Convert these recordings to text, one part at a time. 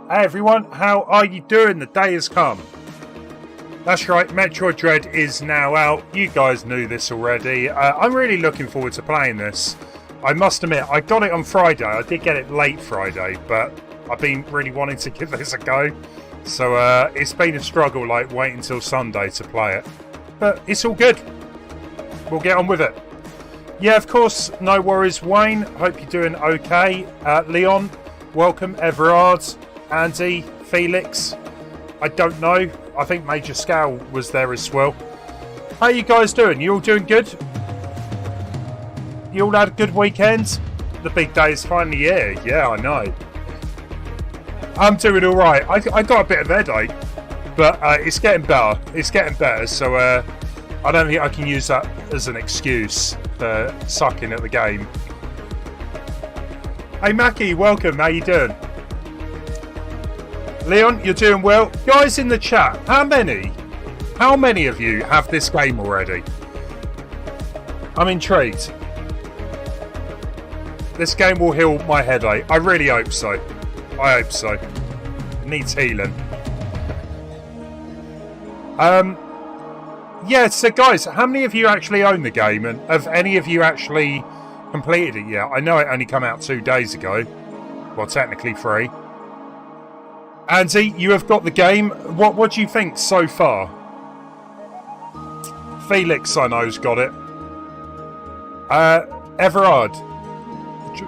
Hey everyone, how are you doing? The day has come. That's right, Metroid Dread is now out. You guys knew this already. I'm really looking forward to playing this. I must admit, I got it on Friday. I did get it late Friday, but I've been really wanting to give this a go. So it's been a struggle, like waiting until Sunday to play it. But it's all good. We'll get on with it. Yeah, of course, no worries, Wayne. Hope you're doing okay. Leon, welcome. Everard, Andy, Felix. I don't know. I think Major Scowl was there as well. How you guys doing? You all doing good? You all had a good weekend? The big day is finally here. Yeah, I know. I'm doing all right. I got a bit of headache, but it's getting better. It's getting better. So I don't think I can use that as an excuse for sucking at the game. Hey Mackie, welcome. How you doing? Leon, you're doing well. Guys in the chat, how many of you have this game already? I'm intrigued. This game will heal my headache. I really hope so. I hope so. It needs healing. Yeah, so guys, how many of you actually own the game? And have any of you actually completed it yet? I know it only came out 2 days ago. Well, technically 3. Andy, you have got the game. What do you think so far? Felix, I know, has got it. Everard,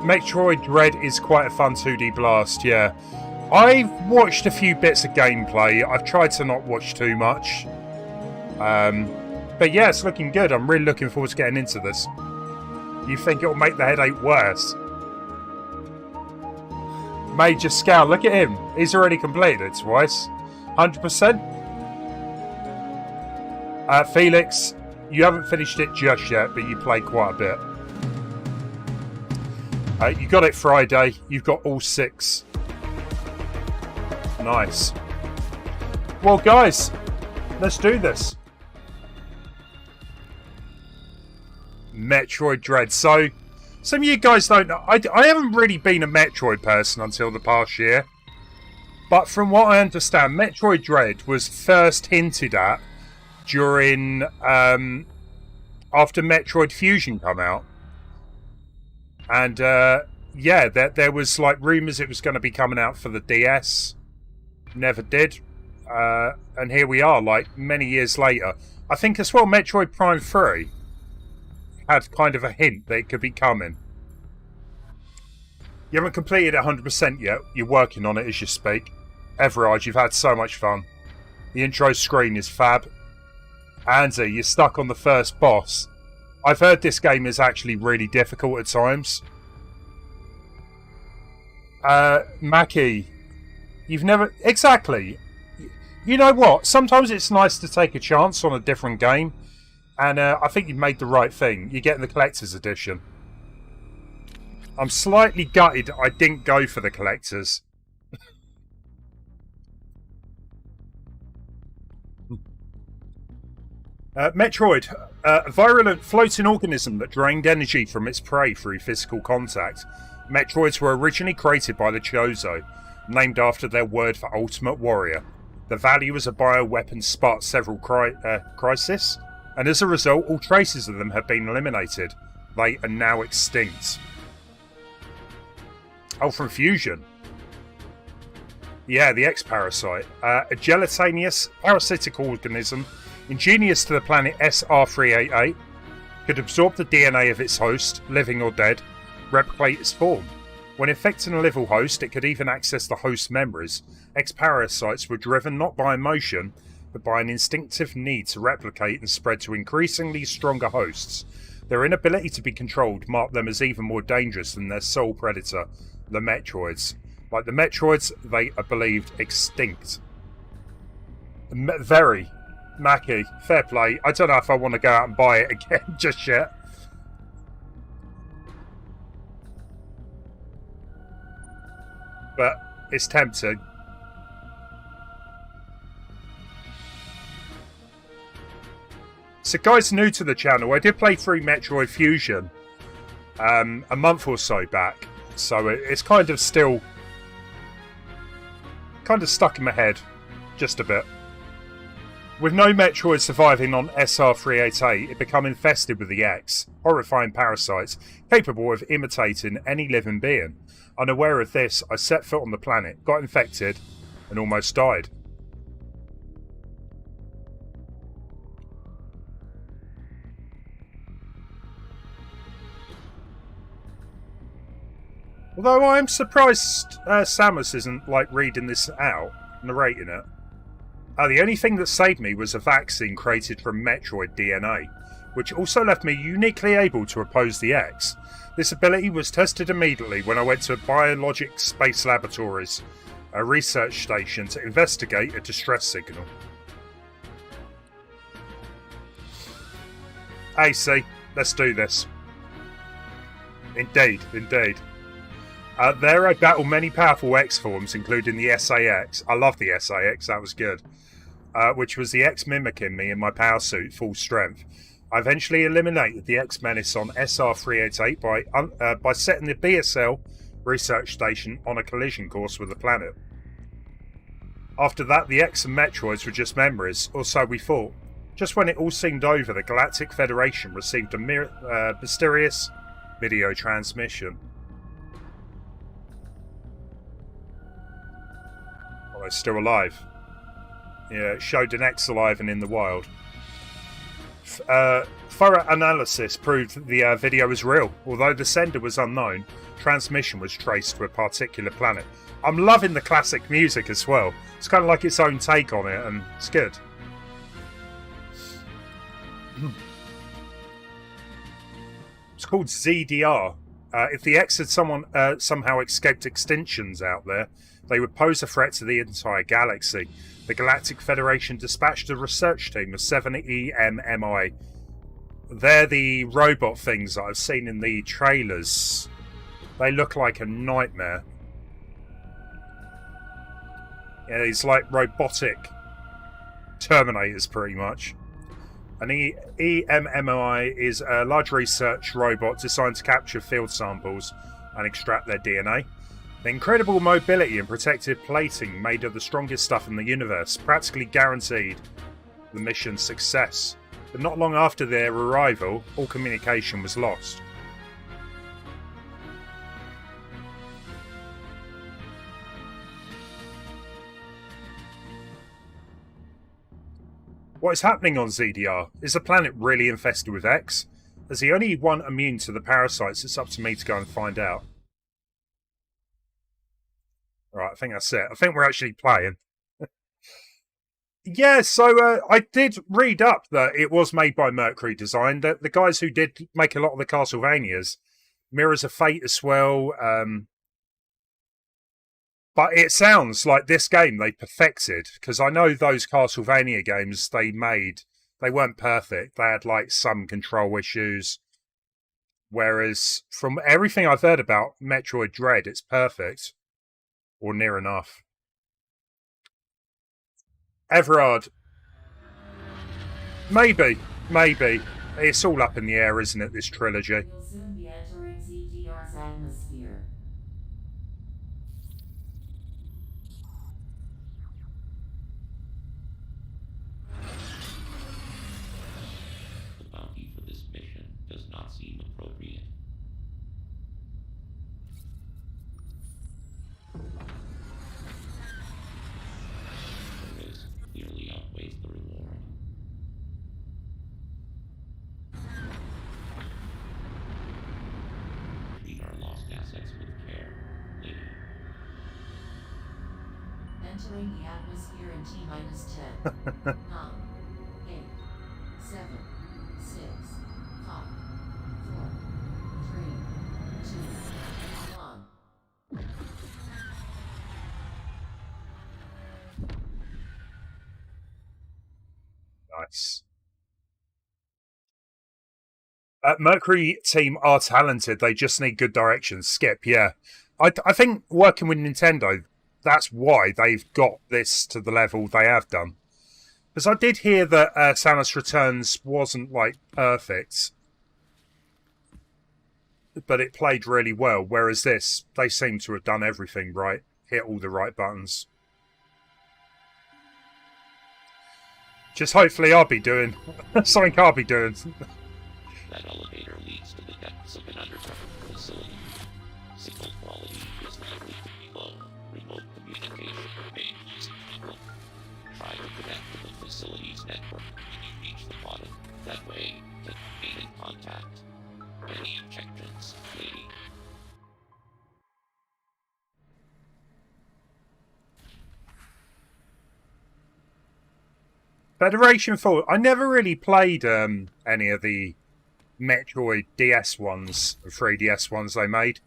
Metroid Dread is quite a fun 2D blast, yeah. I've watched a few bits of gameplay. I've tried to not watch too much. But yeah, it's looking good. I'm really looking forward to getting into this. You think it'll make the headache worse? Major Scowl, look at him. He's already completed it twice. 100%. Felix, you haven't finished it just yet, but you played quite a bit. You got it Friday. You've got all 6. Nice. Well, guys, let's do this. Metroid Dread. So, some of you guys don't know. I haven't really been a Metroid person until the past year. But from what I understand, Metroid Dread was first hinted at during after Metroid Fusion come out. And yeah, there was like rumours it was going to be coming out for the DS. Never did. And here we are, like many years later. I think as well Metroid Prime 3 had kind of a hint that it could be coming. You haven't completed it 100% yet. You're working on it as you speak. Everard, you've had so much fun. The intro screen is fab. Andy, you're stuck on the first boss. I've heard this game is actually really difficult at times. Mackie, you've never... Exactly. You know what? Sometimes it's nice to take a chance on a different game. And I think you've made the right thing. You're getting the collector's edition. I'm slightly gutted I didn't go for the collector's. Metroid. A virulent floating organism that drained energy from its prey through physical contact. Metroids were originally created by the Chozo, named after their word for ultimate warrior. The value as a bioweapon sparked several crises. And as a result, all traces of them have been eliminated. They are now extinct. Oh, from Fusion. Yeah, the X-Parasite. A gelatinous parasitic organism, ingenious to the planet SR388, could absorb the DNA of its host, living or dead, replicate its form. When infecting a living host, it could even access the host's memories. X-Parasites were driven not by emotion, but by an instinctive need to replicate and spread to increasingly stronger hosts. Their inability to be controlled marked them as even more dangerous than their sole predator, the Metroids. Like the Metroids, they are believed extinct. Very. Mackie, fair play. I don't know if I want to go out and buy it again just yet. But it's tempting. So guys new to the channel, I did play through Metroid Fusion a month or so back. So it's kind of still kind of stuck in my head. Just a bit. With no Metroid surviving on SR-388, it became infested with the X, horrifying parasites capable of imitating any living being. Unaware of this, I set foot on the planet, got infected, and almost died. Although I'm surprised Samus isn't, like, reading this out, narrating it. The only thing that saved me was a vaccine created from Metroid DNA, which also left me uniquely able to oppose the X. This ability was tested immediately when I went to Biologic Space Laboratories, a research station, to investigate a distress signal. AC, let's do this. Indeed, indeed. There I battle many powerful X forms, including the SAX. I love the SAX, that was good. Which was the X mimicking me in my power suit, full strength. I eventually eliminated the X menace on SR-388 by setting the BSL research station on a collision course with the planet. After that, the X and Metroids were just memories, or so we thought. Just when it all seemed over, the Galactic Federation received a mysterious video transmission. Oh, they're still alive. Yeah, it showed an X alive and in the wild. Thorough analysis proved that the video was real. Although the sender was unknown, transmission was traced to a particular planet. I'm loving the classic music as well. It's kind of like its own take on it, and it's good. It's called ZDR. If the X had somehow escaped extinctions out there, they would pose a threat to the entire galaxy. The Galactic Federation dispatched a research team of 7 E.M.M.I. They're the robot things that I've seen in the trailers. They look like a nightmare. Yeah, it's like robotic Terminators, pretty much. An E.M.M.I. is a large research robot designed to capture field samples and extract their DNA. The incredible mobility and protective plating made of the strongest stuff in the universe practically guaranteed the mission's success. But not long after their arrival, all communication was lost. What is happening on ZDR? Is the planet really infested with X? As the only one immune to the parasites, it's up to me to go and find out. Right, I think that's it. I think we're actually playing. Yeah, so I did read up that it was made by Mercury Design. That the guys who did make a lot of the Castlevanias, Mirrors of Fate as well. But it sounds like this game they perfected, because I know those Castlevania games they made, they weren't perfect. They had like some control issues. Whereas from everything I've heard about Metroid Dread, it's perfect. Or near enough. Everard. Maybe. It's all up in the air, isn't it, this trilogy? We'll soon be entering ZDR's atmosphere. The bounty for this mission does not seem appropriate. The risk clearly outweighs the reward. Treat our lost assets with care, lady. Entering the atmosphere in T-10. 9, 8, 7, 6, 5, 4, 3, 2, 1. Nice. Mercury team are talented. They just need good direction. Skip, yeah. I think working with Nintendo, that's why they've got this to the level they have done. Because I did hear that Samus Returns wasn't, like, perfect. But it played really well. Whereas this, they seem to have done everything right. Hit all the right buttons. Just hopefully I'll be doing something I'll be doing. That elevator leads to the depths of an underground facility. Signal quality is likely to be low. Remote communication remains stable. Try to connect to the facility's network when you reach the bottom. That way, you can remain in contact. Any objections, lady? Federation Fall. I never really played any of the Metroid DS ones, the 3DS ones they made.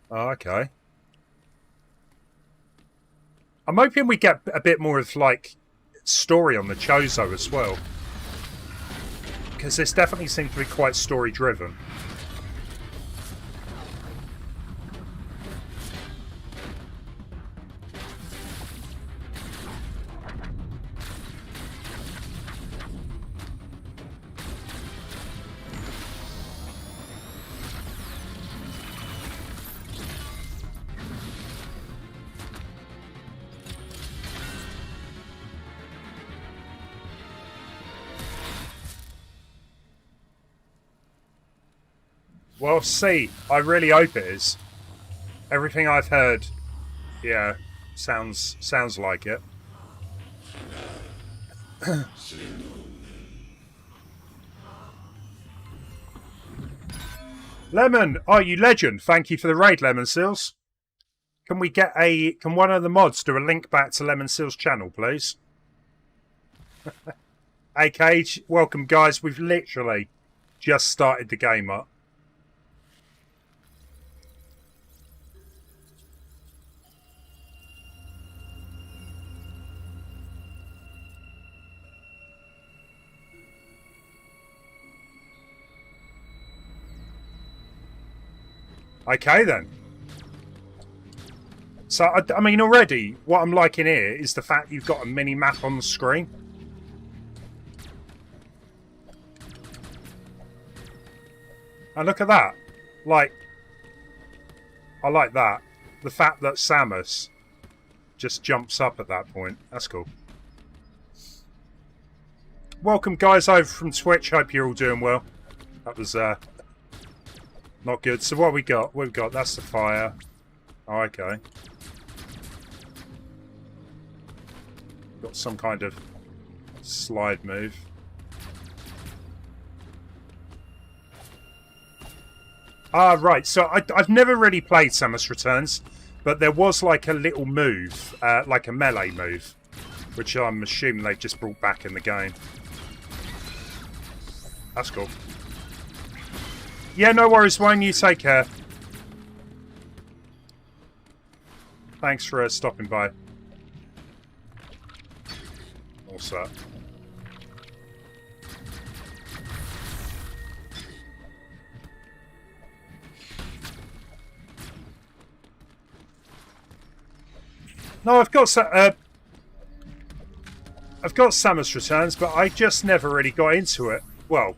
Oh, okay. I'm hoping we get a bit more of, like, story on the Chozo as well. Because this definitely seems to be quite story-driven. Well, see, I really hope it is. Everything I've heard, yeah, sounds like it. Lemon, oh, you legend! Thank you for the raid, Lemon Seals. Can one of the mods do a link back to Lemon Seals' channel, please? Hey, Cage, welcome, guys. We've literally just started the game up. Okay, then. So, I mean, already, what I'm liking here is the fact you've got a mini-map on the screen. And look at that. Like, I like that. The fact that Samus just jumps up at that point. That's cool. Welcome, guys, over from Twitch. Hope you're all doing well. That was, not good. So what have we got? What have we got? That's the fire. Oh, okay. Got some kind of slide move. Ah, right. So I've never really played Samus Returns, but there was like a little move, like a melee move, which I'm assuming they've just brought back in the game. That's cool. Yeah, no worries, Wayne. You take care. Thanks for stopping by. What's that? No, I've got Samus Returns, but I just never really got into it. Well,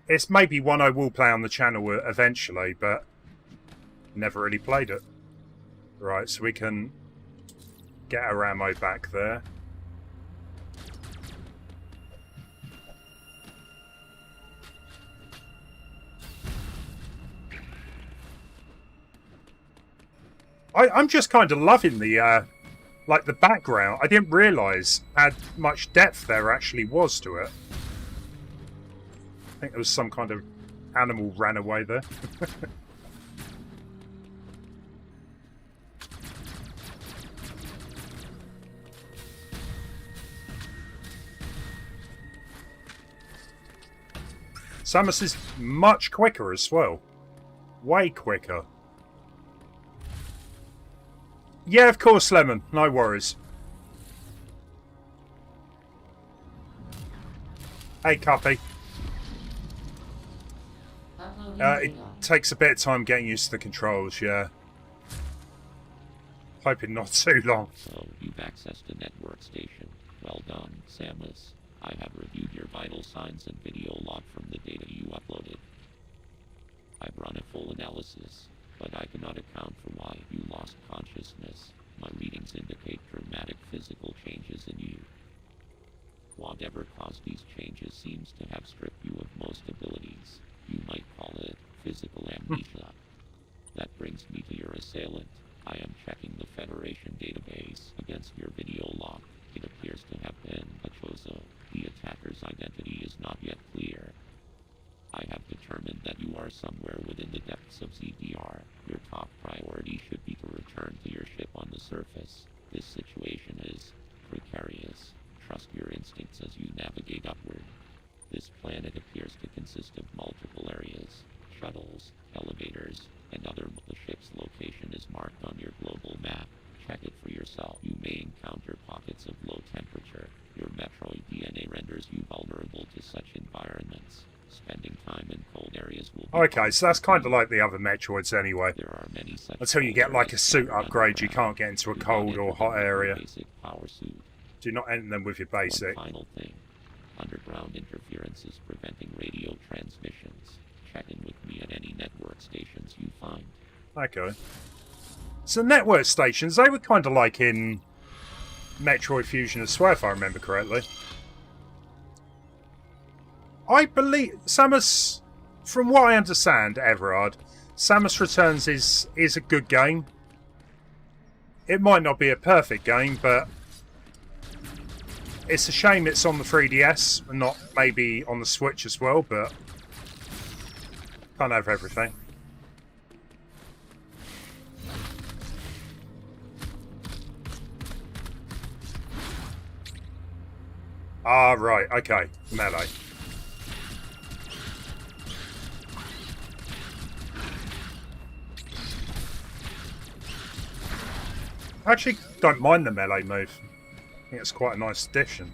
it's maybe one I will play on the channel eventually, but never really played it. Right, so we can get our ammo back there. I'm just kind of loving the like the background. I didn't realise how much depth there actually was to it. I think there was some kind of animal ran away there. Samus is much quicker as well. Way quicker. Yeah, of course, Lemon. No worries. Hey, Cuppy. It takes a bit of time getting used to the controls, yeah. Hoping not too long. So, you've accessed a network station. Well done, Samus. I have reviewed your vital signs and video log from the data you uploaded. I've run a full analysis, but I cannot account for why you lost consciousness. consciousness, my readings indicate dramatic physical changes in you. Whatever caused these changes seems to have stripped you of most abilities. You might call it physical amnesia. That brings me to your assailant. I am checking the Federation database against your video log. It appears to have been a Chozo. The attacker's identity is not yet clear. I have determined that you are somewhere within the depths of ZDR. Your top priority should be to return to your ship on the surface. This situation is precarious. Trust your instincts as you navigate upward. This planet appears to consist of multiple areas, shuttles, elevators, and other. The ship's location is marked on your global map. Check it for yourself. You may encounter pockets of low temperature. Your Metroid DNA renders you vulnerable to such environments. Spending time in cold areas will be Okay, so that's kind of like the other Metroids anyway. There are many such Until you get like a suit upgrade, you can't get into a cold or hot area. Basic power suit. Do not enter them with your basic. One final thing. Underground interference is preventing radio transmissions. Check in with me at any network stations you find. Okay. So network stations, they were kind of like in Metroid Fusion as well, if I remember correctly. I believe Samus, from what I understand, Everard, Samus Returns is a good game. It might not be a perfect game, but it's a shame it's on the 3DS and not maybe on the Switch as well, but can't have everything. Ah, right, okay, melee. I actually don't mind the melee move. I think it's quite a nice addition.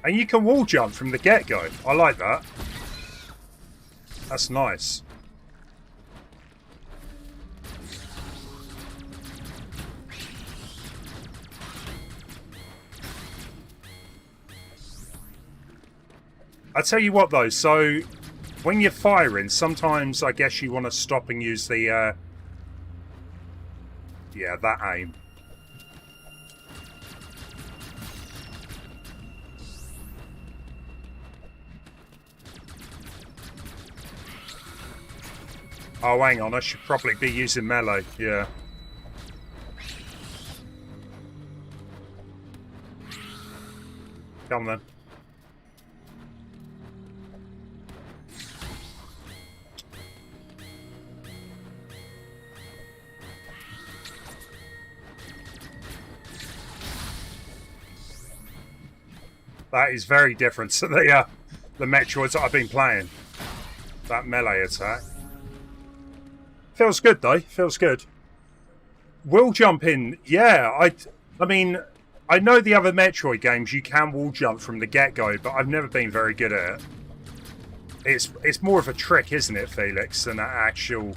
And you can wall jump from the get-go. I like that. That's nice. I tell you what though, so when you're firing, sometimes I guess you want to stop and use the, yeah, that aim. Oh, hang on, I should probably be using melee, yeah. Come on then. That is very different to the Metroids that I've been playing. That melee attack. Feels good though, feels good. Wall jumping, yeah, I mean, I know the other Metroid games you can wall jump from the get-go, but I've never been very good at it. It's more of a trick, isn't it, Felix, than an actual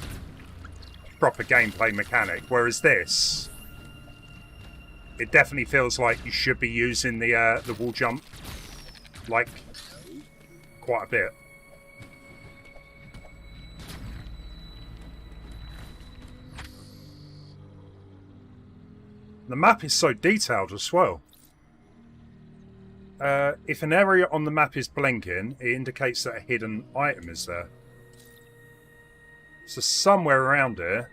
proper gameplay mechanic. Whereas this, it definitely feels like you should be using the wall jump, like, quite a bit. The map is so detailed as well. If an area on the map is blinking, it indicates that a hidden item is there. So somewhere around here,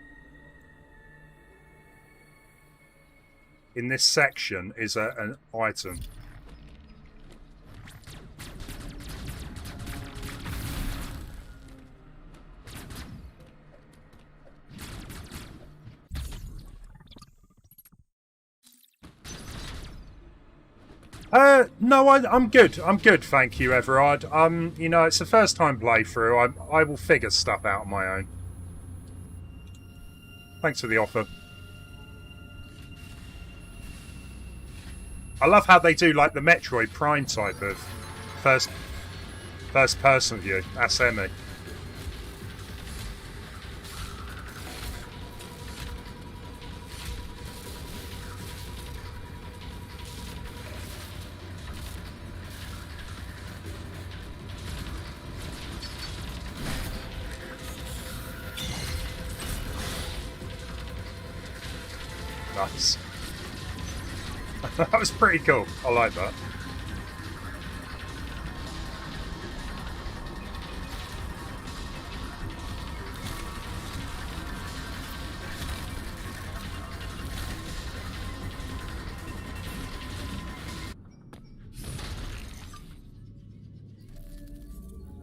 in this section, is an item. No, I'm good. I'm good, thank you, Everard. You know, it's the first time playthrough. I will figure stuff out on my own. Thanks for the offer. I love how they do, like, the Metroid Prime type of first person view. That's E.M.M.I. Nice. That was pretty cool. I like that.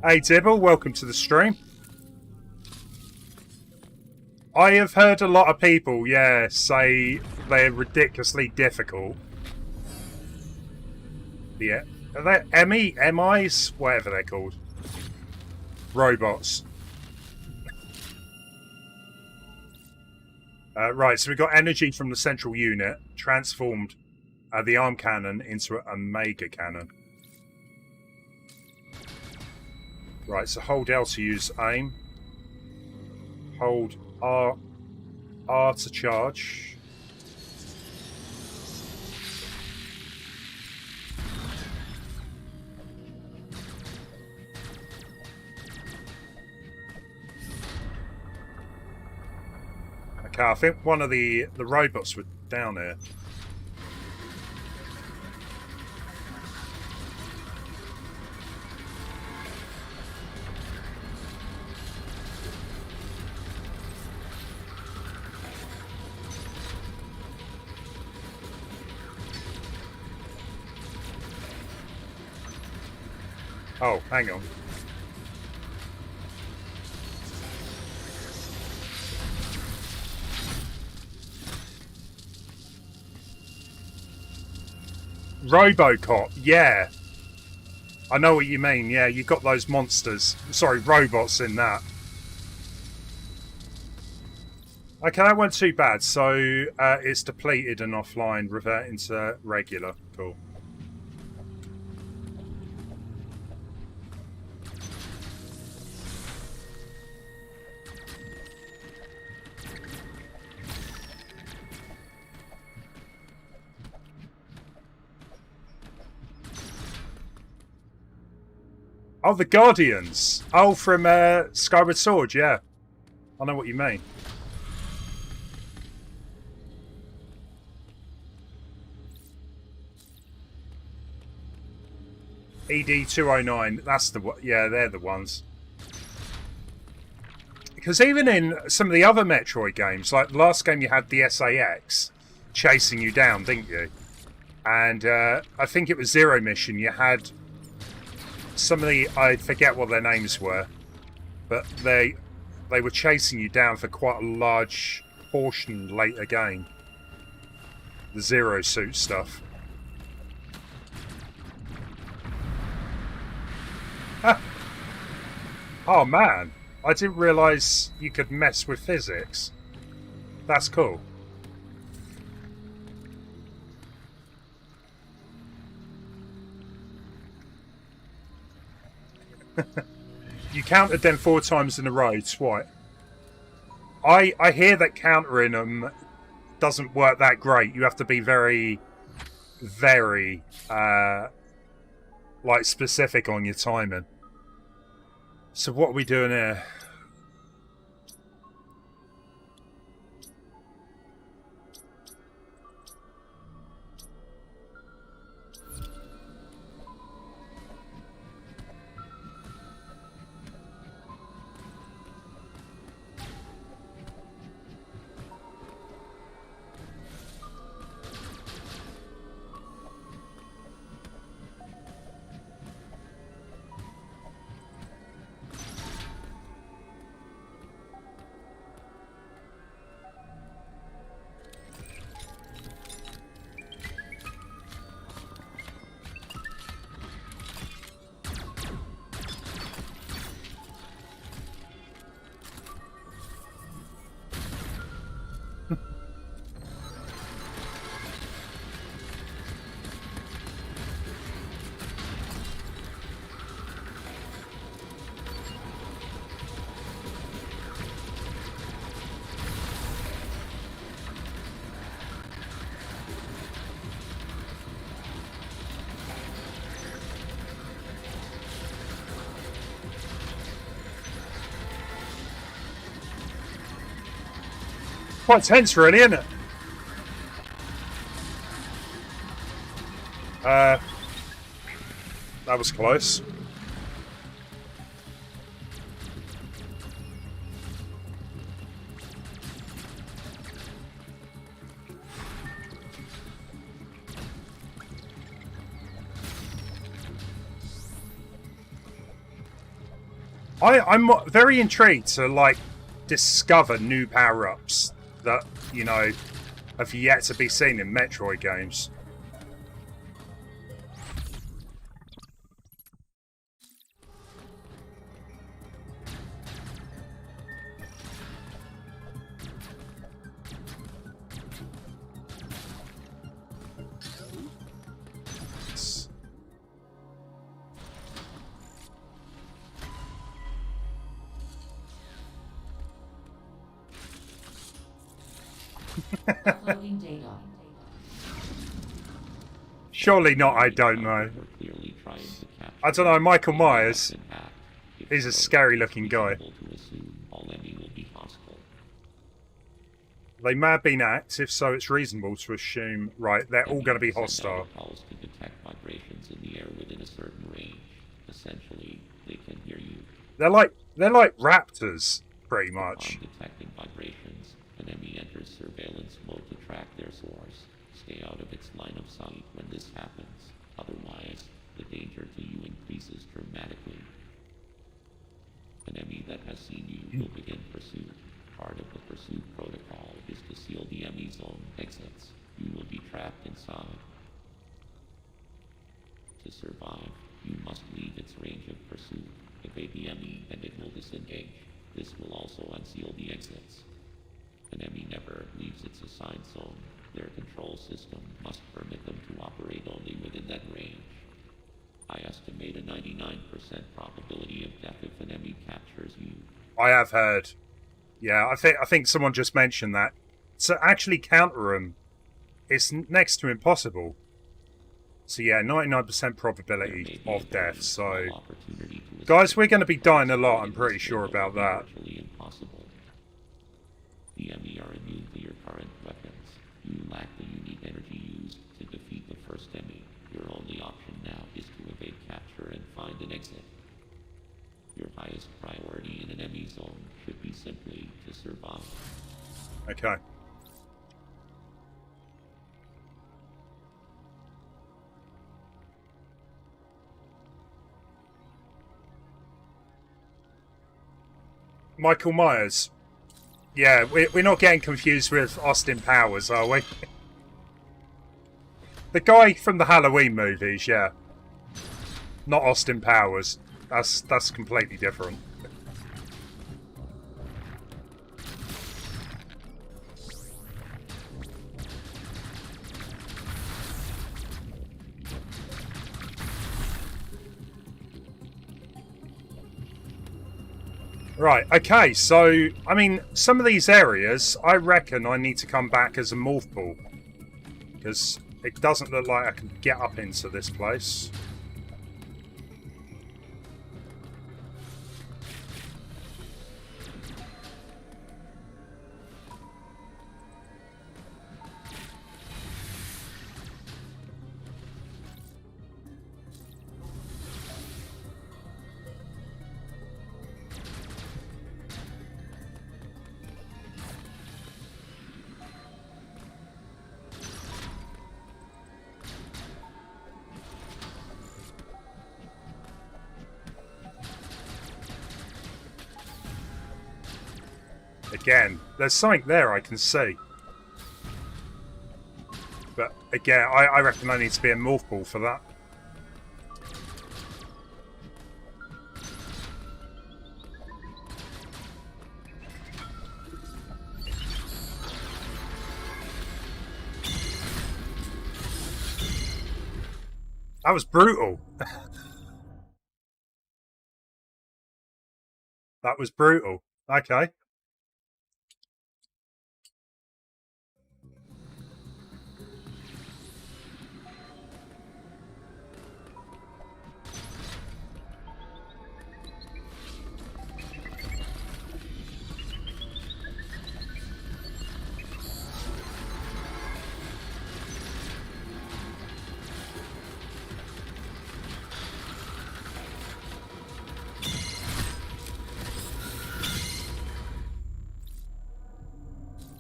Hey Dibble, welcome to the stream. I have heard a lot of people, yeah, say they're ridiculously difficult. Yeah. Are they E.M.M.Is? Whatever they're called. Robots. Right, so we've got energy from the central unit, transformed the arm cannon into a mega cannon. Right, so hold L to use aim. Hold R to charge. Okay, I think one of the robots were down here. Oh, hang on. Robocop, yeah. I know what you mean, yeah, you got those monsters. Sorry, robots in that. Okay, that wasn't too bad. So it's depleted and offline, revert into regular. Cool. Oh, the Guardians. Oh, from Skyward Sword, yeah. I know what you mean. ED-209, that's the one. Yeah, they're the ones. Because even in some of the other Metroid games, like the last game you had the SAX chasing you down, didn't you? And I think it was Zero Mission, you had some of the, I forget what their names were, but they were chasing you down for quite a large portion later game. The Zero Suit stuff. Oh man, I didn't realise you could mess with physics. That's cool. You countered them 4 times in a row, Twite. I hear that countering them doesn't work that great. You have to be very, very, like, specific on your timing. So what are we doing here? Quite tense, really, isn't it? That was close. I'm very intrigued to, like, discover new power-ups that, you know, have yet to be seen in Metroid games. Uploading data. Surely not, I don't know. I don't know, Michael Myers, he's a scary-looking guy. They may have been active, so it's reasonable to assume, right, they're all going to be hostile. Calls can detect vibrations in the air within a certain range. Essentially, they can hear you. They're like raptors, pretty much. Upon detecting vibrations, an enemy enters surveillance mode to track their source. Stay out of its line of sight when this happens. Otherwise, the danger to you increases dramatically. An enemy that has seen you will begin pursuit. Part of the pursuit protocol is to seal the E.M.M.I zone exits. You will be trapped inside. To survive, you must leave its range of pursuit. Evade the E.M.M.I and it will disengage. This will also unseal the exits. An E.M.M.I never leaves its assigned zone. Their control system must permit them to operate only within that range. I estimate a 99% probability of death if an E.M.M.I captures you. I have heard. Yeah, I think someone just mentioned that. To actually counter them, it's next to impossible. So yeah, 99% probability of death, so... Guys, we're going to be dying a lot, I'm pretty sure about that. The E.M.M.I are immune to your current weapons. You lack the unique energy used to defeat the first E.M.M.I. Your only option now is to evade capture and find an exit. Your highest priority in an E.M.M.I zone should be simply to survive. Okay. Michael Myers. Yeah, we're not getting confused with Austin Powers, are we? The guy from the Halloween movies, yeah. Not Austin Powers. That's completely different. Right, okay, so, I mean, some of these areas, I reckon I need to come back as a morph pool. Because it doesn't look like I can get up into this place. Again, there's something there I can see. But again, I reckon I need to be a morph ball for that. That was brutal. That was brutal. Okay.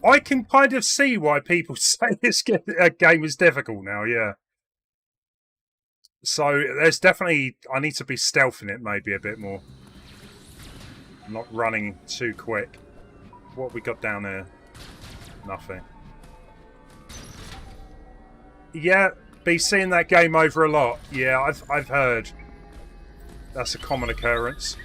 I can kind of see why people say this game is difficult now, yeah. So there's definitely... I need to be stealthing it maybe a bit more. I'm not running too quick. What have we got down there? Nothing. Yeah, be seeing that game over a lot. Yeah, I've heard. That's a common occurrence.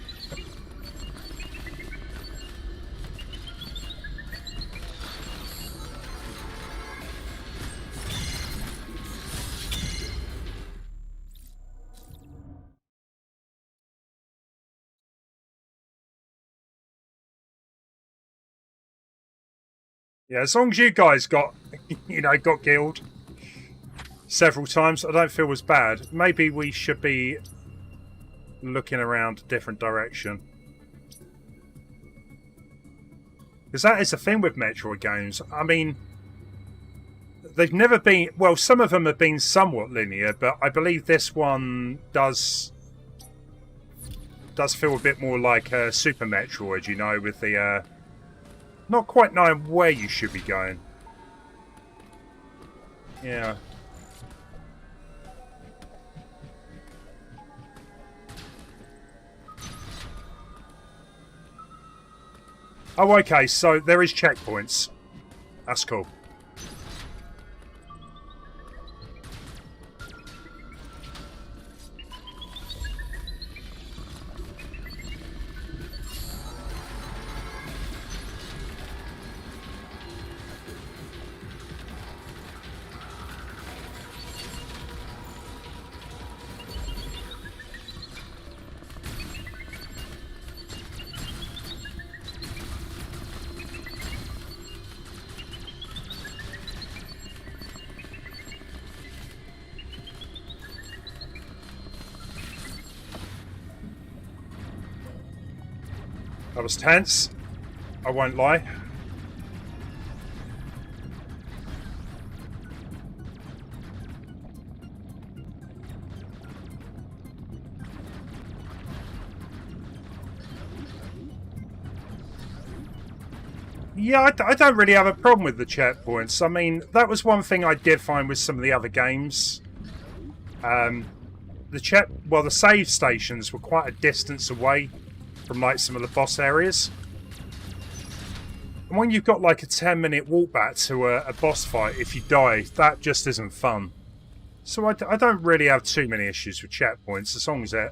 Yeah, as long as you guys got, got killed several times, I don't feel as bad. Maybe we should be looking around a different direction. Because that is the thing with Metroid games. I mean, they've never been... Well, some of them have been somewhat linear, but I believe this one does feel a bit more like Super Metroid, with the... not quite knowing where you should be going. Yeah. Oh, okay, so there is checkpoints. That's cool. That was tense. I won't lie. Yeah, I don't really have a problem with the checkpoints. I mean, that was one thing I did find with some of the other games. The save stations were quite a distance away from like some of the boss areas. And when you've got like a 10-minute walk back to a boss fight, if you die, that just isn't fun. So I don't really have too many issues with checkpoints, as long as it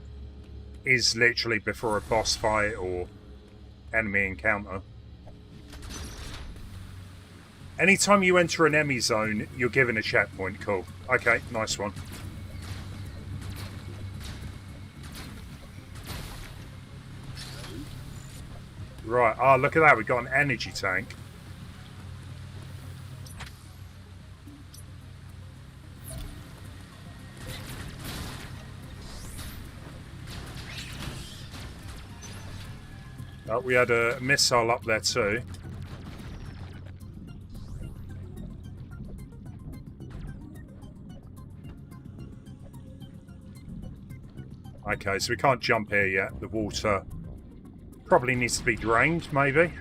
is literally before a boss fight or enemy encounter. Anytime you enter an E.M.M.I zone, you're given a checkpoint. Cool. Okay, nice one. Right, look at that, we've got an energy tank. Oh, we had a missile up there too. Okay, so we can't jump here yet. The water probably needs to be drained, maybe.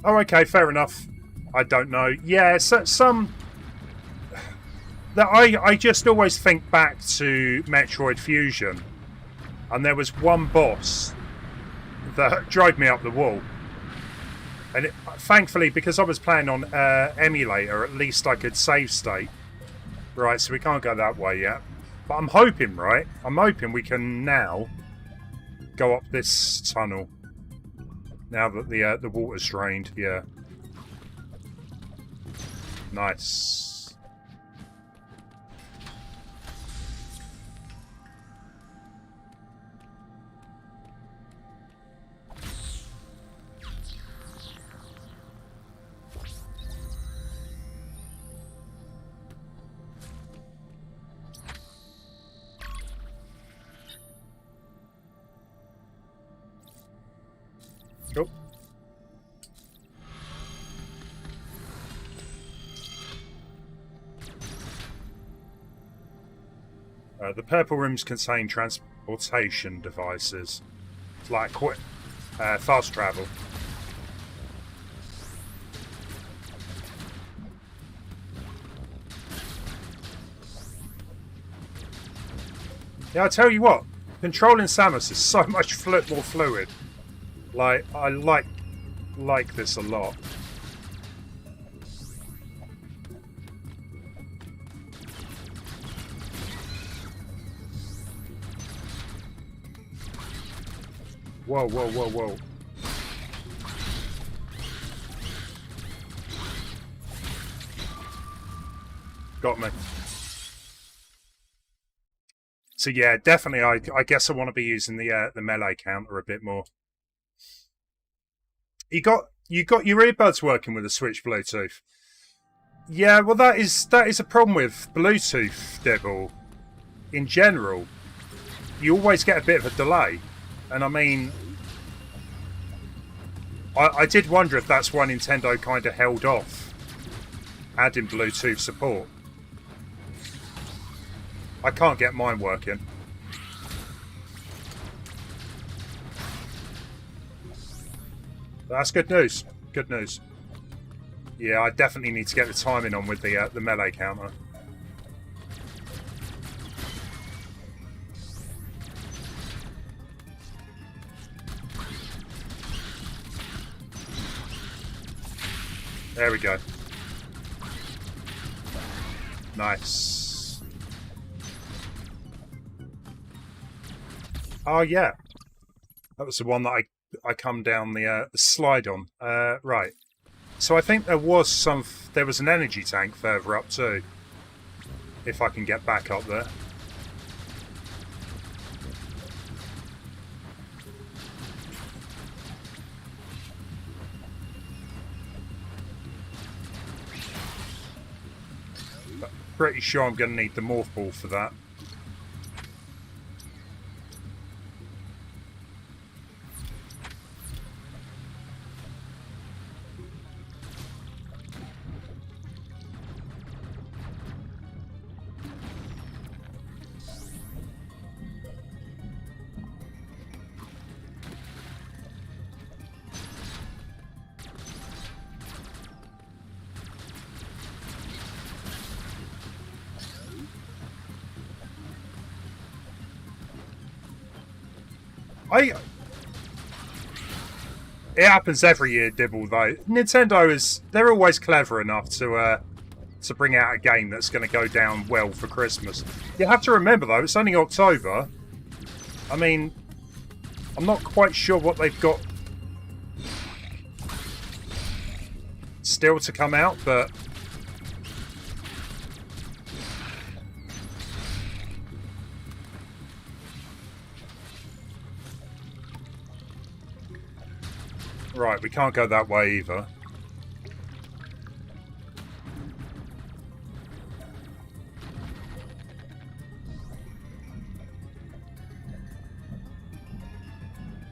Oh, okay, fair enough. I don't know. Yeah, so, some... that I just always think back to Metroid Fusion. And there was one boss that drove me up the wall. And thankfully, because I was playing on emulator, at least I could save state. Right, so we can't go that way yet. But I'm hoping, right? I'm hoping we can now go up this tunnel. Now that the water's drained, yeah. Nice. Cool. The purple rooms contain transportation devices. It's like fast travel. Yeah, I tell you what, controlling Samus is so much more fluid. Like, I like this a lot. Whoa, whoa, whoa, whoa. Got me. So yeah, definitely. I guess I want to be using the melee counter a bit more. You got your earbuds working with the Switch Bluetooth. Yeah, well that is a problem with Bluetooth, Dibble. In general, you always get a bit of a delay, and I mean, I did wonder if that's why Nintendo kind of held off adding Bluetooth support. I can't get mine working. That's good news. Good news. Yeah, I definitely need to get the timing on with the melee counter. There we go. Nice. Oh yeah, that was the one that I come down the slide on. Right. So I think there was an energy tank further up too. If I can get back up there. But pretty sure I'm going to need the morph ball for that. It happens every year, Dibble, though. They're always clever enough to bring out a game that's going to go down well for Christmas. You have to remember, though, it's only October. I mean, I'm not quite sure what they've got still to come out, but... Right, we can't go that way either.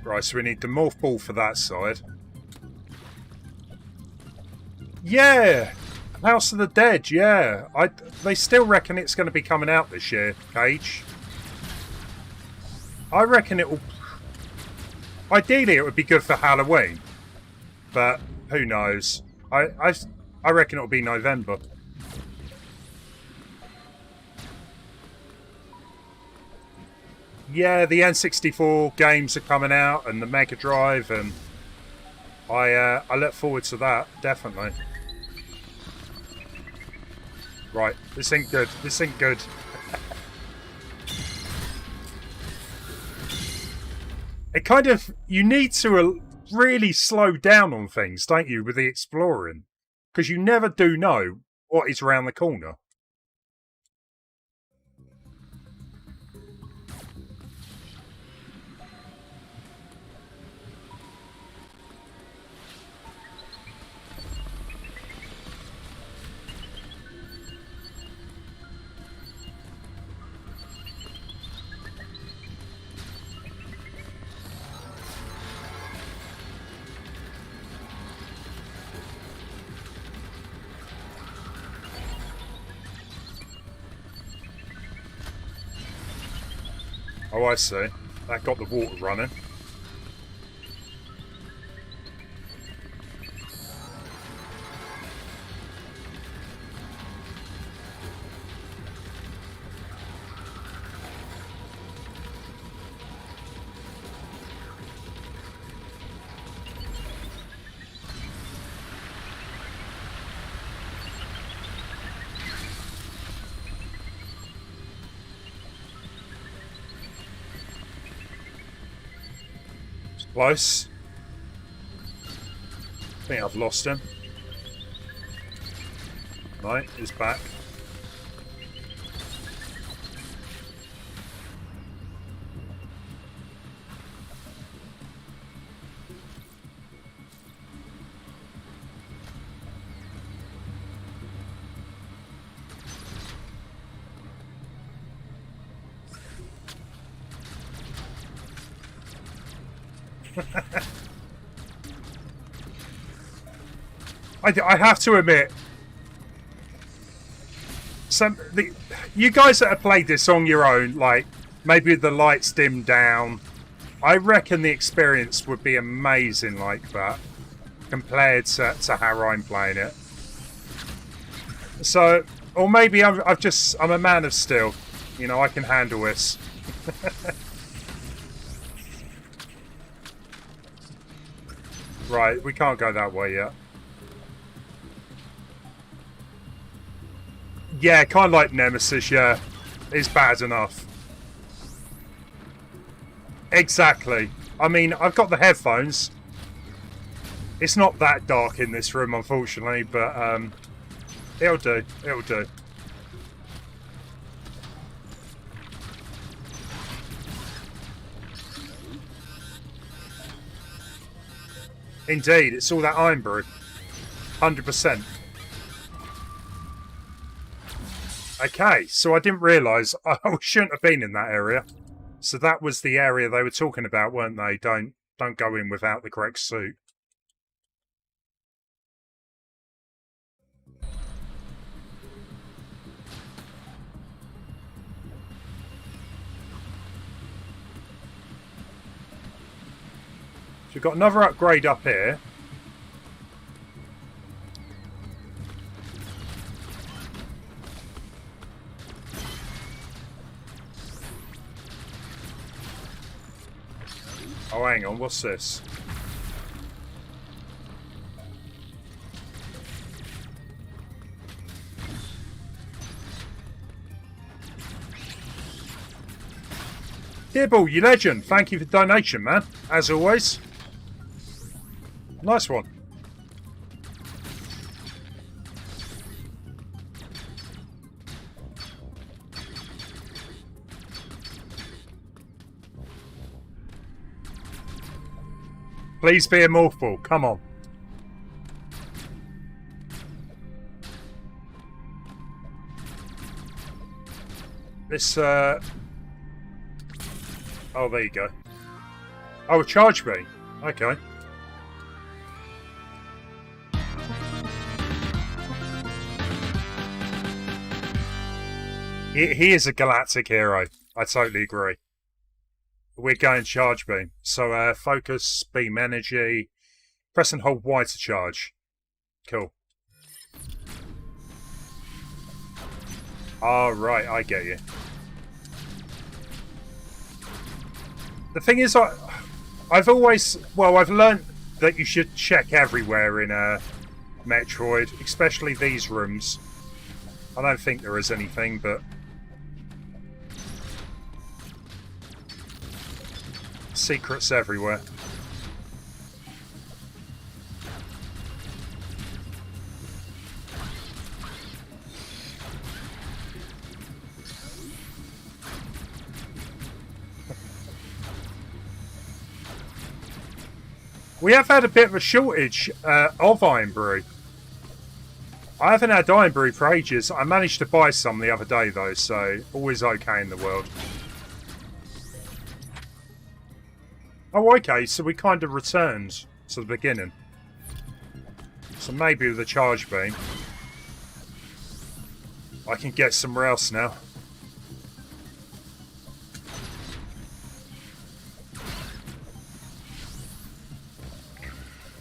Right, so we need the morph ball for that side. Yeah! House of the Dead, yeah. They still reckon it's going to be coming out this year, Cage. I reckon it will... Ideally, it would be good for Halloween. But who knows? I reckon it'll be November. Yeah, the N64 games are coming out and the Mega Drive, and I look forward to that, definitely. Right, this ain't good. This ain't good. It kind of... You need to really slow down on things, don't you, with the exploring? Because you never do know what is around the corner. Oh, I see. That got the water running. Close. I think I've lost him. Right, he's back. I have to admit, you guys that have played this on your own, like maybe the lights dimmed down, I reckon the experience would be amazing like that compared to how I'm playing it. So, or maybe I'm a man of steel. You know, I can handle this. Right, we can't go that way yet. Yeah, kind of like Nemesis, yeah. It's bad enough. Exactly. I mean, I've got the headphones. It's not that dark in this room, unfortunately, but it'll do. It'll do. Indeed, it's all that iron brew. 100%. Okay, so I didn't realise I shouldn't have been in that area. So that was the area they were talking about, weren't they? Don't go in without the correct suit. So we've got another upgrade up here. Oh, hang on, what's this? Dibble, you legend. Thank you for the donation, man. As always. Nice one. Please be immortal. Come on. This, oh, there you go. Oh, a charge beam. Okay. He is a galactic hero. I totally agree. We're going charge beam. So, focus, beam energy. Press and hold Y to charge. Cool. Oh, right, I get you. The thing is, I've always... Well, I've learned that you should check everywhere in Metroid, especially these rooms. I don't think there is anything, but... Secrets everywhere. We have had a bit of a shortage of iron brew. I haven't had iron brew for ages. I managed to buy some the other day though, so always okay in the world. Oh, okay, so we kind of returned to the beginning. So maybe with the charge beam, I can get somewhere else now.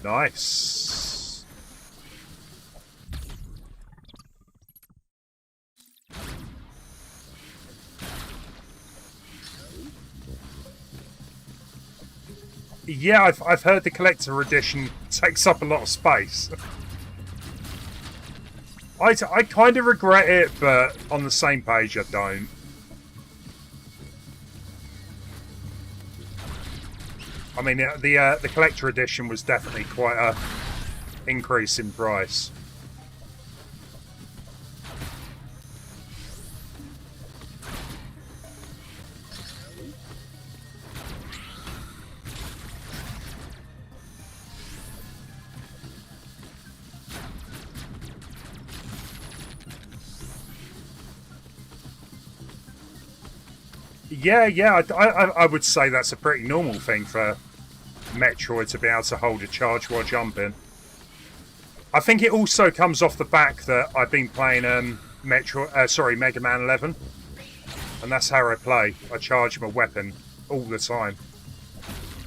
Nice. Yeah, I've heard the collector edition takes up a lot of space. I kind of regret it, but on the same page, I don't. I mean, the collector edition was definitely quite a increase in price. Yeah, I would say that's a pretty normal thing for Metroid to be able to hold a charge while jumping. I think it also comes off the back that I've been playing Mega Man 11, and that's how I play. I charge my weapon all the time,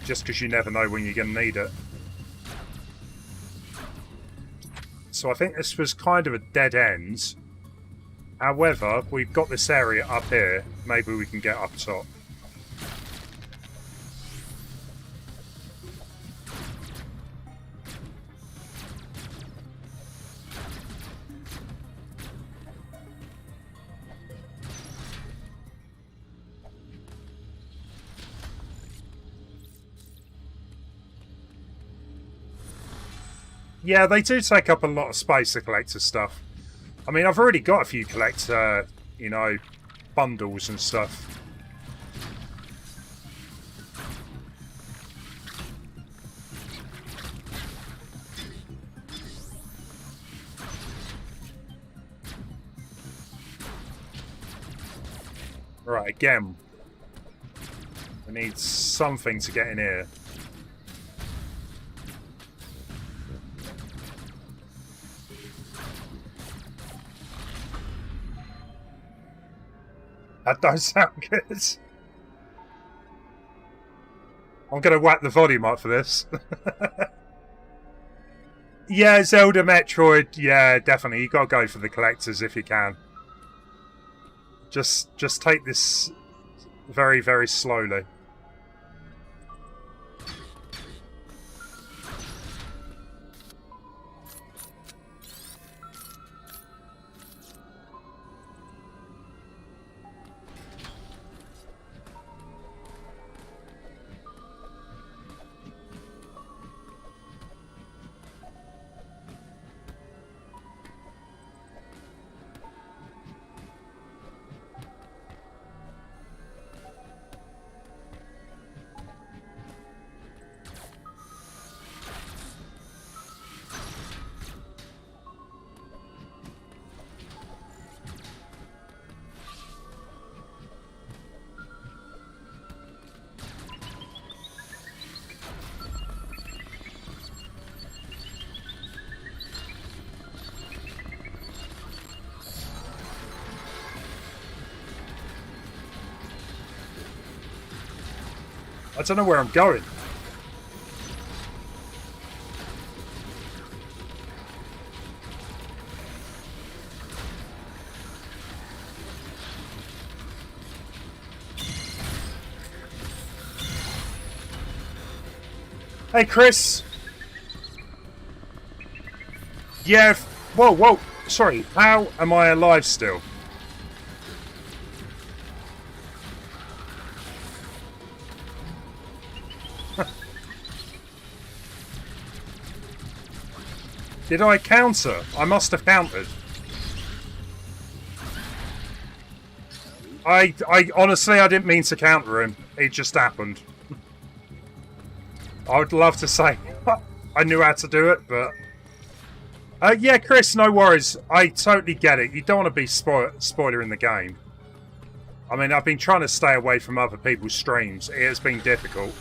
just because you never know when you're going to need it. So I think this was kind of a dead end. However, we've got this area up here. Maybe we can get up top. Yeah, they do take up a lot of space, the collector stuff. I mean, I've already got a few collector, you know, bundles and stuff. Right, again. I need something to get in here. That does sound good. I'm going to whack the volume up for this. Yeah, Zelda Metroid. Yeah, definitely. You got to go for the collectors if you can. Just take this very, very slowly. I don't know where I'm going. Hey, Chris. Yeah. Whoa. Sorry. How am I alive still? Did I counter? I must have countered. I honestly, I didn't mean to counter him. It just happened. I would love to say I knew how to do it, but... yeah, Chris, no worries. I totally get it. You don't want to be spoiler in the game. I mean, I've been trying to stay away from other people's streams. It has been difficult.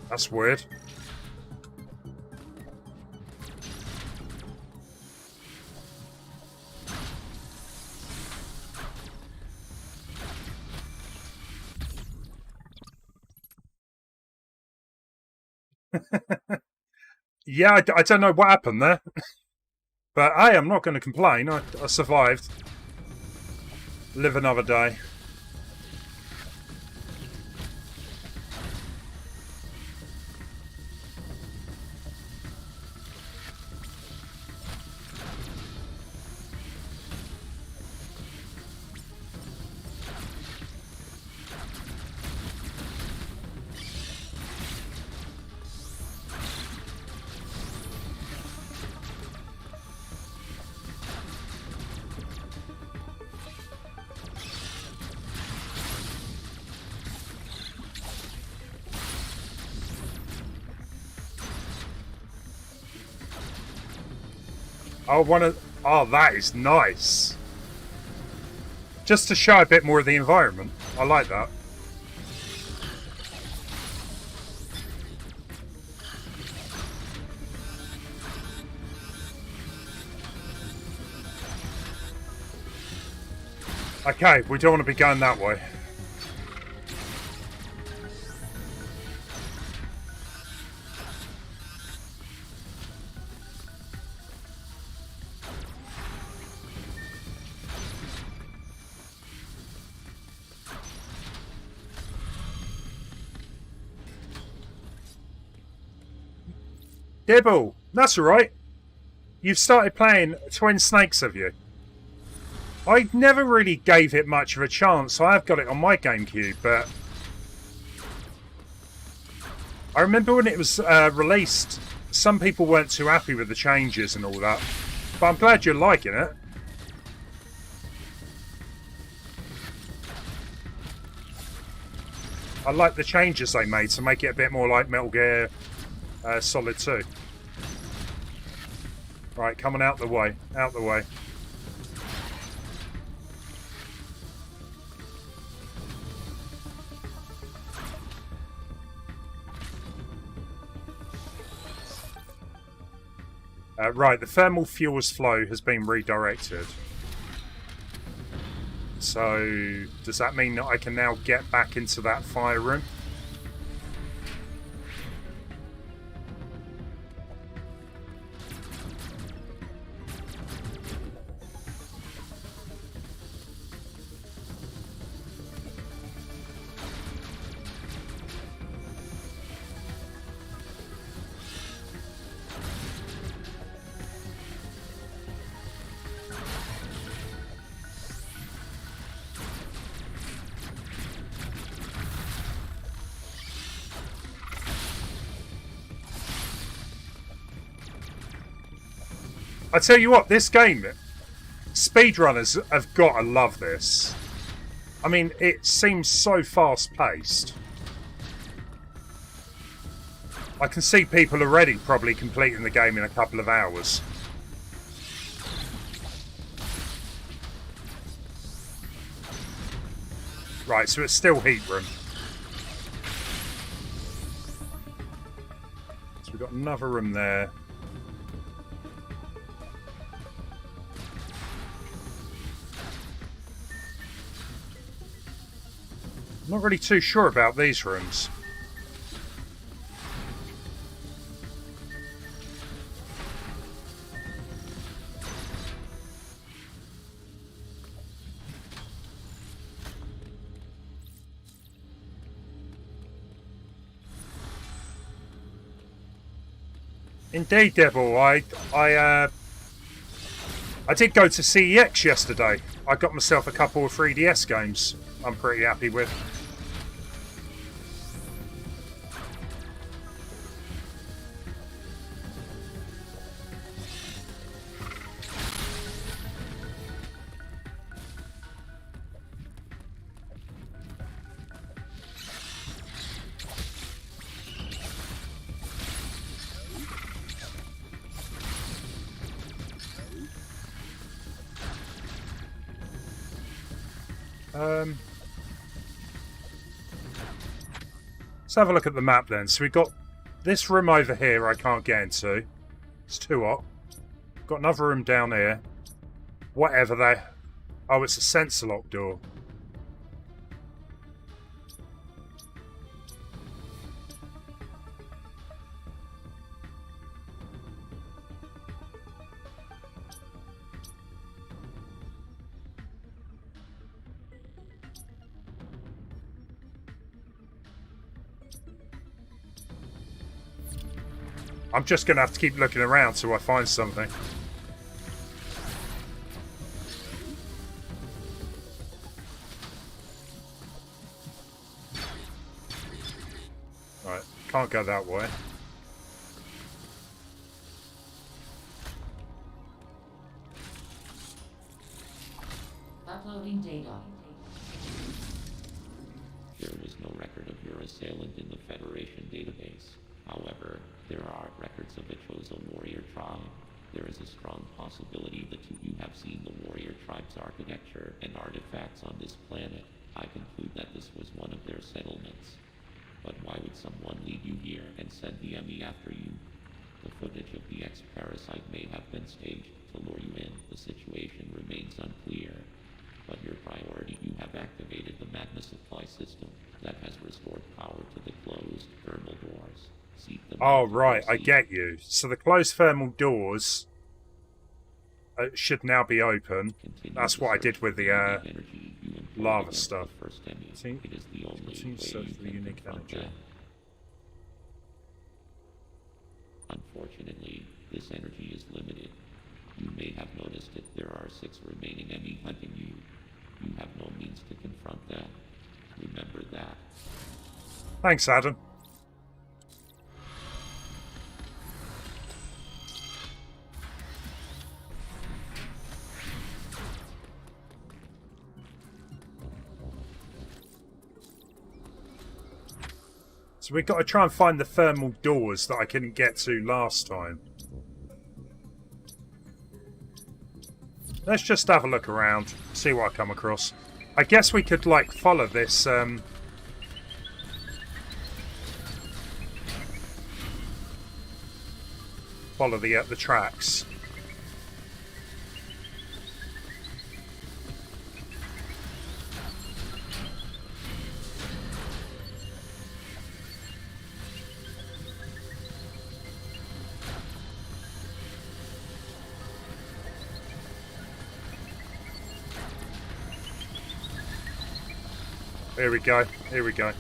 That's weird. Yeah, I don't know what happened there. But hey, I'm not going to complain. I survived. Live another day. I want to... Oh, that is nice. Just to show a bit more of the environment. I like that. Okay, we don't want to be going that way. Dibble, that's alright. You've started playing Twin Snakes, have you? I never really gave it much of a chance. I have got it on my GameCube, but I remember when it was released, some people weren't too happy with the changes and all that. But I'm glad you're liking it. I like the changes they made to make it a bit more like Metal Gear Solid 2. Right, coming out the way. Out the way. Right, the thermal fuels flow has been redirected. So, does that mean that I can now get back into that fire room? I tell you what, this game, speedrunners have got to love this. I mean, it seems so fast-paced. I can see people already probably completing the game in a couple of hours. Right, so it's still heat room. So we've got another room there. I'm not really too sure about these rooms. Indeed, Devil. I did go to CEX yesterday. I got myself a couple of 3DS games I'm pretty happy with. Let's have a look at the map then. So we've got this room over here I can't get into. It's too hot. Got another room down here. Whatever they... Oh, it's a sensor lock door. I'm just going to have to keep looking around till I find something. Right, can't go that way. Uploading data. There was no record of your assailant in the Federation database. However, there are records of a chosen warrior tribe. There is a strong possibility that you have seen the warrior tribe's architecture and artifacts on this planet. I conclude that this was one of their settlements. But why would someone lead you here and send the E.M.M.I after you? The footage of the X-Parasite may have been staged to lure you in. The situation remains unclear. But your priority, you have activated the magma supply system that has restored power to the closed thermal doors. Seek them Oh, out right, I closely. get you. So the closed thermal doors should now be open. Continue That's to what I search did for with the the unique energy you employed lava against stuff. the first E.M.M.I. See? It is the only Continue to way search you for the can unique confront energy. them. Unfortunately, this energy is limited. You may have noticed that there are 6 remaining E.M.M.I hunting you. You have no means to confront them. Remember that. Thanks, Adam. So we've got to try and find the thermal doors that I couldn't get to last time. Let's just have a look around, see what I come across. I guess we could, like, follow this, follow the tracks. Here we go, here we go.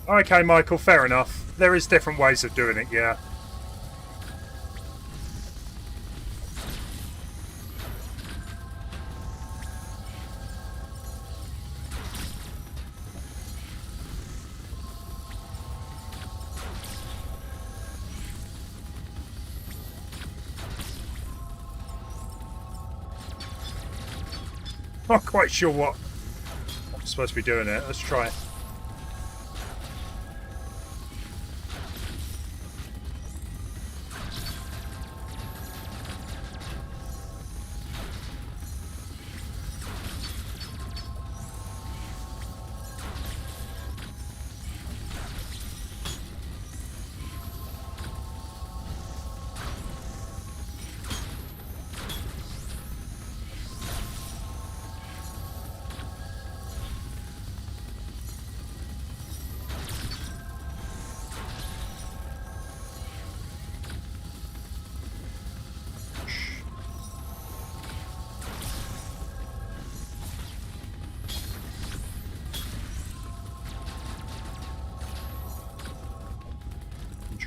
Okay, Michael, fair enough. There is different ways of doing it, yeah. Not quite sure what I'm supposed to be doing it. Let's try it.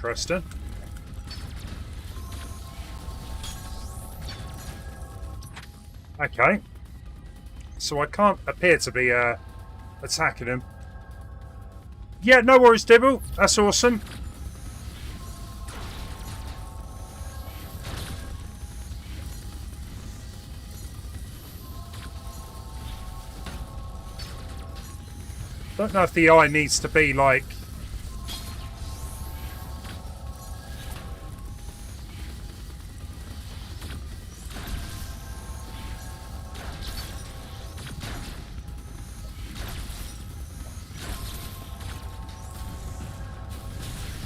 Interesting. Okay. So I can't appear to be attacking him. Yeah, no worries, Dibble. That's awesome. Don't know if the eye needs to be like...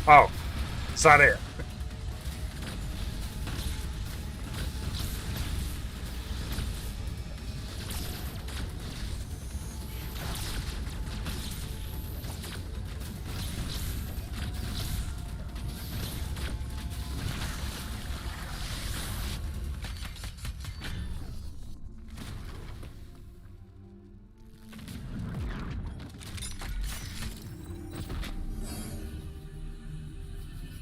Oh, is that it?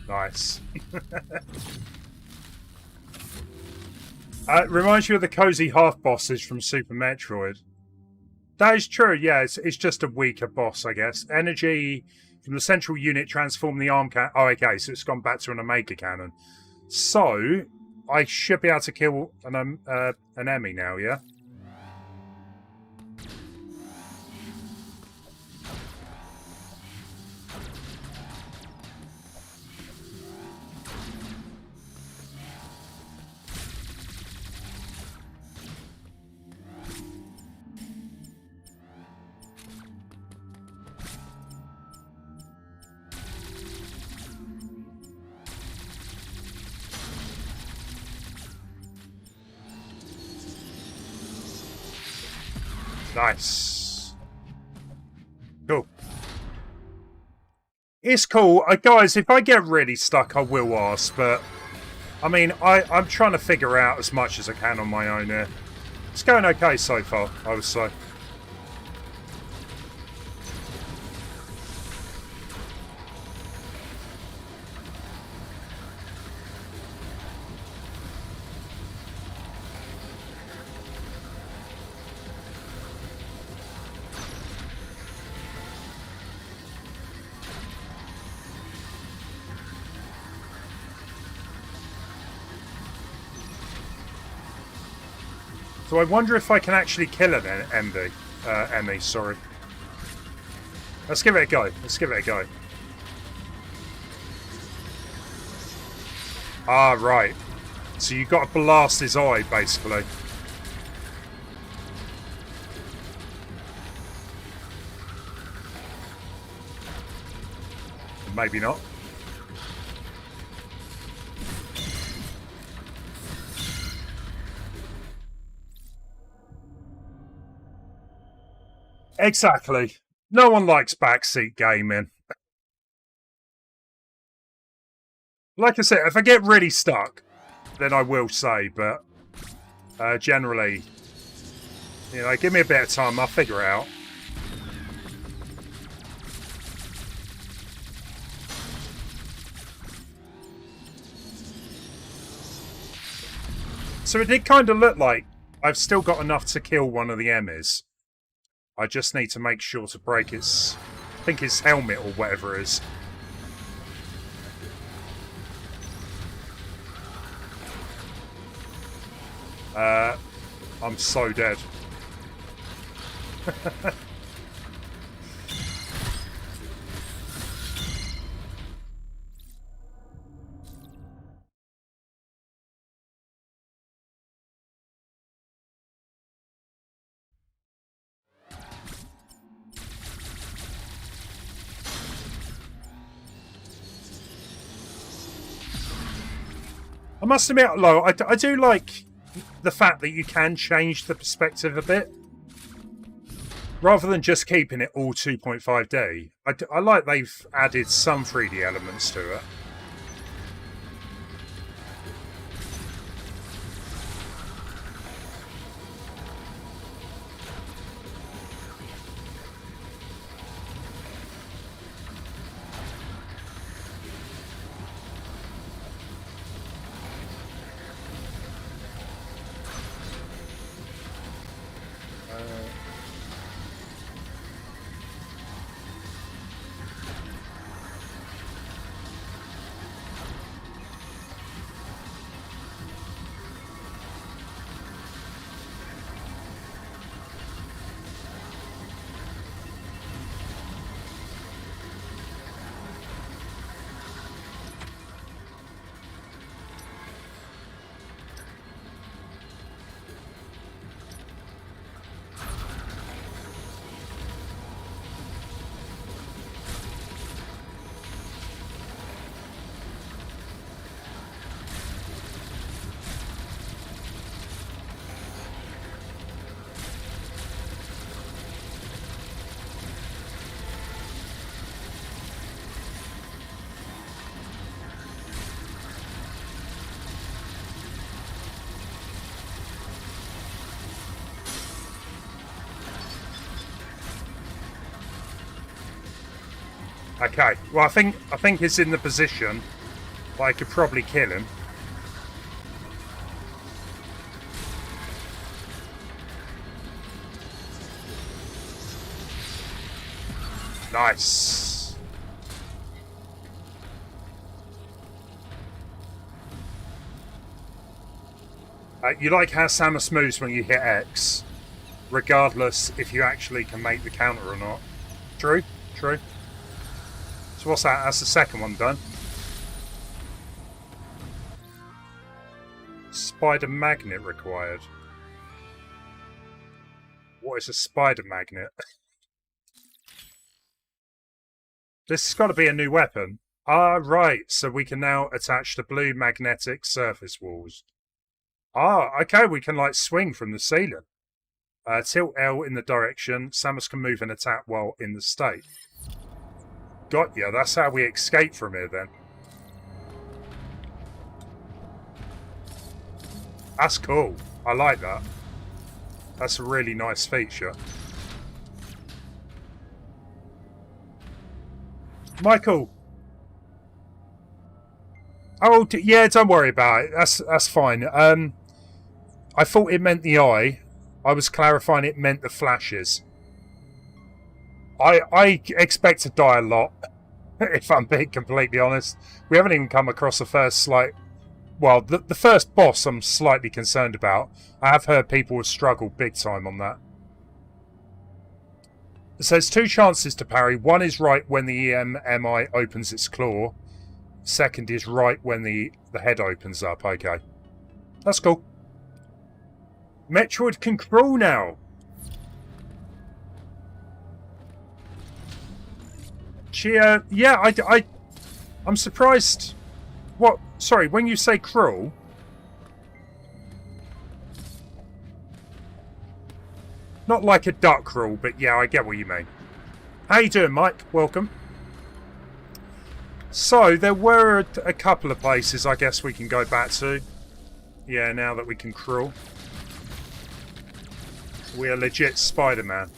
Nice. Reminds you of the cozy half bosses from Super Metroid. That is true, yeah. It's just a weaker boss, I guess. Energy from the central unit transformed the arm cannon. Oh, okay, so it's gone back to an Omega cannon. So, I should be able to kill an E.M.M.I now, yeah? Nice. Cool. It's cool. Guys, if I get really stuck, I will ask, but I mean, I'm trying to figure out as much as I can on my own here. It's going okay so far, I would say. So I wonder if I can actually kill an E.M.M.I, sorry. Let's give it a go. Let's give it a go. Ah, right. So you've got to blast his eye, basically. Maybe not. Exactly. No one likes backseat gaming. Like I said, if I get really stuck, then I will say, but generally, you know, give me a bit of time, I'll figure it out. So it did kind of look like I've still got enough to kill one of the E.M.M.Is. I just need to make sure to break its, I think its helmet or whatever it is. I'm so dead. I must admit, though, I do like the fact that you can change the perspective a bit. Rather than just keeping it all 2.5D, I like they've added some 3D elements to it. Okay, well I think he's in the position that I could probably kill him. Nice. You like how Samus moves when you hit X, regardless if you actually can make the counter or not. True, true. So what's that? That's the second one done. Spider magnet required. What is a spider magnet? This has got to be a new weapon. Ah, right. So we can now attach the blue magnetic surface walls. Ah, okay. We can like swing from the ceiling. Tilt L in the direction. Samus can move and attack while in the state. Got ya. That's how we escape from here then. That's cool. I like that. That's a really nice feature. Michael. Oh, yeah, don't worry about it. That's fine. I thought it meant the eye. I was clarifying it meant the flashes. I expect to die a lot, if I'm being completely honest. We haven't even come across the first well, the first boss I'm slightly concerned about. I have heard people have struggled big time on that. It says 2 chances to parry. One is right when the E.M.M.I opens its claw. Second is right when the head opens up. Okay. That's cool. Metroid can crawl now. Yeah, I'm surprised. What? Sorry, when you say crawl... Not like a duck crawl, but yeah, I get what you mean. How you doing, Mike? Welcome. So, there were a couple of places I guess we can go back to. Yeah, now that we can crawl. We are legit Spider-Man.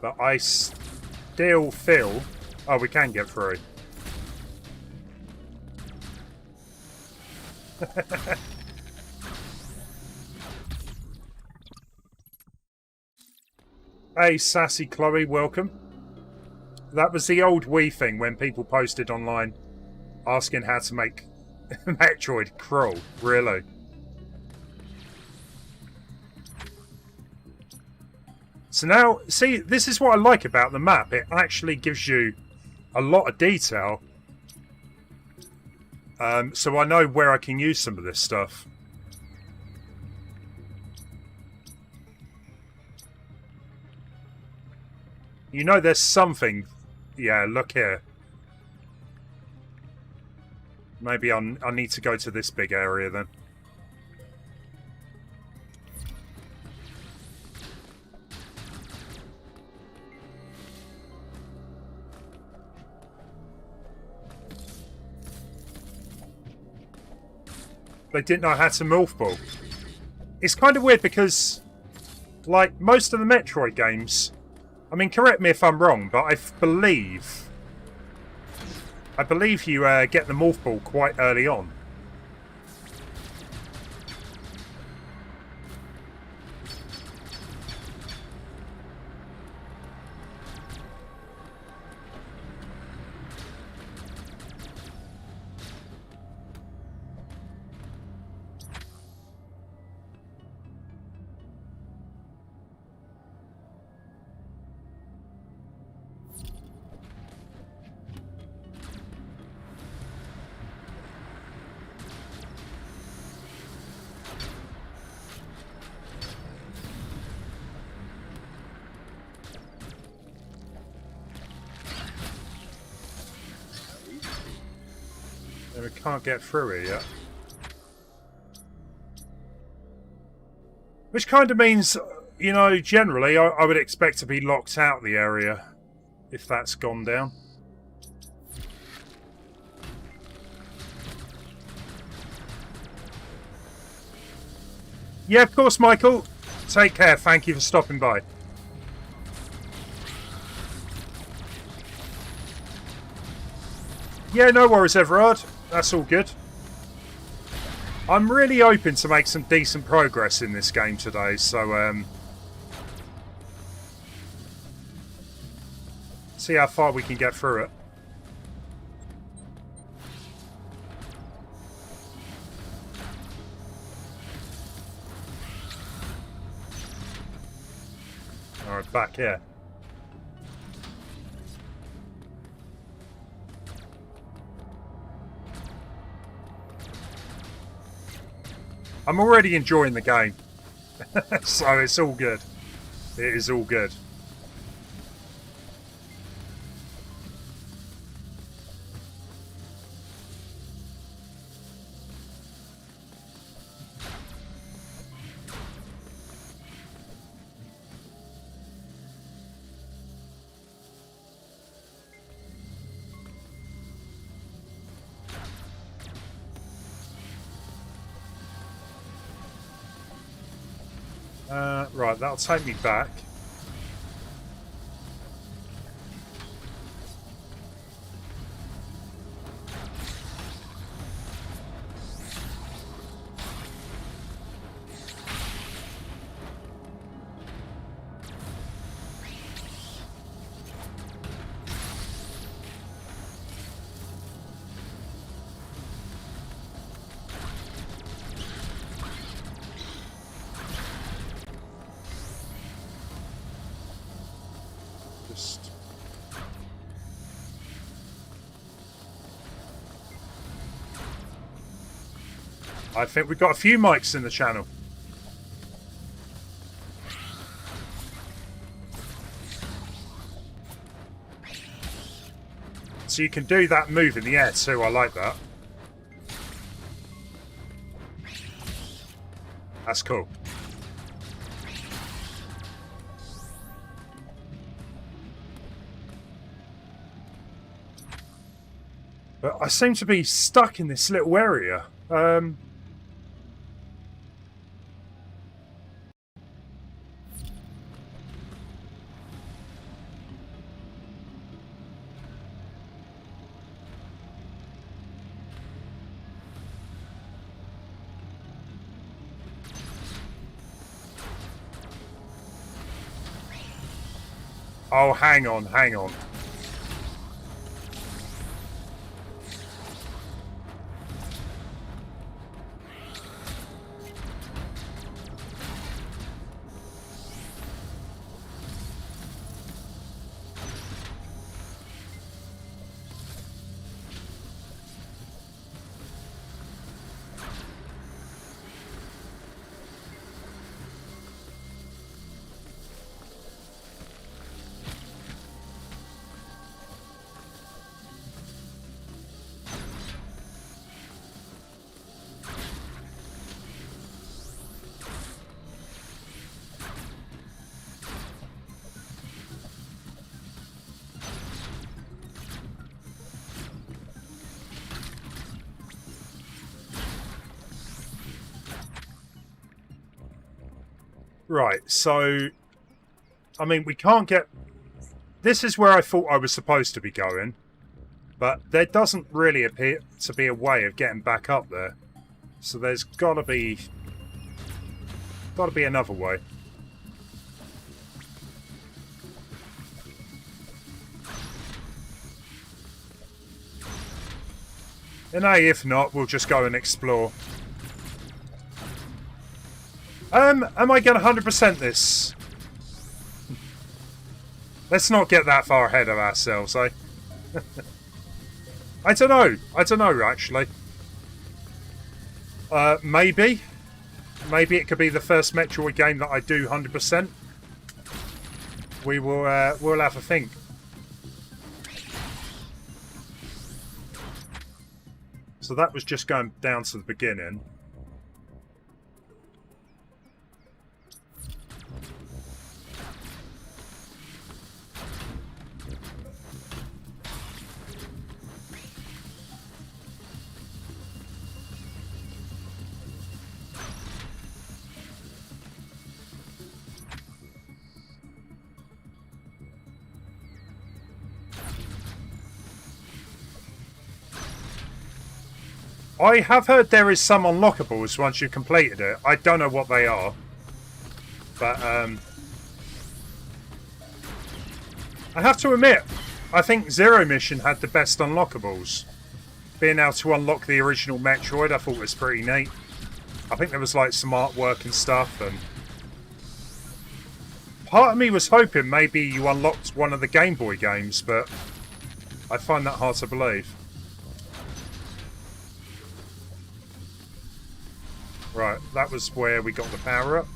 But I still feel... Oh, we can get through. Hey, Sassy Chloe, welcome. That was the old Wii thing when people posted online asking how to make Metroid crawl. Really? So now, see, this is what I like about the map. It actually gives you a lot of detail. So I know where I can use some of this stuff. You know there's something... Yeah, look here. Maybe I need to go to this big area then. They didn't know how to morph ball. It's kind of weird because, like, most of the Metroid games... I mean, correct me if I'm wrong, but I believe you get the morph ball quite early on. And we can't get through here yet. Which kind of means, you know, generally I would expect to be locked out of the area if that's gone down. Yeah, of course, Michael. Take care. Thank you for stopping by. Yeah, no worries, Everard. That's all good. I'm really hoping to make some decent progress in this game today, so see how far we can get through it. Alright, back here. I'm already enjoying the game, so it's all good. It is all good. Right, that'll take me back. Just... I think we've got a few mics in the channel. So you can do that move in the air too, I like that. That's cool. But I seem to be stuck in this little area. Oh, hang on, hang on. Right, so... I mean, we can't get... This is where I thought I was supposed to be going. But there doesn't really appear to be a way of getting back up there. So there's gotta be... Gotta be another way. And hey, if not, we'll just go and explore. Am I going to 100% this? Let's not get that far ahead of ourselves, eh? I don't know. I don't know, actually. Maybe. Maybe it could be the first Metroid game that I do 100%. We will, we'll have a think. So that was just going down to the beginning. I have heard there is some unlockables once you've completed it. I don't know what they are. But, I have to admit, I think Zero Mission had the best unlockables. Being able to unlock the original Metroid, I thought was pretty neat. I think there was like some artwork and stuff, and part of me was hoping maybe you unlocked one of the Game Boy games, but I find that hard to believe. Right, that was where we got the power up.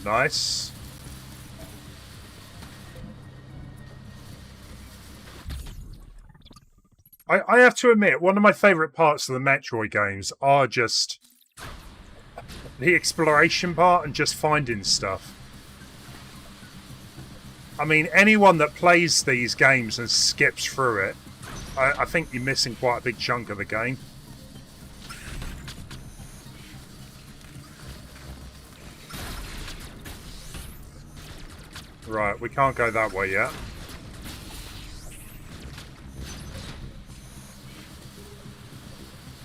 Nice. I have to admit, one of my favourite parts of the Metroid games are just the exploration part and just finding stuff. I mean, anyone that plays these games and skips through it, I think you're missing quite a big chunk of the game. Right, we can't go that way yet.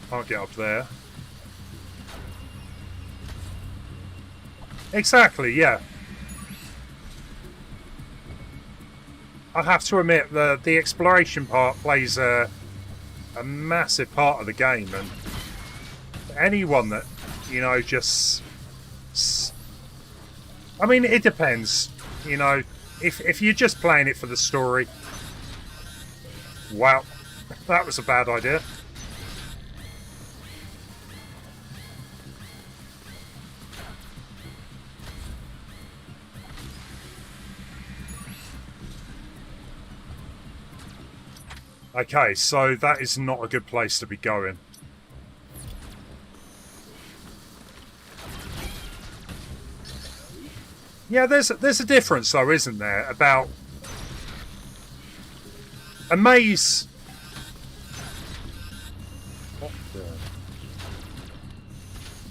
Can't get up there. Exactly, yeah. I have to admit, the exploration part plays a massive part of the game, and anyone that, you know, just... I mean, it depends. You know, if you're just playing it for the story... Wow, that was a bad idea. Okay, so that is not a good place to be going. Yeah, there's a difference though, isn't there, about a maze.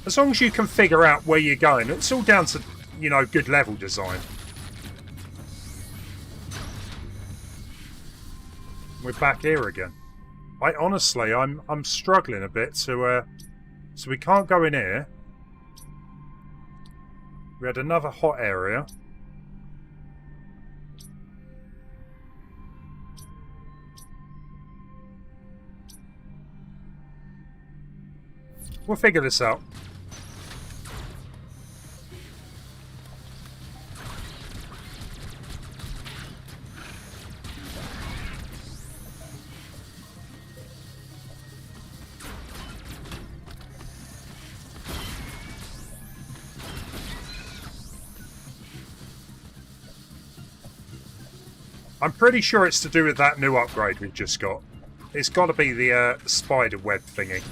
As long as you can figure out where you're going, it's all down to, you know, good level design. We're back here again. Honestly, I'm struggling a bit to so we can't go in here. We had another hot area. We'll figure this out. I'm pretty sure it's to do with that new upgrade we've just got. It's got to be the spider web thingy.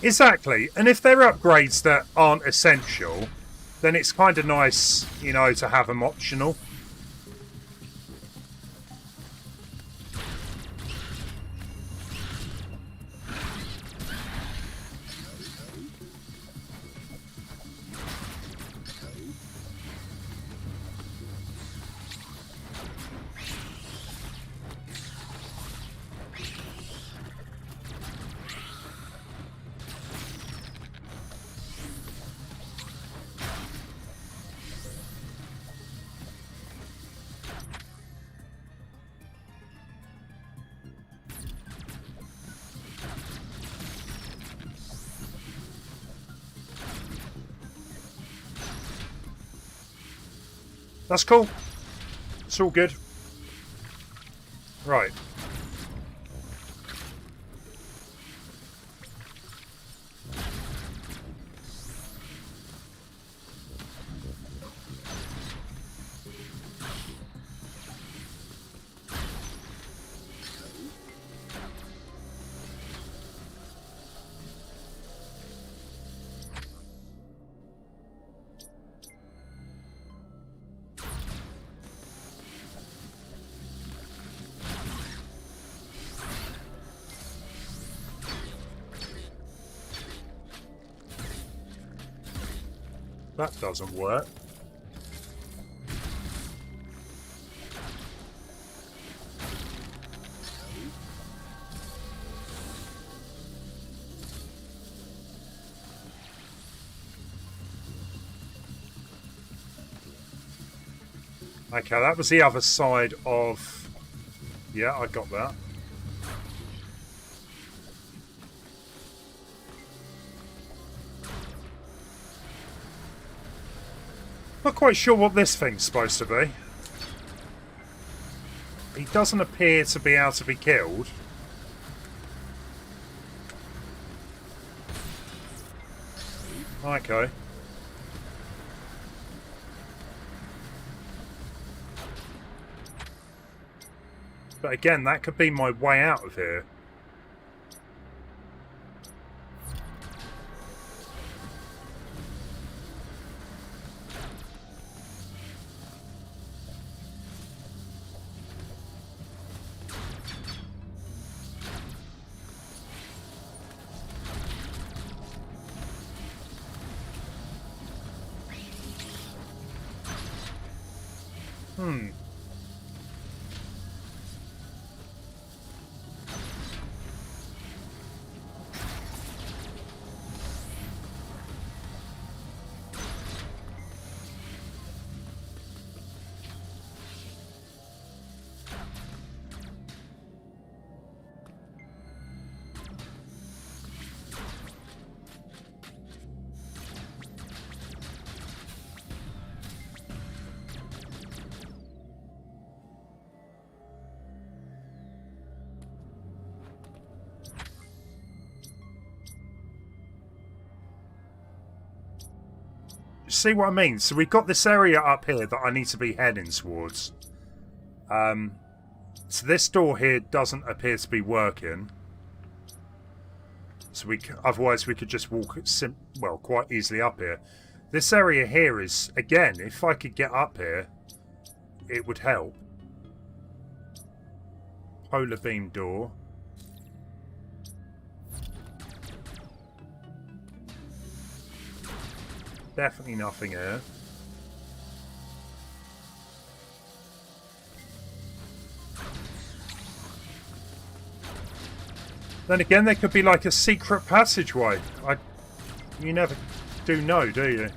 Exactly. And if they're upgrades that aren't essential, then it's kind of nice, you know, to have them optional. That's cool. It's all good. Right. That doesn't work. Okay, that was the other side of... Yeah, I got that. Not quite sure what this thing's supposed to be. He doesn't appear to be able to be killed. Okay. But again, that could be my way out of here. See what I mean? So we've got this area up here that I need to be heading towards. So this door here doesn't appear to be working. So otherwise we could just walk quite easily up here. This area here is, again, if I could get up here, it would help. Polar beam door. Definitely nothing here. Then again, there could be like a secret passageway. You never do know, do you?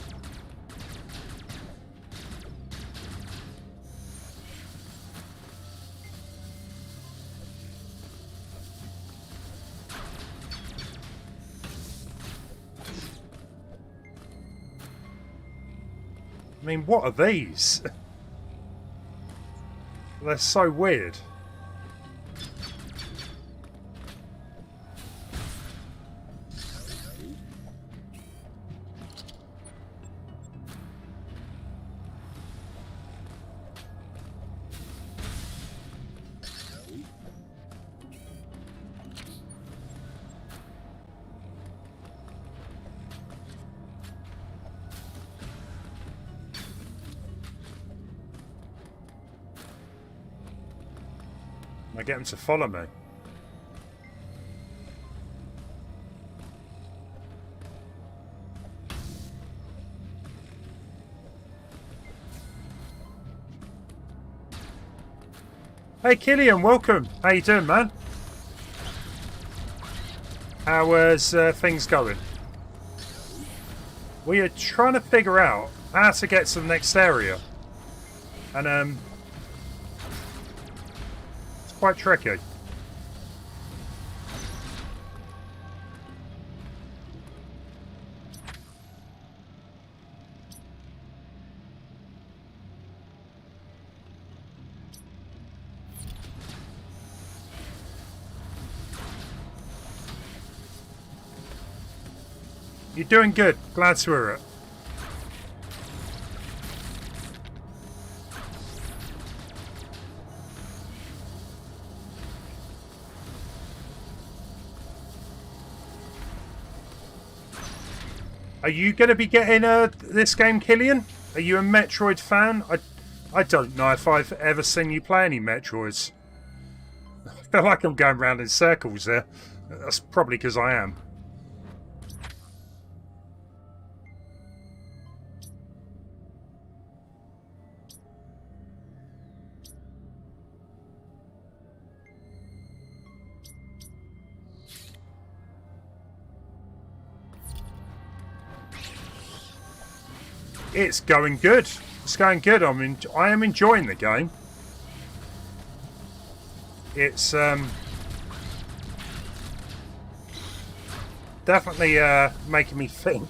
I mean, what are these? They're so weird. I get them to follow me. Hey Killian, welcome. How you doing, man? How is things going? We are trying to figure out how to get to the next area, and quite tricky. You're doing good. Glad to hear it. Are you going to be getting this game, Killian? Are you a Metroid fan? I don't know if I've ever seen you play any Metroids. I feel like I'm going round in circles there. That's probably because I am. It's going good. It's going good. I am enjoying the game. It's definitely making me think.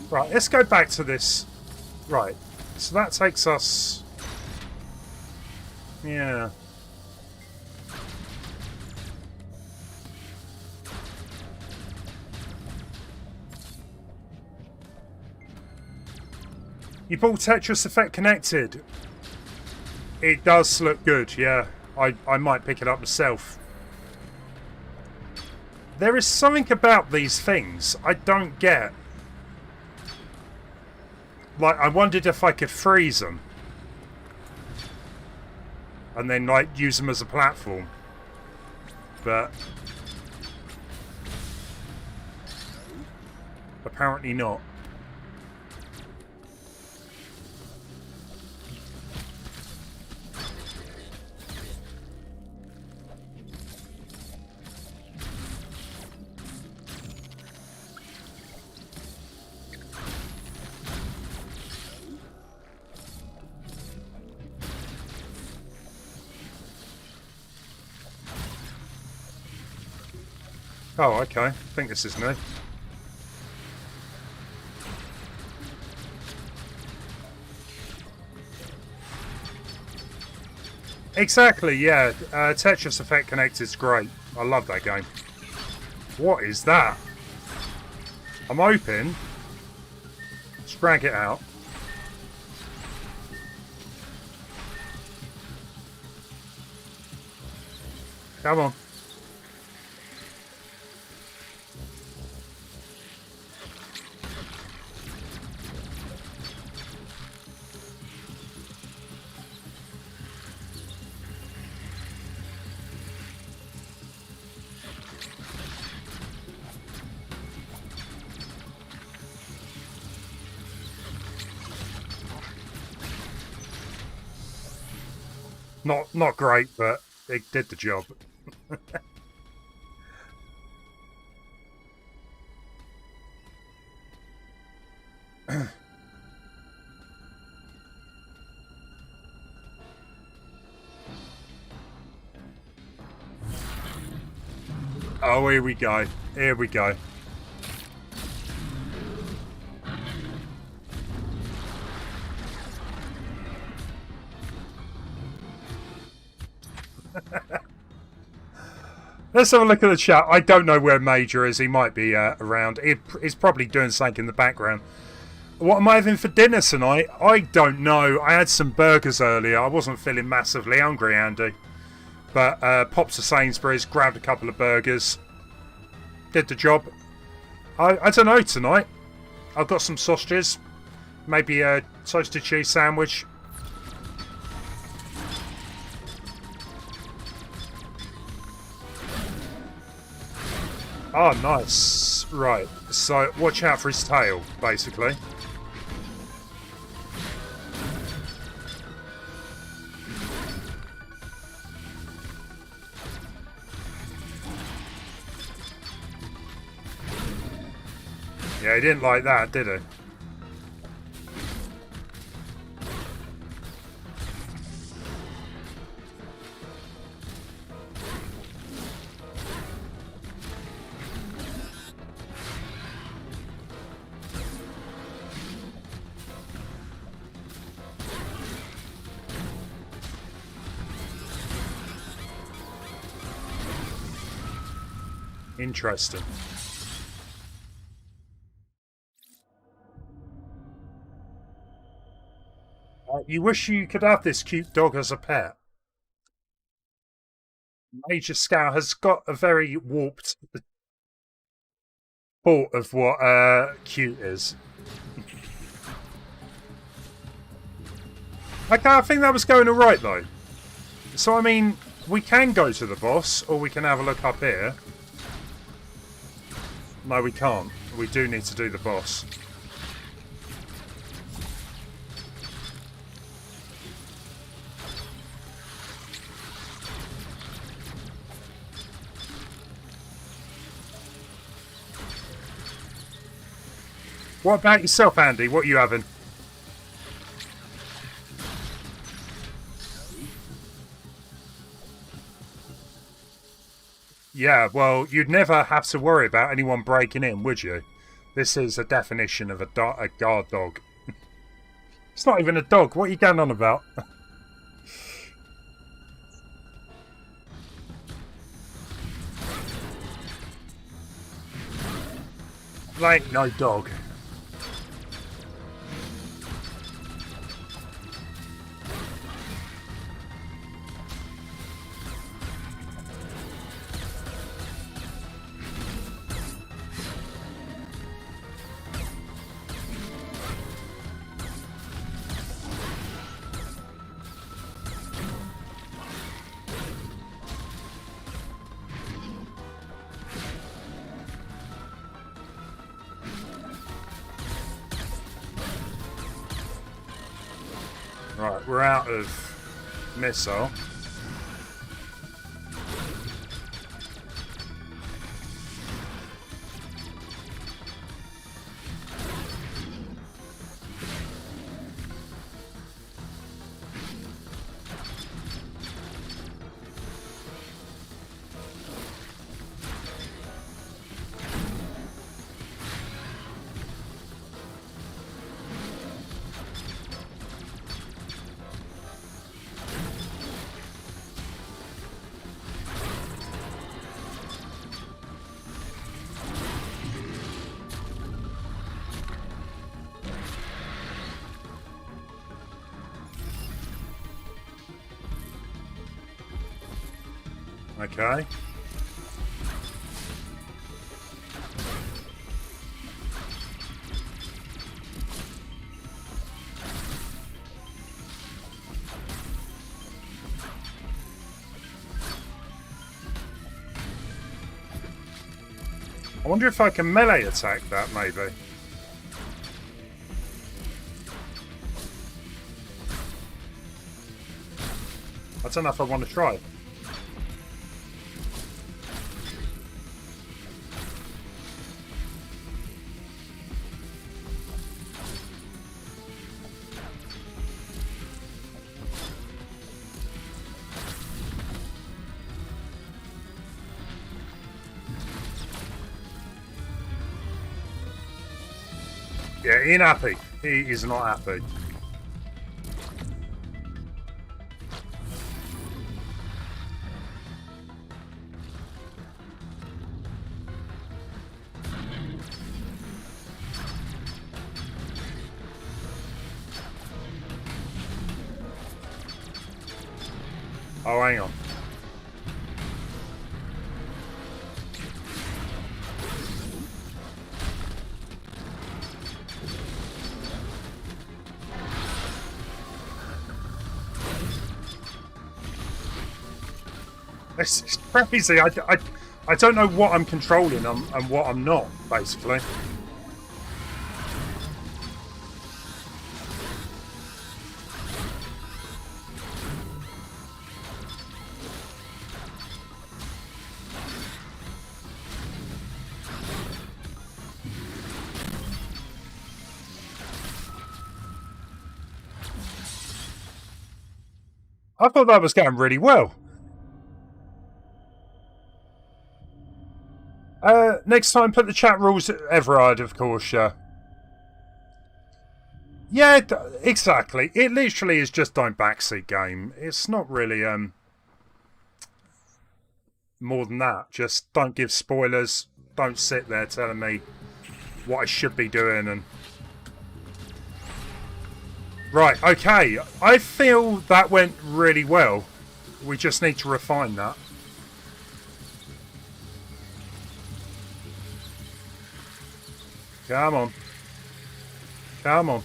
Right, let's go back to this. Right, so that takes us... Yeah. You bought Tetris Effect Connected. It does look good, yeah. I might pick it up myself. There is something about these things I don't get. Like, I wondered if I could freeze them. And then, like, use them as a platform. But... apparently not. Oh, okay. I think this is new. Exactly, yeah. Tetris Effect Connected is great. I love that game. What is that? I'm hoping. Let's drag it out. Come on. Not great, but it did the job. Oh, here we go. Here we go. Let's have a look at the chat. I don't know where Major is. He might be around. He's probably doing something in the background. What am I having for dinner tonight? I don't know. I had some burgers earlier. I wasn't feeling massively hungry, Andy. But popped to Sainsbury's, grabbed a couple of burgers. Did the job. I don't know tonight. I've got some sausages. Maybe a toasted cheese sandwich. Oh, nice. Right. So, watch out for his tail, basically. Yeah, he didn't like that, did he? Interesting. You wish you could have this cute dog as a pet. Major Scout has got a very warped thought of what cute is. Okay, I think that was going alright though. So I mean, we can go to the boss, or we can have a look up here. No, we can't. We do need to do the boss. What about yourself, Andy? What are you having? Yeah, well, you'd never have to worry about anyone breaking in, would you? This is a definition of a guard dog. It's not even a dog. What are you going on about? Like, no dog. Right, we're out of missile. Okay. I wonder if I can melee attack that, maybe. I don't know if I want to try. Yeah, he ain't happy. He is not happy. Oh, hang on. It's crazy. I don't know what I'm controlling and what I'm not, basically. I thought that was going really well. Next time, put the chat rules at Everard, of course, yeah. Yeah, exactly. It literally is just a backseat game. It's not really more than that. Just don't give spoilers. Don't sit there telling me what I should be doing. And right, okay. I feel that went really well. We just need to refine that. Come on. Come on.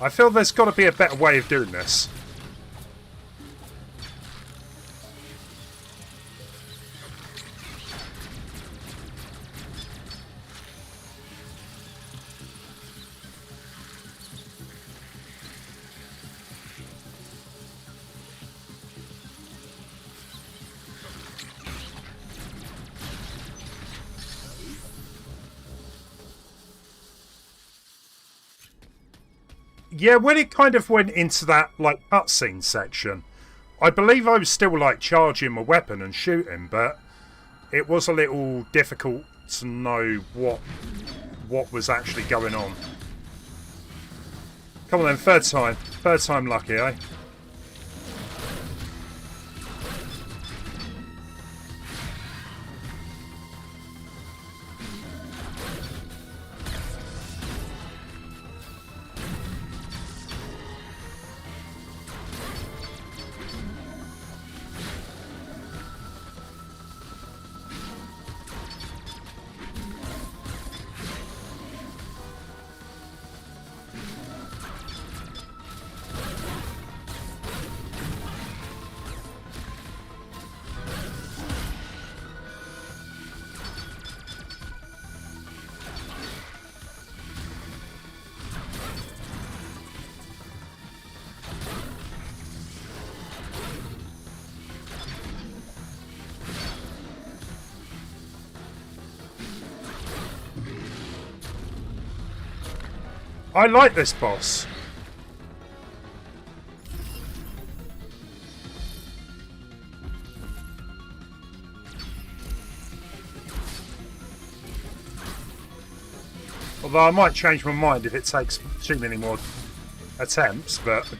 I feel there's got to be a better way of doing this. Yeah, when it kind of went into that like cutscene section, I believe I was still like charging my weapon and shooting, but it was a little difficult to know what was actually going on. Come on then, third time lucky, eh? I like this boss. Although I might change my mind if it takes too many more attempts, but...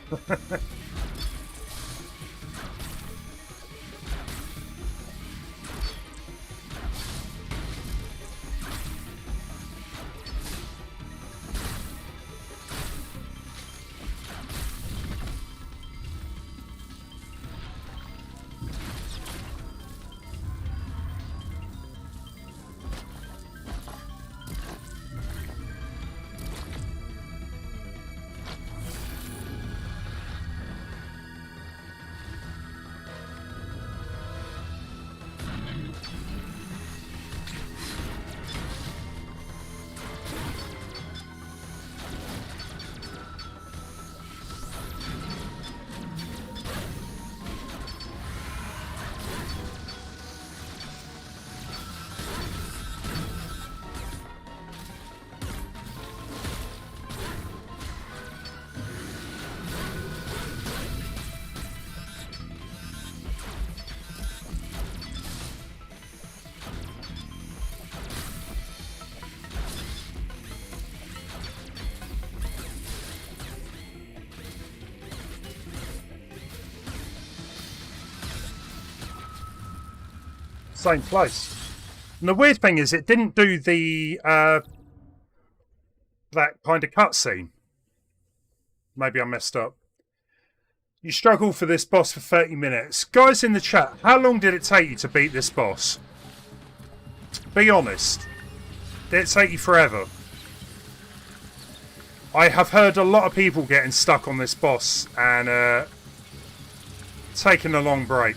Same place. And the weird thing is, it didn't do the that kind of cutscene. Maybe I messed up. You struggle for this boss for 30 minutes. Guys in the chat, how long did it take you to beat this boss? Be honest. Did it take you forever? I have heard a lot of people getting stuck on this boss and taking a long break.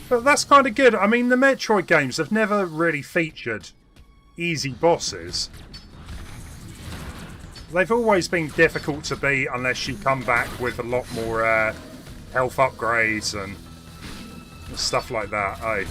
But that's kind of good. I mean, the Metroid games have never really featured easy bosses. They've always been difficult to beat unless you come back with a lot more health upgrades and stuff like that, eh?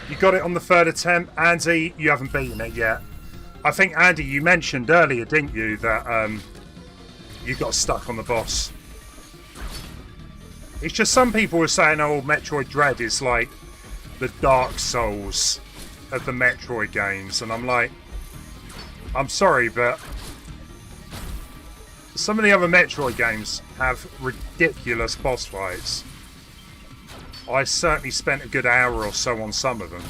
You got it on the third attempt. Andy, you haven't beaten it yet. I think, Andy, you mentioned earlier, didn't you, that you got stuck on the boss. It's just some people were saying, oh, Metroid Dread is like the Dark Souls of the Metroid games, and I'm like, I'm sorry, but some of the other Metroid games have ridiculous boss fights. I certainly spent a good hour or so on some of them.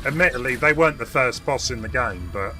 Admittedly, they weren't the first boss in the game, but...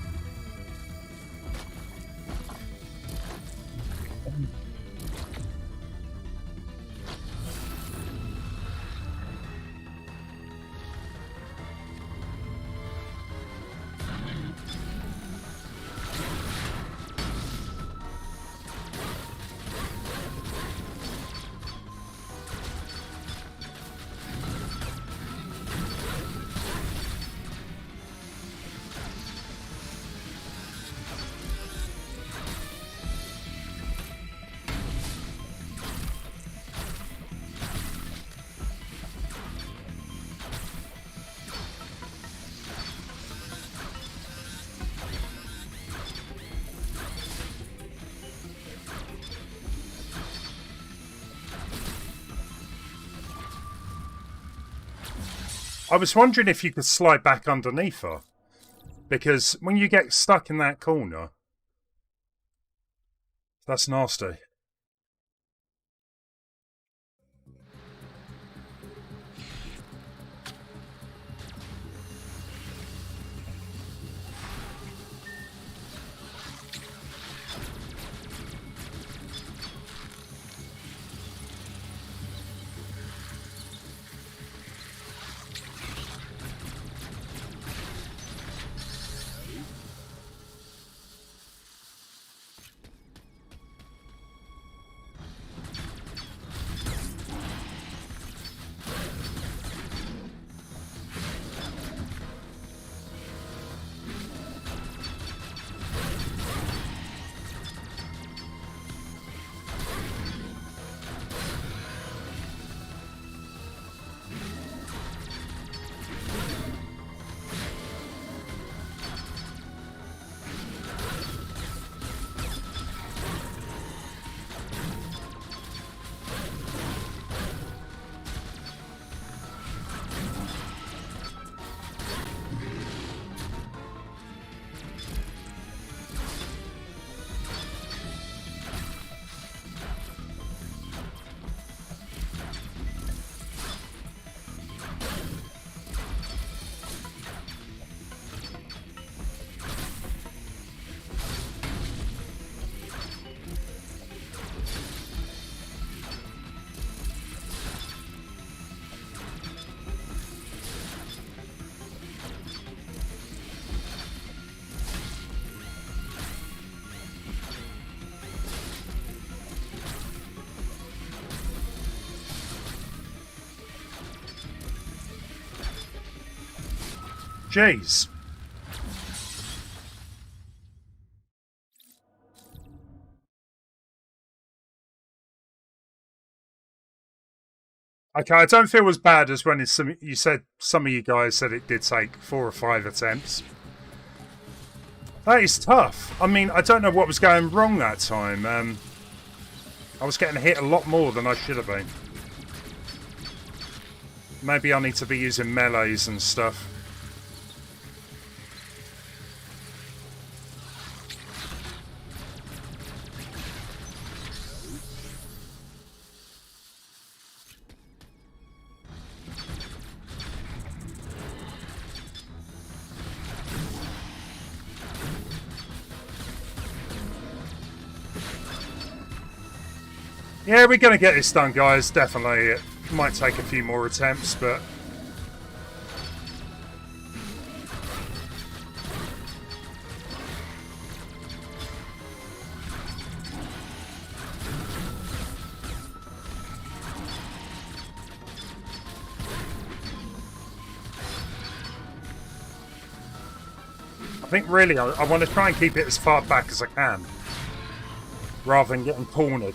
I was wondering if you could slide back underneath her. Because when you get stuck in that corner, that's nasty. Jeez. Okay, I don't feel as bad as when it's you said some of you guys said it did take 4 or 5 attempts. That is tough. I mean, I don't know what was going wrong that time. I was getting hit a lot more than I should have been. Maybe I need to be using melees and stuff. Yeah, we're going to get this done, guys. Definitely. It might take a few more attempts, but... I think really I want to try and keep it as far back as I can, rather than getting cornered.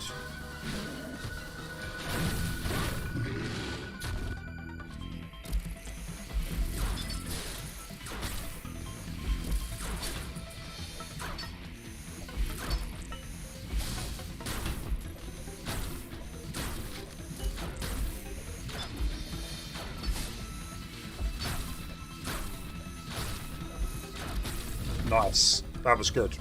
Nice. That was good.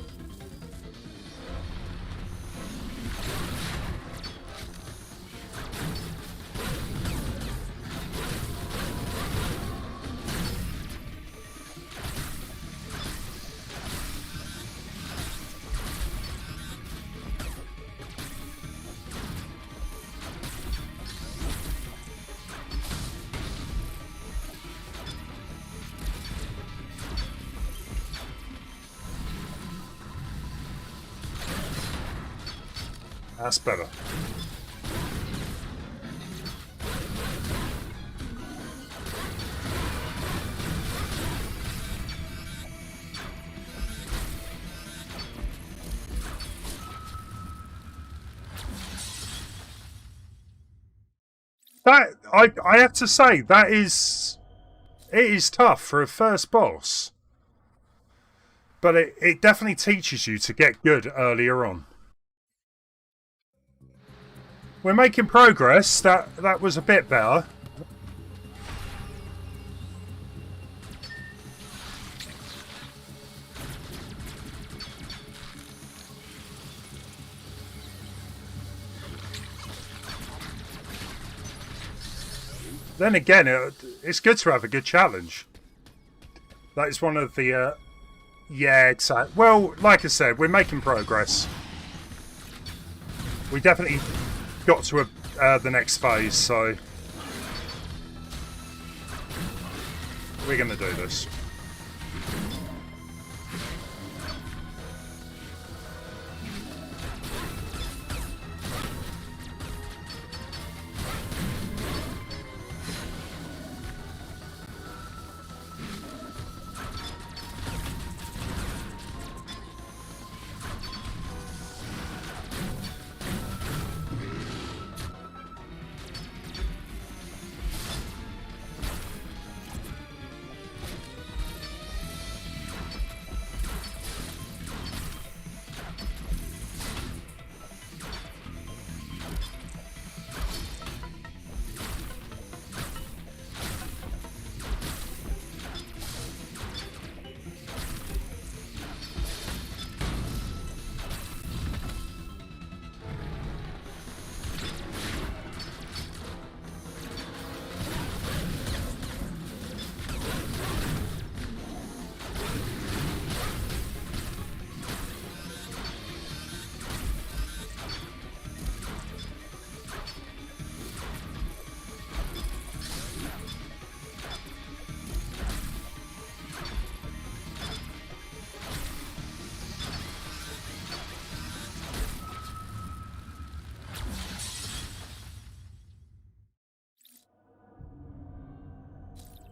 That's better. That I have to say it is tough for a first boss, but it definitely teaches you to get good earlier on. We're making progress. That was a bit better. Then again, it's good to have a good challenge. That is one of the... yeah, exactly. Well, like I said, we're making progress. We definitely got to the next phase, so... we're going to do this.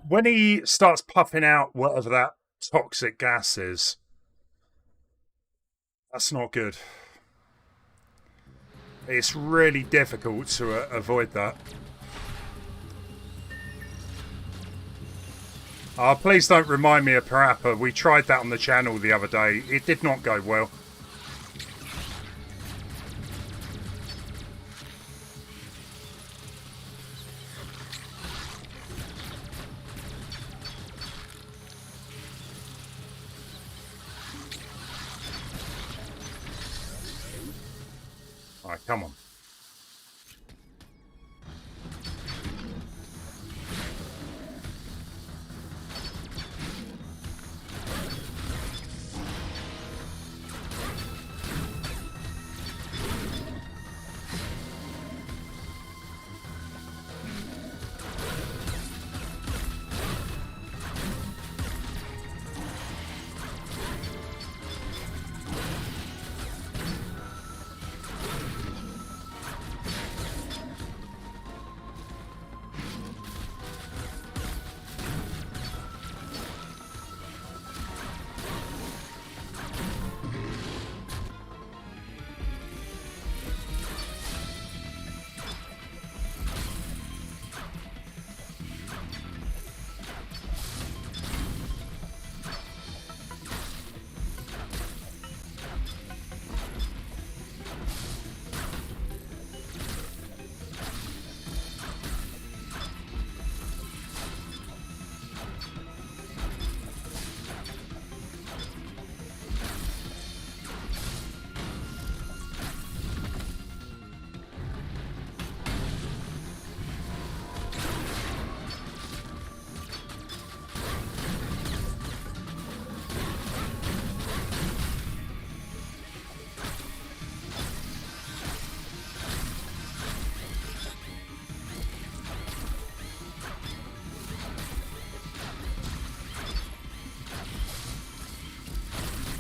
When he starts puffing out whatever that toxic gas is, that's not good. It's really difficult to avoid that. Please don't remind me of Parappa. We tried that on the channel the other day. It did not go well. Alright, come on.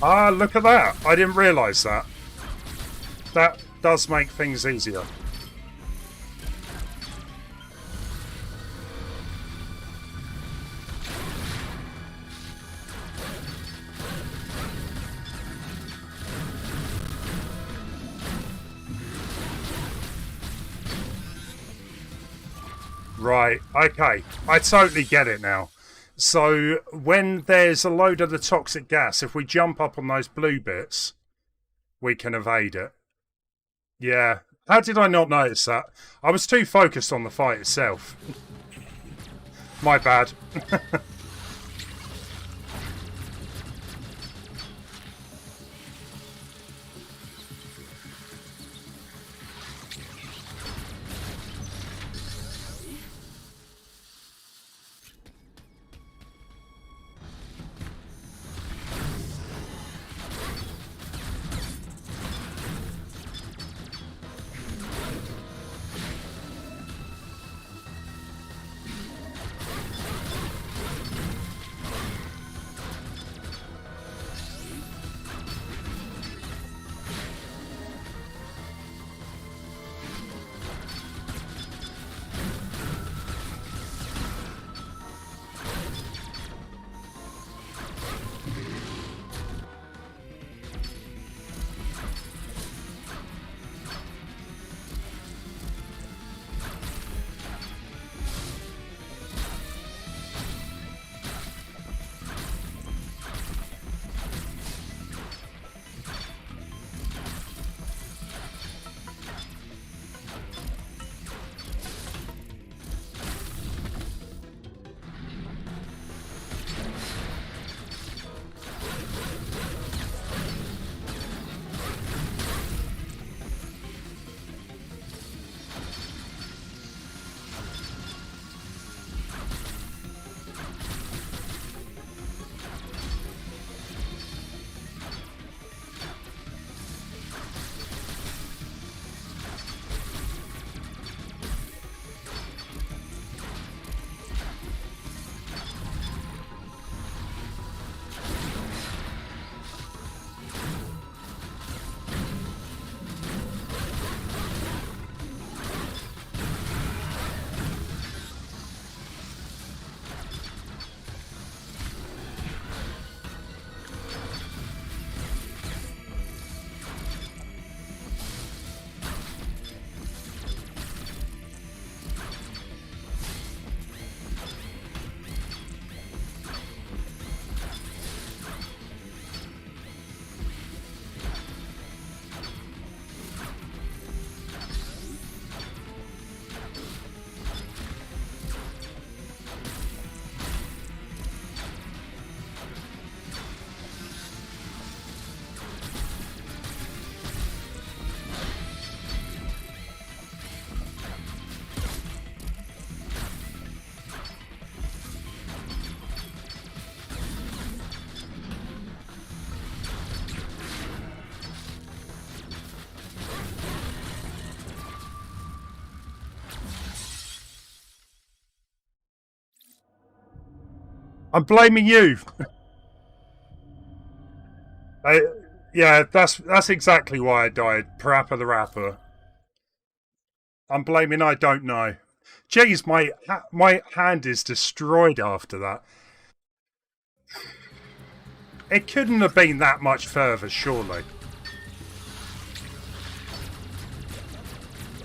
Ah, look at that. I didn't realise that. That does make things easier. Right, okay. I totally get it now. So, when there's a load of the toxic gas, if we jump up on those blue bits, we can evade it. Yeah. How did I not notice that? I was too focused on the fight itself. My bad. I'm blaming you. I, yeah, that's exactly why I died. Parappa the Rapper. I'm blaming I don't know. Jeez, my hand is destroyed after that. It couldn't have been that much further, surely.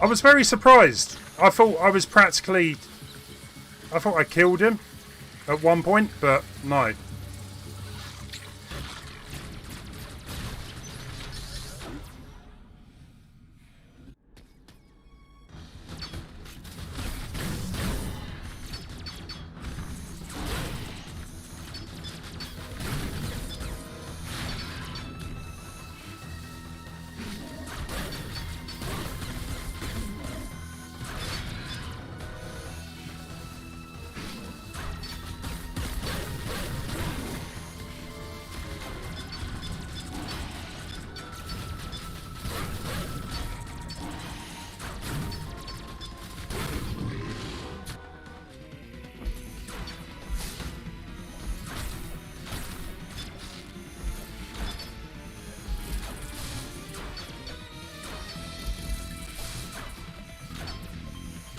I was very surprised. I thought I was practically... I thought I killed him at one point, but no.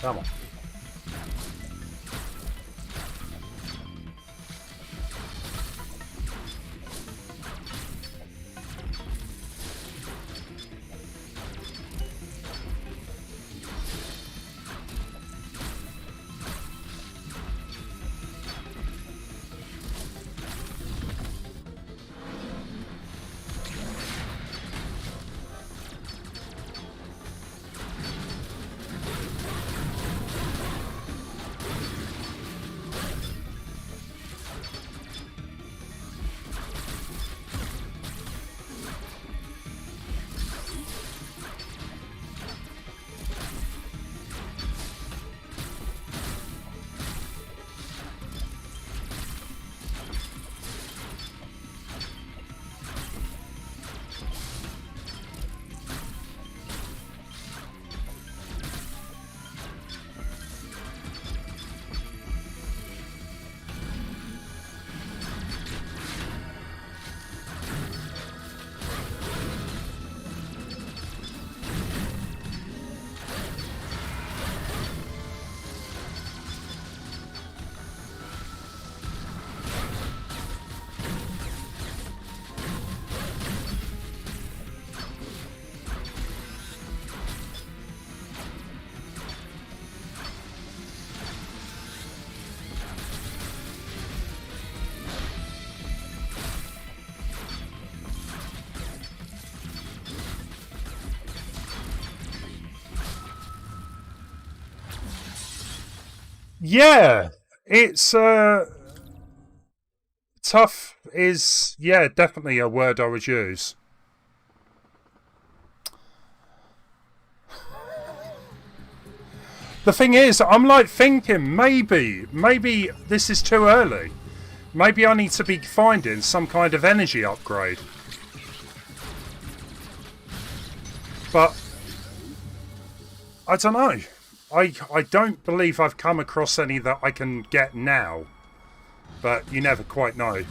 Come on. Yeah, it's tough is, yeah, definitely a word I would use. The thing is, I'm like thinking maybe this is too early. Maybe I need to be finding some kind of energy upgrade. But I don't know. I don't believe I've come across any that I can get now. But you never quite know.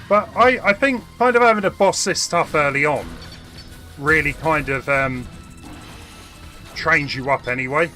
But I think kind of having to boss this stuff early on really kind of trains you up anyway.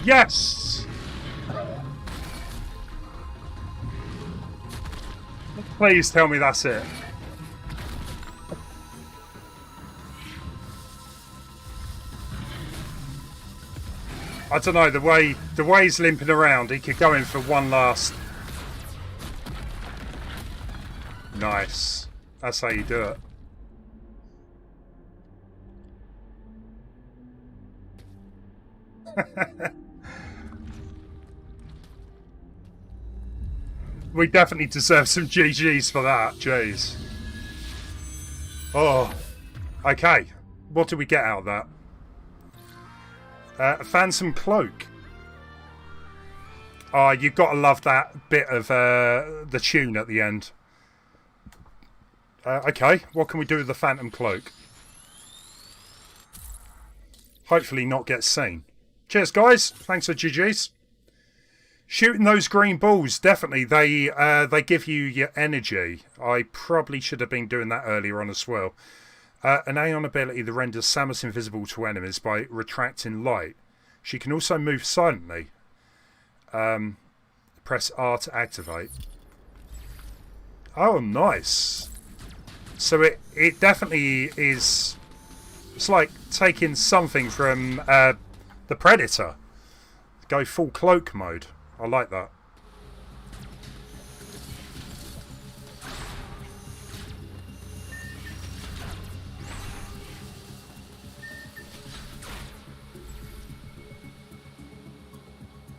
Yes! Please tell me that's it. I don't know, the way he's limping around, he could go in for one last. Nice. That's how you do it. We definitely deserve some GGs for that. Jeez. Oh. Okay. What do we get out of that? A Phantom Cloak. Oh, you've got to love that bit of the tune at the end. Okay, what can we do with the Phantom Cloak? Hopefully not get seen. Cheers, guys. Thanks for GGs. Shooting those green balls, definitely. They give you your energy. I probably should have been doing that earlier on as well. An Aeon ability that renders Samus invisible to enemies by retracting light. She can also move silently. Press R to activate. Oh, nice. So it definitely is. It's like taking something from the Predator. Go full cloak mode. I like that.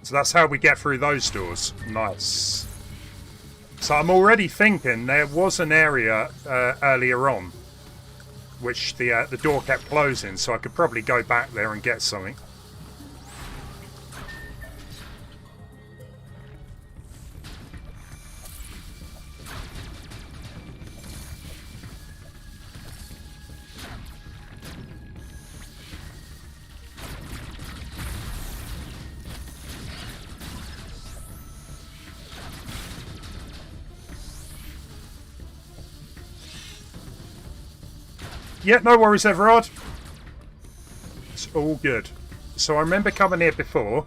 So that's how we get through those doors. Nice. So I'm already thinking there was an area earlier on which the door kept closing, so I could probably go back there and get something. Yeah, no worries, Everard. It's all good. So I remember coming here before.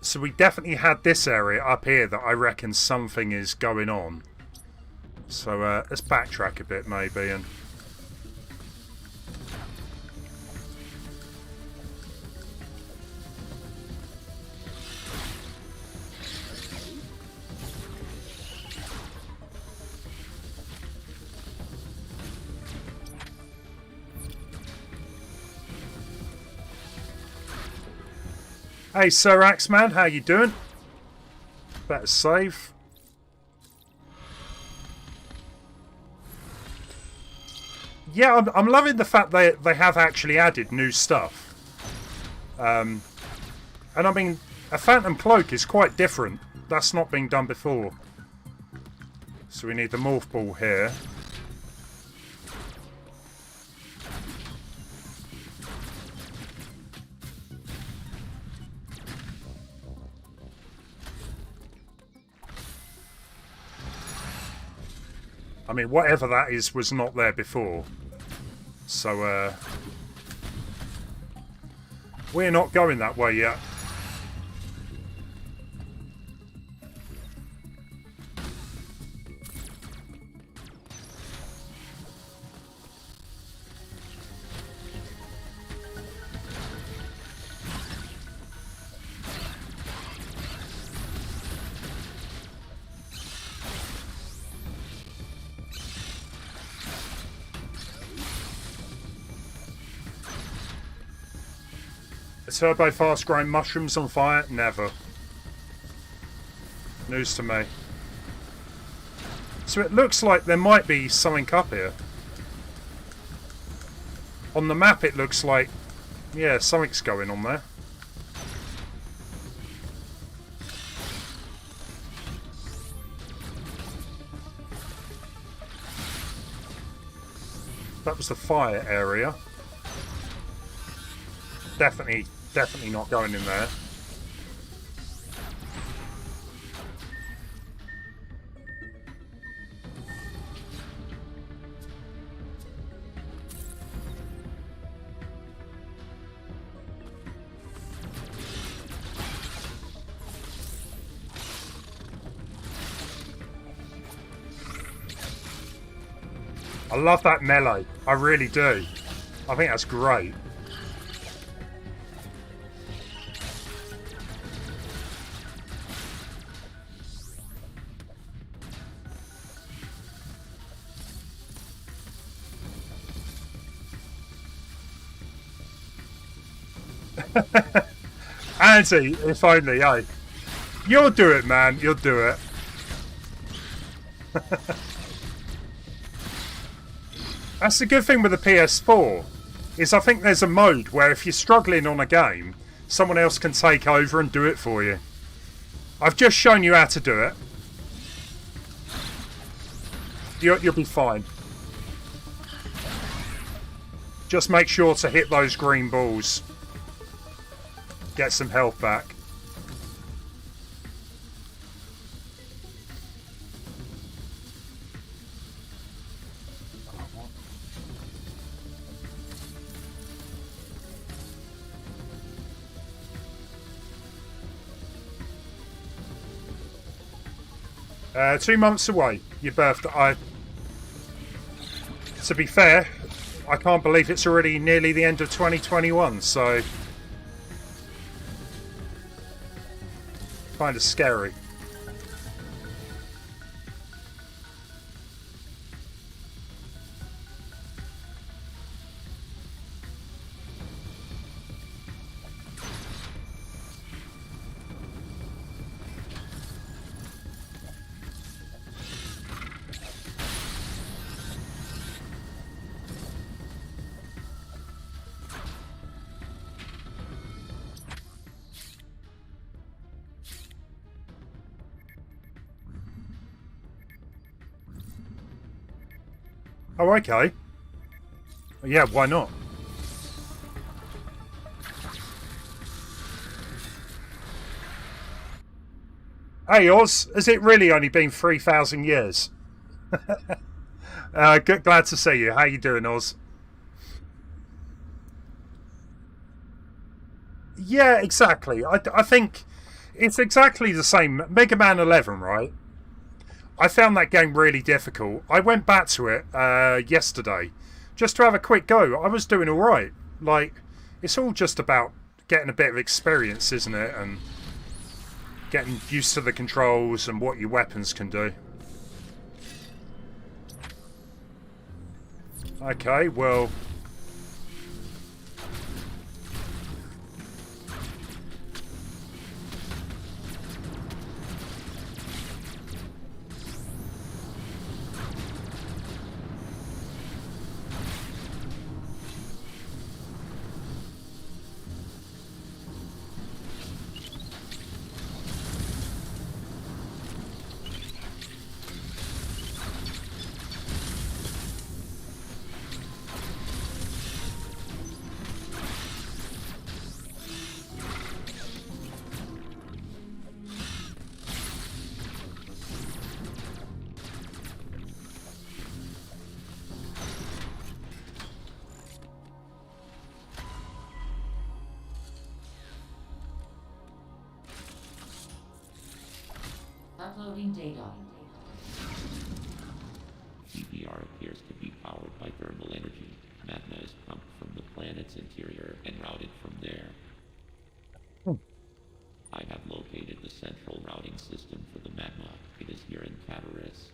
So we definitely had this area up here that I reckon something is going on. So let's backtrack a bit maybe and... Hey, Sir Axeman, how you doing? Better save. Yeah, I'm loving the fact they have actually added new stuff. And I mean, a Phantom Cloak is quite different. That's not been done before. So we need the Morph Ball here. I mean, whatever that is was not there before. So, we're not going that way yet. Turbo fast growing mushrooms on fire? Never. News to me. So it looks like there might be something up here. On the map it looks like, yeah, something's going on there. That was the fire area. Definitely not going in there. I love that melee. I really do. I think that's great. Andy, if only, eh? You'll do it, man. You'll do it. That's the good thing with the PS4, is I think there's a mode where if you're struggling on a game, someone else can take over and do it for you. I've just shown you how to do it. You'll be fine. Just make sure to hit those green balls. Get some health back. 2 months away, your birthday. To be fair, I can't believe it's already nearly the end of 2021, so kind of scary. Oh, okay. Yeah, why not? Hey, Oz, has it really only been 3,000 years? Glad to see you. How you doing, Oz? Yeah, exactly. I think it's exactly the same. Mega Man 11, right? I found that game really difficult. I went back to it yesterday just to have a quick go. I was doing all right. Like, it's all just about getting a bit of experience, isn't it? And getting used to the controls and what your weapons can do. Okay, well... Uploading data. CPR appears to be powered by thermal energy. Magma is pumped from the planet's interior and routed from there. I have located the central routing system for the magma. It is here in Cataris.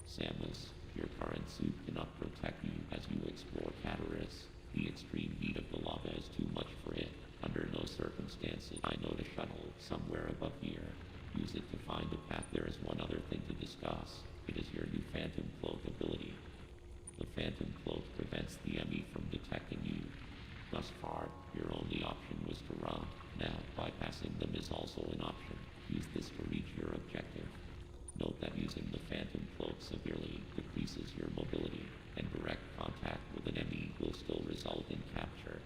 Samus, your current suit cannot protect you as you explore Cataris. The extreme heat of the lava is too much for it. Under no circumstances, I note a shuttle somewhere above here. Use it to find a path. There is one other thing to discuss. It is your new Phantom Cloak ability. The Phantom Cloak prevents the E.M.M.I from detecting you. Thus far, your only option was to run. Now, bypassing them is also an option. Use this to reach your objective. Note that using the Phantom Cloak severely decreases your mobility, and direct contact with an E.M.M.I will still result in capture.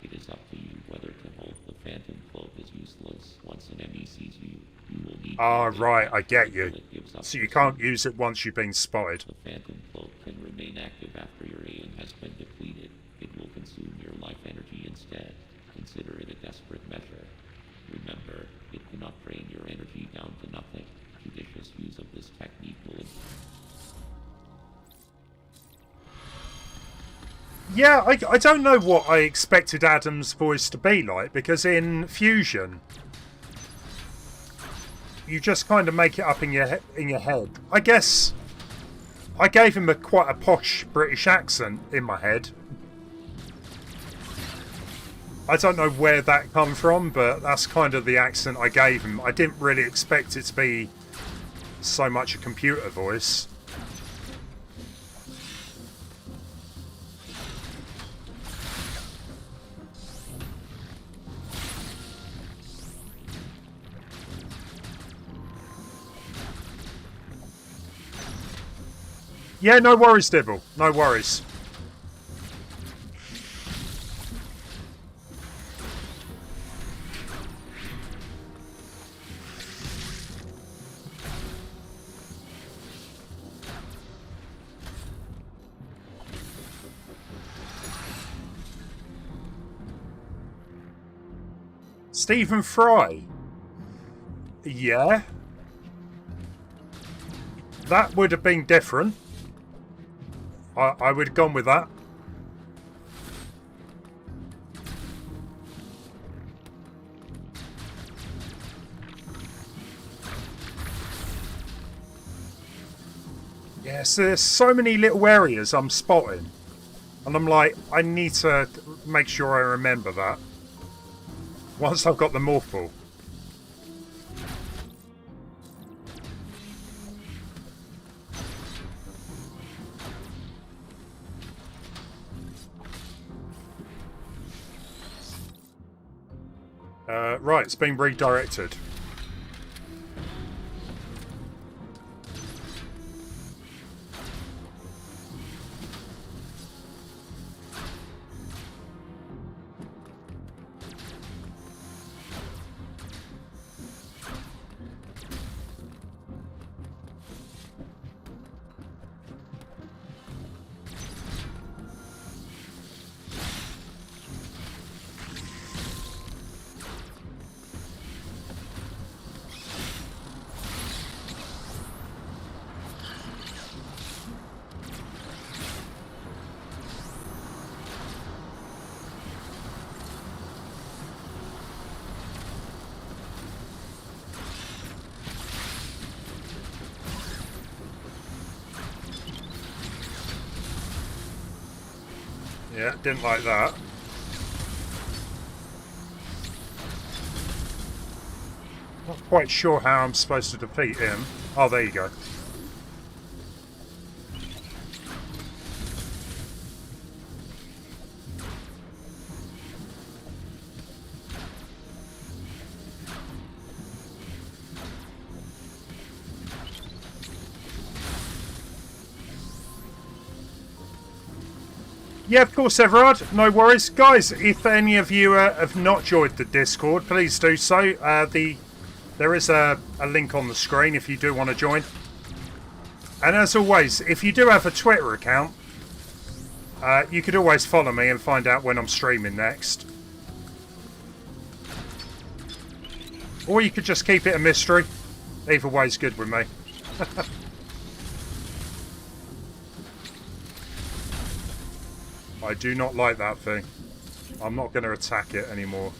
It is up to you whether to hold the Phantom Cloak is useless. Once an E.M.M.I sees you, you will need to right, I get you. until it gives up So you its can't own. use it once you've been spotted. The Phantom Cloak can remain active after your AM has been depleted. It will consume your life energy instead. Consider it a desperate measure. Remember, it cannot drain your energy down to nothing. Judicious use of this technique will Yeah, I don't know what I expected Adam's voice to be like, because in Fusion, you just kind of make it up in your head. I guess I gave him quite a posh British accent in my head. I don't know where that come from, but that's kind of the accent I gave him. I didn't really expect it to be so much a computer voice. Yeah, no worries, Dibble. No worries. Stephen Fry. Yeah. That would have been different. I would have gone with that. Yes, there's so many little areas I'm spotting. And I'm like, I need to make sure I remember that. Once I've got the morph ball. Right, it's been redirected. Yeah, didn't like that. Not quite sure how I'm supposed to defeat him. Oh, there you go. Yeah, of course, Everard. No worries. Guys, if any of you have not joined the Discord, please do so. There is a link on the screen if you do want to join. And as always, if you do have a Twitter account, you could always follow me and find out when I'm streaming next. Or you could just keep it a mystery. Either way's good with me. I do not like that thing. I'm not going to attack it anymore.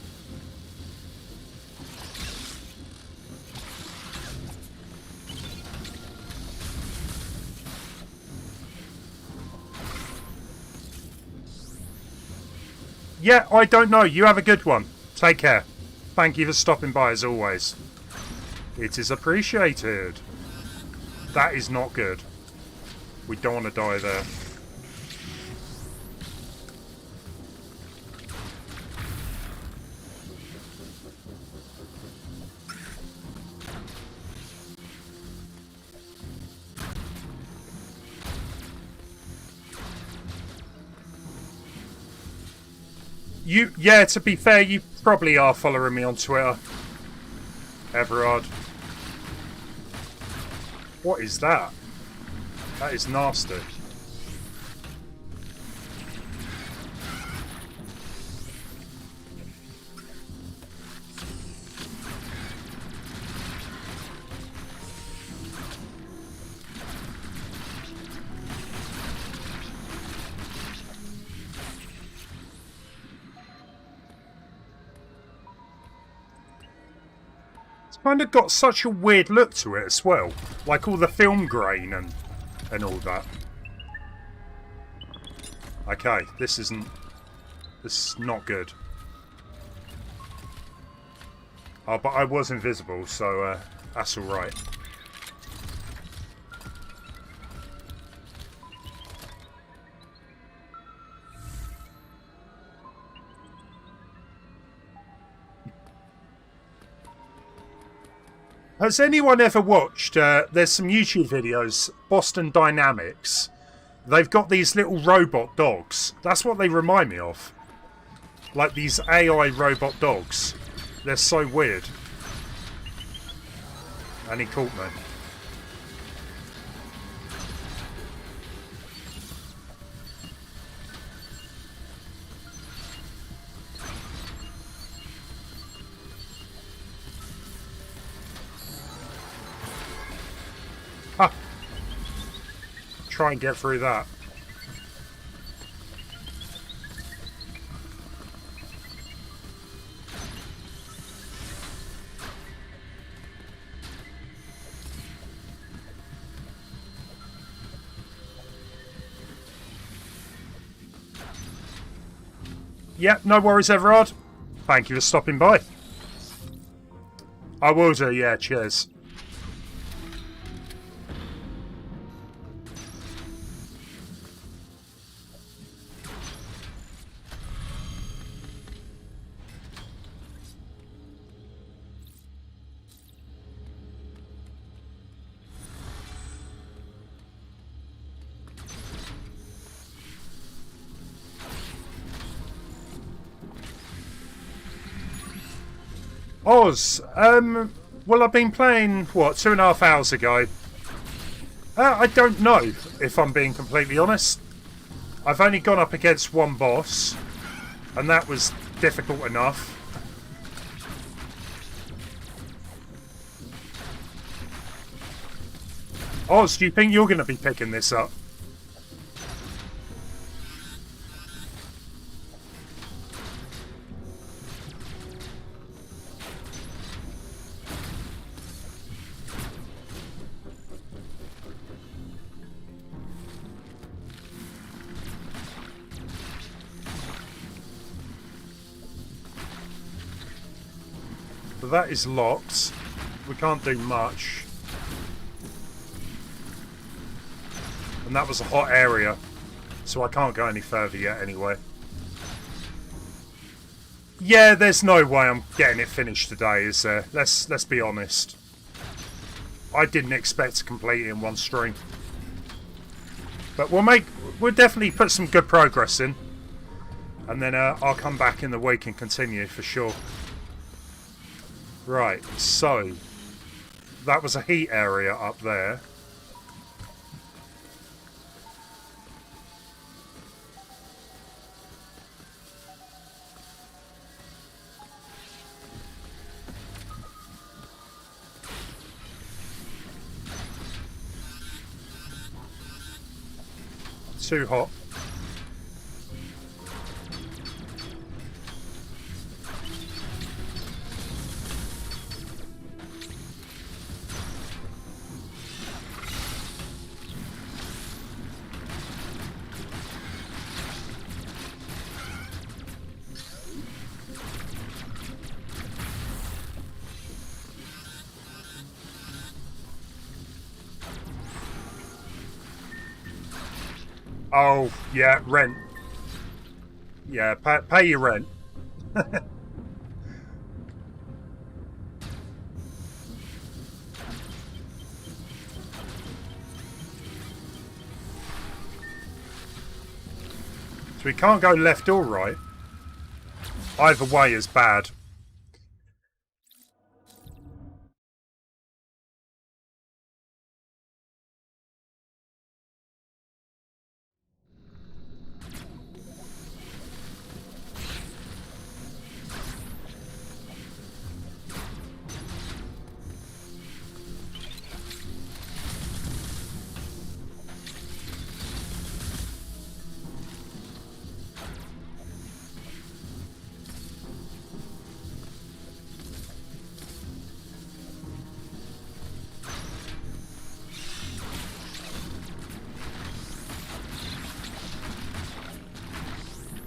Yeah, I don't know. You have a good one. Take care. Thank you for stopping by as always. It is appreciated. That is not good. We don't want to die there. Yeah, to be fair, you probably are following me on Twitter, Everard. What is that? That is nasty. kind of got such a weird look to it as well. Like all the film grain and all that. Okay, this is not good. Oh, but I was invisible, so that's alright. Has anyone ever watched, there's some YouTube videos, Boston Dynamics. They've got these little robot dogs. That's what they remind me of. Like these AI robot dogs. They're so weird. And he caught me. Ha! Try and get through that. Yep, no worries, Everard. Thank you for stopping by. I will do, yeah, cheers. Oz, well, I've been playing, what, 2.5 hours ago? I don't know, if I'm being completely honest. I've only gone up against one boss, and that was difficult enough. Oz, do you think you're going to be picking this up? But that is locked. We can't do much. And that was a hot area, so I can't go any further yet anyway. Yeah, there's no way I'm getting it finished today, is there? Let's be honest. I didn't expect to complete it in one stream. But we'll definitely put some good progress in. And then I'll come back in the week and continue for sure. Right, so that was a heat area up there. Too hot. Oh, yeah, rent. Yeah, pay your rent. So we can't go left or right. Either way is bad.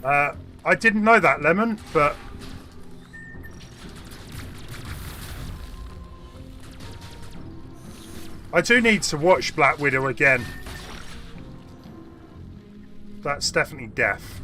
I didn't know that, Lemon, but... I do need to watch Black Widow again. That's definitely death.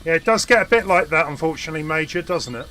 Yeah, it does get a bit like that, unfortunately, Major, doesn't it?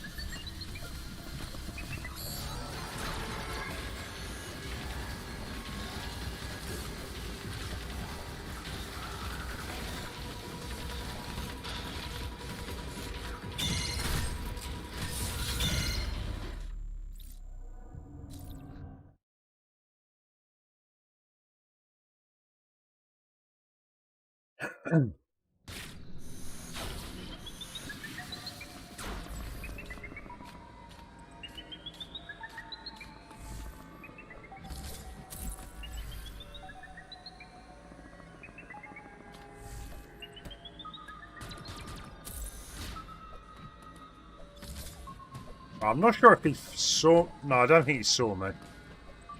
I'm not sure if he saw... No, I don't think he saw me.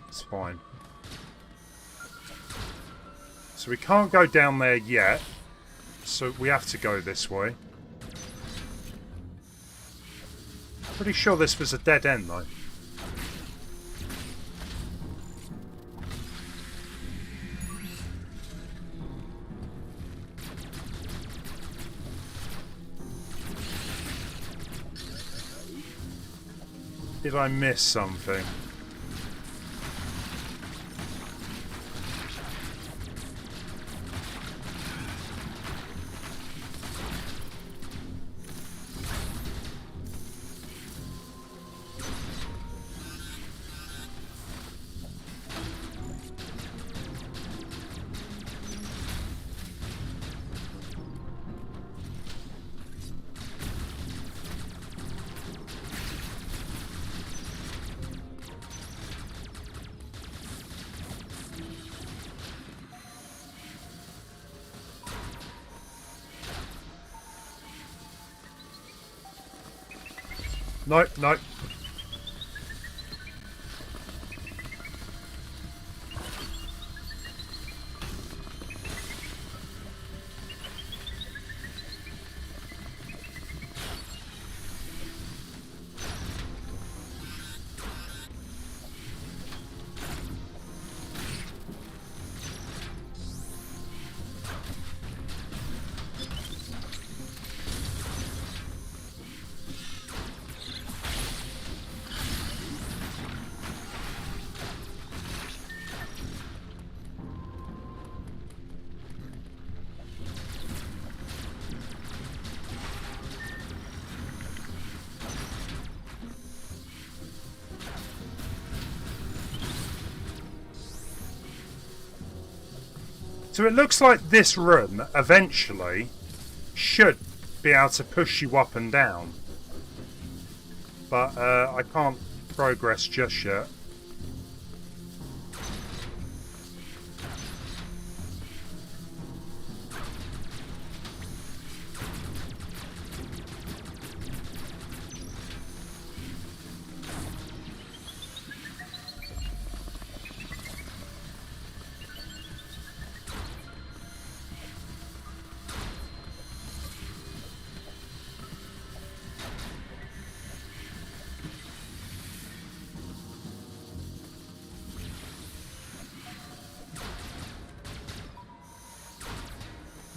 It's fine. So we can't go down there yet. So we have to go this way. Pretty sure this was a dead end, though. Did I miss something? Nope, nope. So it looks like this room eventually should be able to push you up and down. But I can't progress just yet.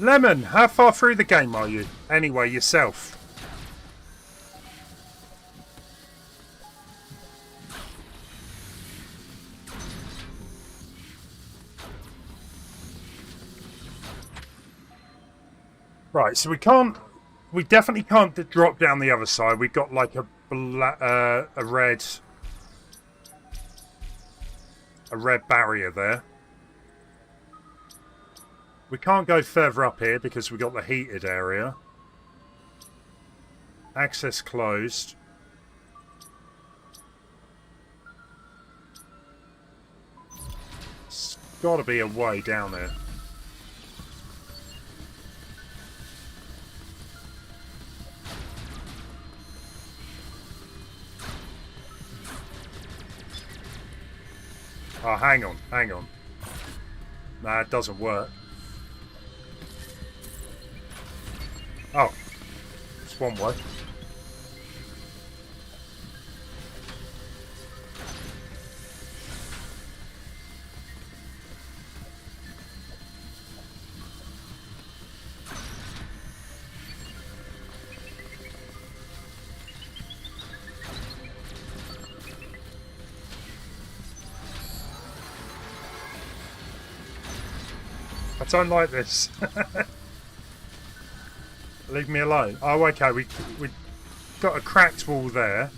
Lemon, how far through the game are you? Anyway, yourself. Right, so we definitely can't drop down the other side. We've got like a red barrier there. We can't go further up here because we've got the heated area. Access closed. It's got to be a way down there. Oh, hang on, hang on. Nah, it doesn't work. Oh, it's one way. I don't like this. Leave me alone. Oh, okay. We got a cracked wall there.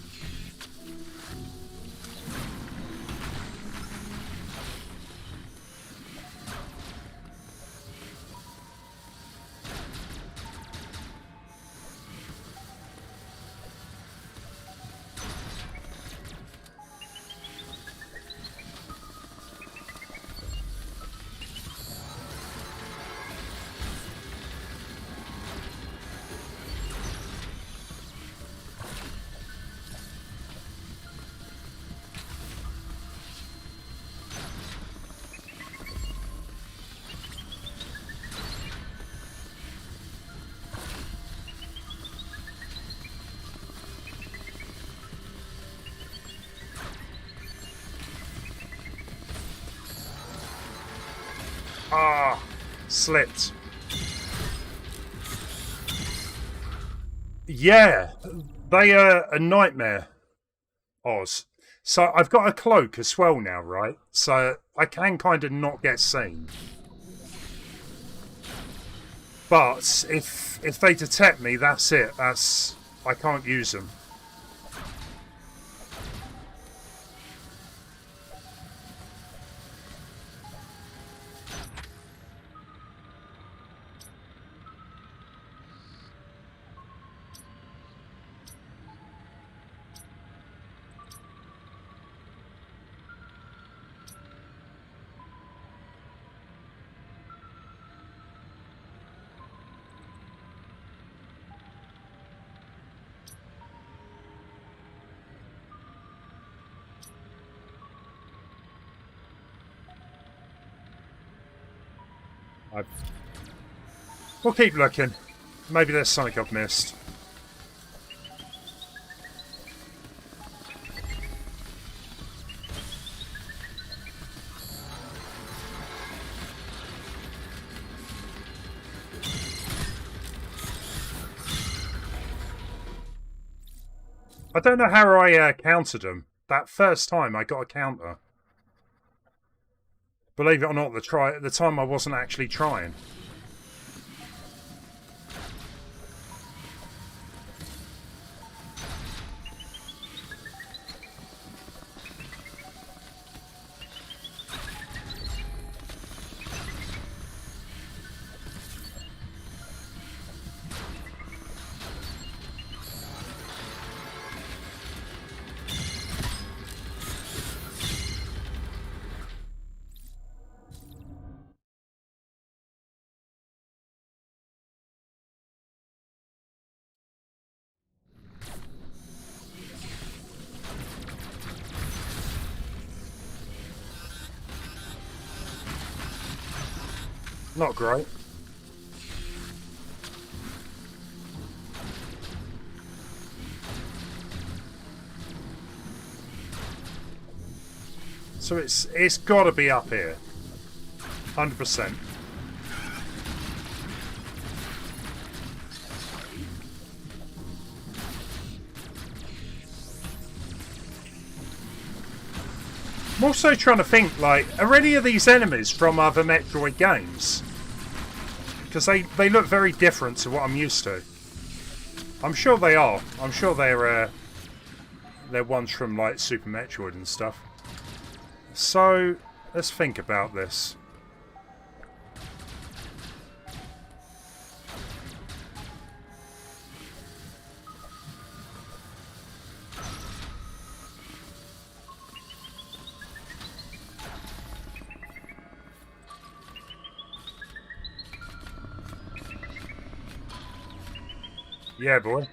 Ah, slipped. Yeah, they are a nightmare, Oz. So I've got a cloak as well now, right? So I can kind of not get seen. But if they detect me, that's it. I can't use them. We'll keep looking. Maybe there's something I've missed. I don't know how I countered them. That first time I got a counter. Believe it or not, the time I wasn't actually trying. Not great. So it's got to be up here. 100%. I'm also trying to think, like, are any of these enemies from other Metroid games? Because they look very different to what I'm used to. I'm sure they are. I'm sure they're ones from, like, Super Metroid and stuff. So, let's think about this. Yeah, boy.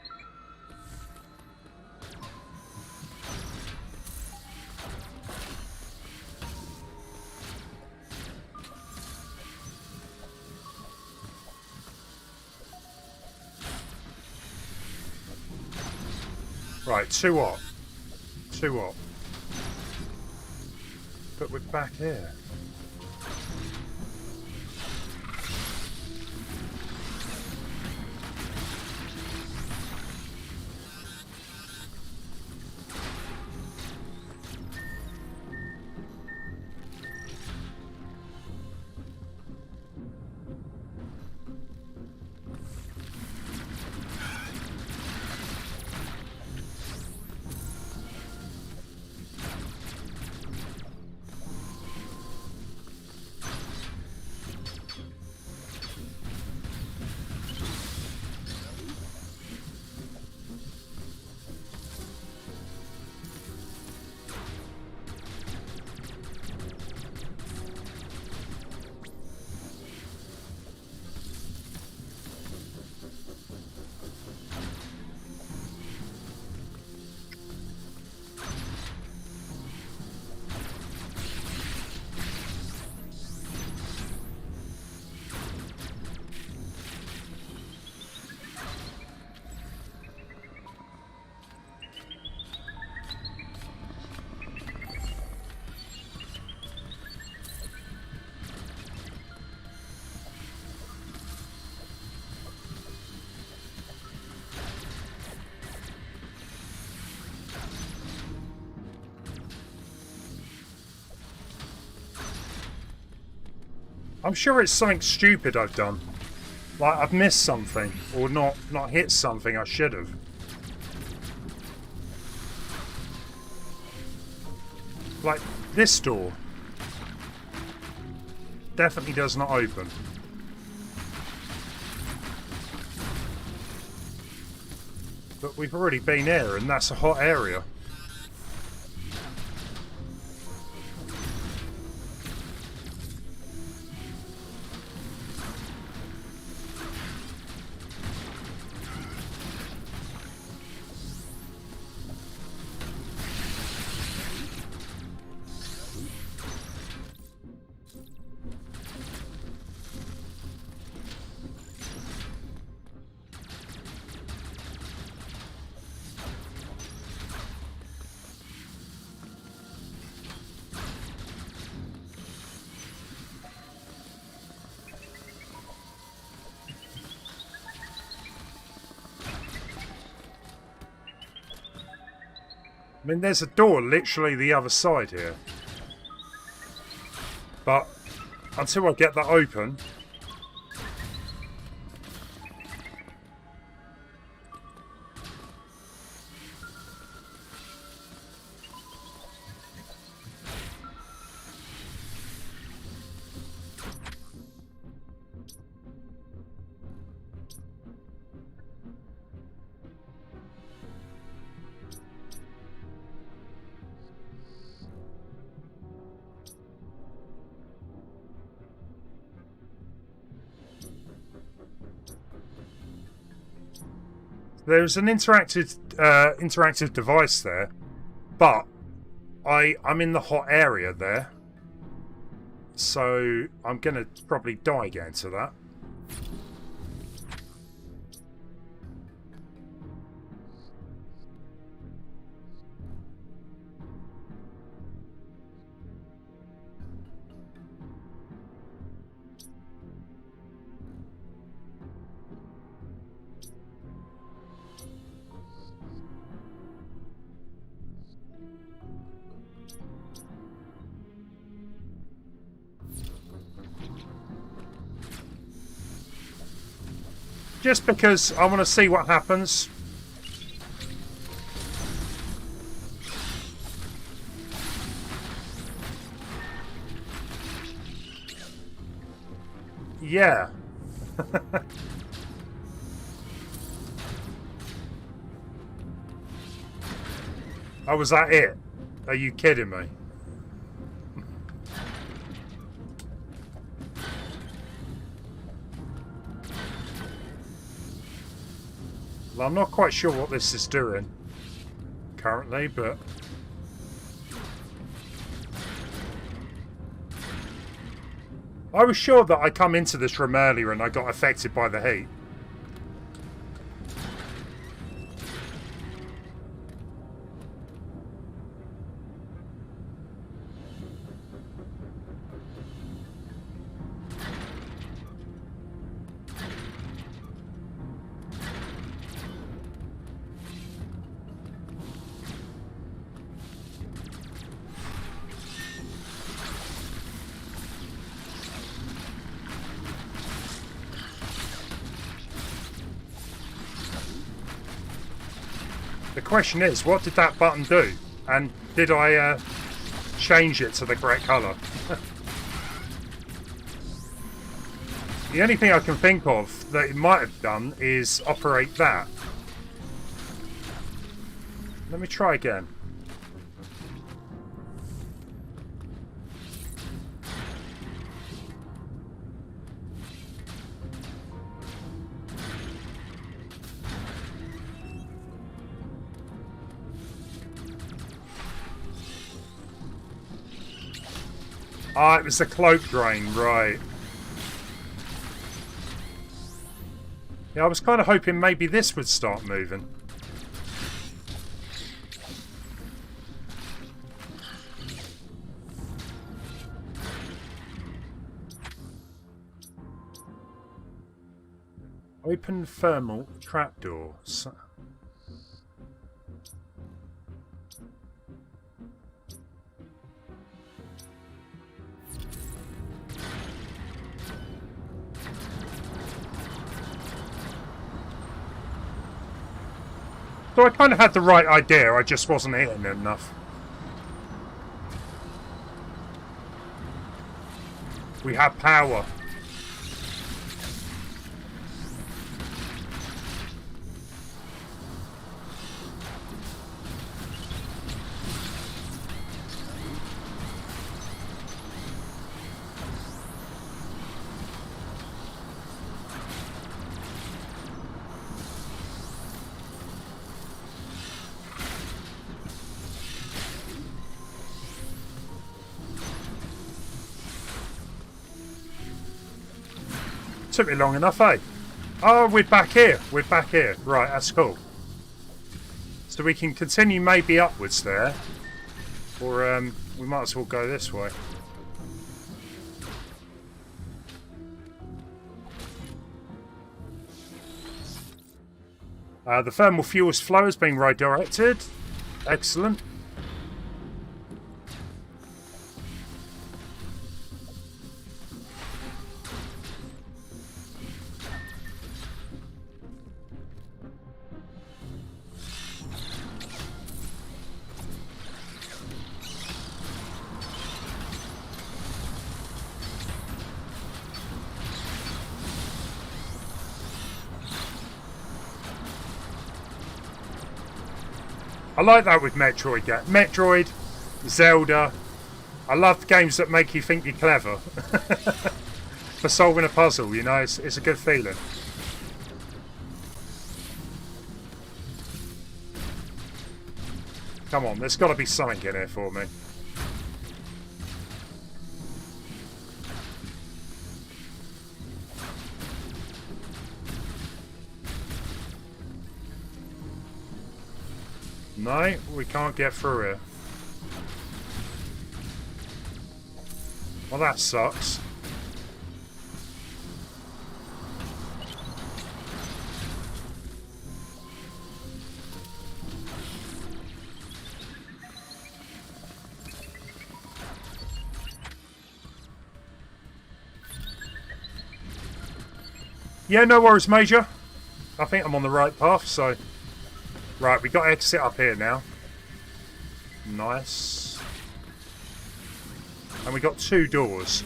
Right, 2 what? 2 what? But we're back here. I'm sure it's something stupid I've done. Like I've missed something or not hit something I should have. Like this door definitely does not open. But we've already been here and that's a hot area. I mean, there's a door literally the other side here. But until I get that open... There's an interactive device there, but I'm in the hot area there, so I'm gonna probably die getting to that. Just because I want to see what happens. Yeah. Oh, was that it? Are you kidding me? Well, I'm not quite sure what this is doing currently, but... I was sure that I come into this room earlier and I got affected by the heat. The question is, what did that button do? And did I change it to the correct colour? The only thing I can think of that it might have done is operate that. Let me try again. Ah, it was the cloak drain, right. Yeah, I was kind of hoping maybe this would start moving. Open thermal trapdoor. So I kind of had the right idea, I just wasn't hitting it enough. We have power. Took me long enough, eh? Oh, we're back here. We're back here. Right, that's cool. So we can continue maybe upwards there. Or we might as well go this way. The thermal fuels flow is being redirected. Excellent. I like that with Metroid. Metroid, Zelda. I love games that make you think you're clever. For solving a puzzle, you know, it's a good feeling. Come on, there's got to be something in here for me. No, we can't get through it. Well, that sucks. Yeah, no worries, Major. I think I'm on the right path, so... Right, we got to exit up here now. Nice. And we got 2 doors.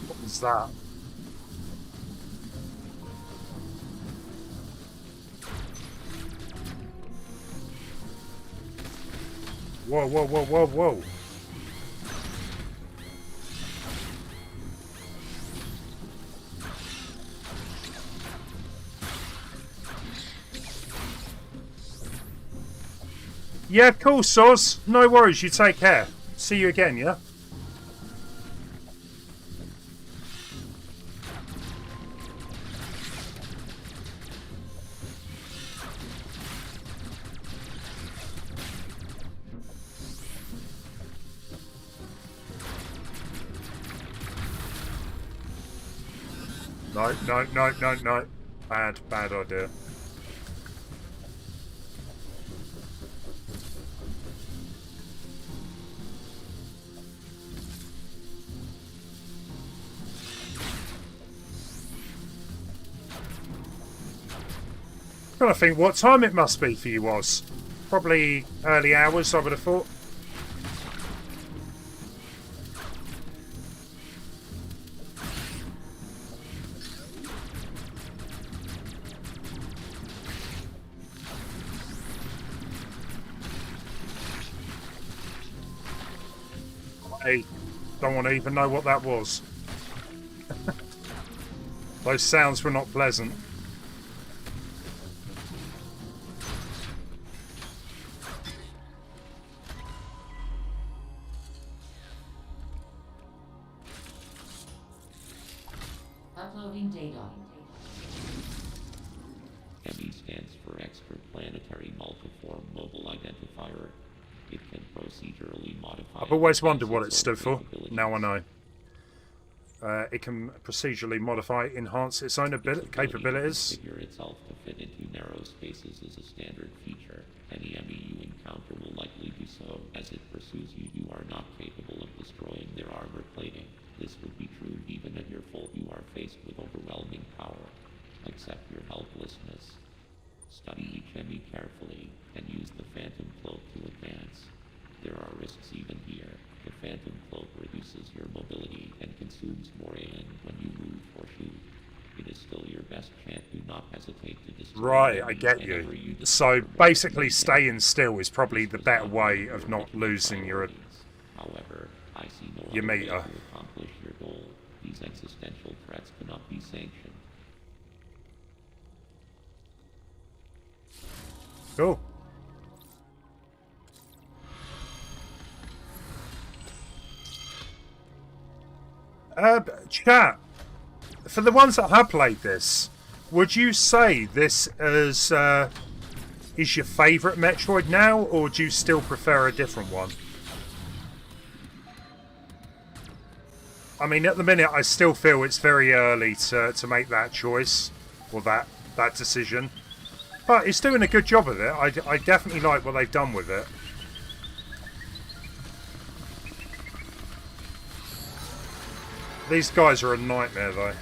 What was that? Whoa, whoa, whoa, whoa, whoa. Yeah, cool, Soz. No worries, you take care. See you again, yeah? No, no, no, no, no. Bad idea. Trying to think what time it must be for you was. Probably early hours, I would have thought. I don't want to even know what that was. Those sounds were not pleasant. Uploading data. E.M.M.I stands for Extraplanetary Multiform Mobile Identifier. It can procedurally modify... I've always wondered what it stood for. Now I know. It can procedurally modify, enhance its own capabilities. Configure itself to fit into narrow spaces is a standard feature. Any E.M.M.I you encounter will likely do so. As it pursues you, you are not capable of destroying their armor plating. This would be true even at your full. You are faced with overwhelming power. Accept your helplessness. Study each E.M.M.I carefully, and use the Phantom Cloak to advance. There are risks even here. The Phantom Cloak reduces your mobility and consumes more AN when you move or shoot. It is still your best chance. Do not hesitate to destroy. Right, I get you. So basically staying still is probably the better way of not losing your However, I see no your other way meter. to accomplish your goal. These existential threats cannot be sanctioned. Cool. Chat, for the ones that have played this, would you say this is your favourite Metroid now, or do you still prefer a different one? I mean, at the minute, I still feel it's very early to make that choice, or that decision. But it's doing a good job of it. I definitely like what they've done with it. These guys are a nightmare, though.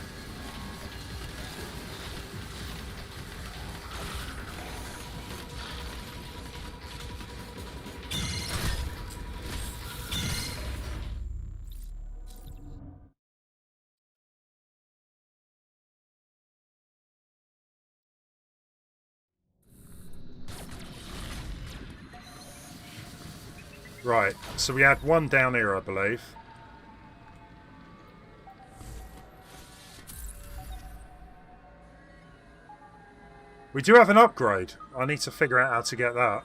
Right, so we had one down here, I believe. We do have an upgrade. I need to figure out how to get that.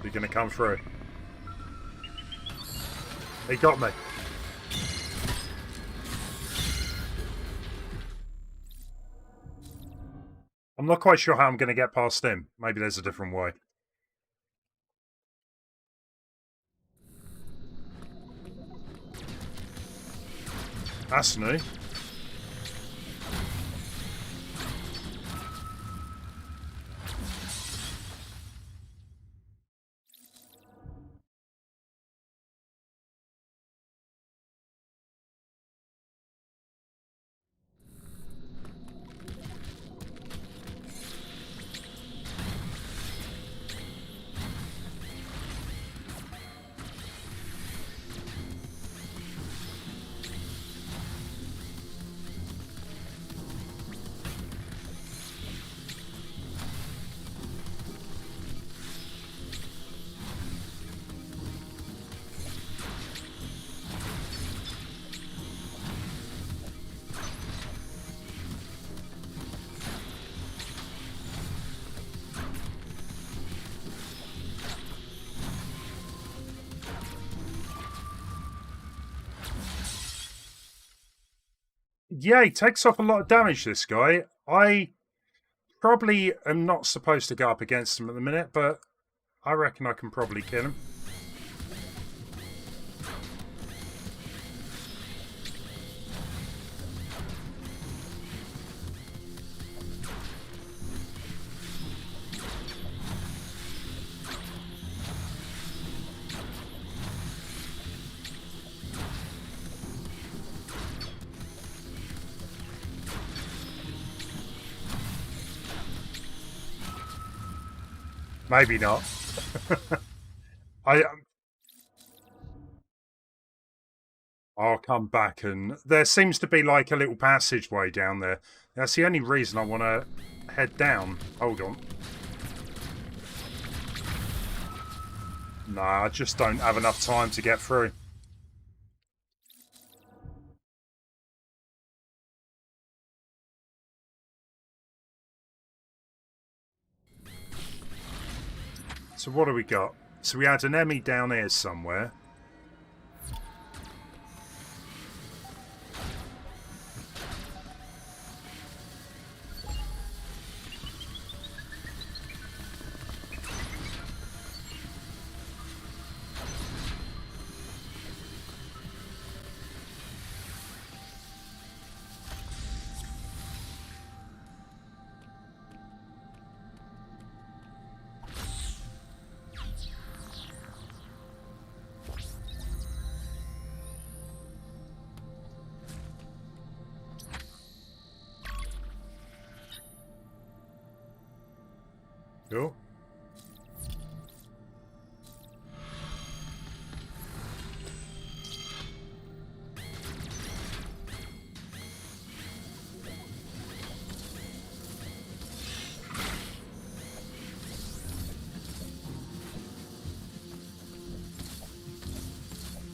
You're going to come through. He got me. I'm not quite sure how I'm going to get past him. Maybe there's a different way. That's new. Yeah, he takes off a lot of damage, this guy. I probably am not supposed to go up against him at the minute, but I reckon I can probably kill him. Maybe not. I I'll come back, and there seems to be like a little passageway down there. That's the only reason I want to head down. Hold on. Nah, I just don't have enough time to get through. So what do we got? So we had an E.M.M.I down here somewhere. Cool.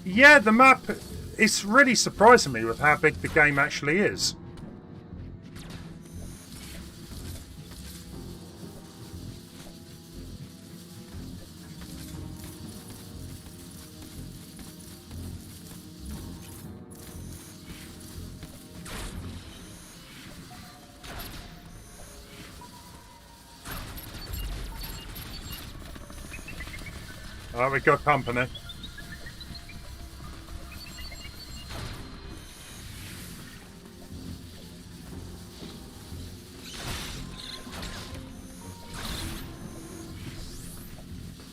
Yeah, the map, it's really surprising me with how big the game actually is. Alright, we got company.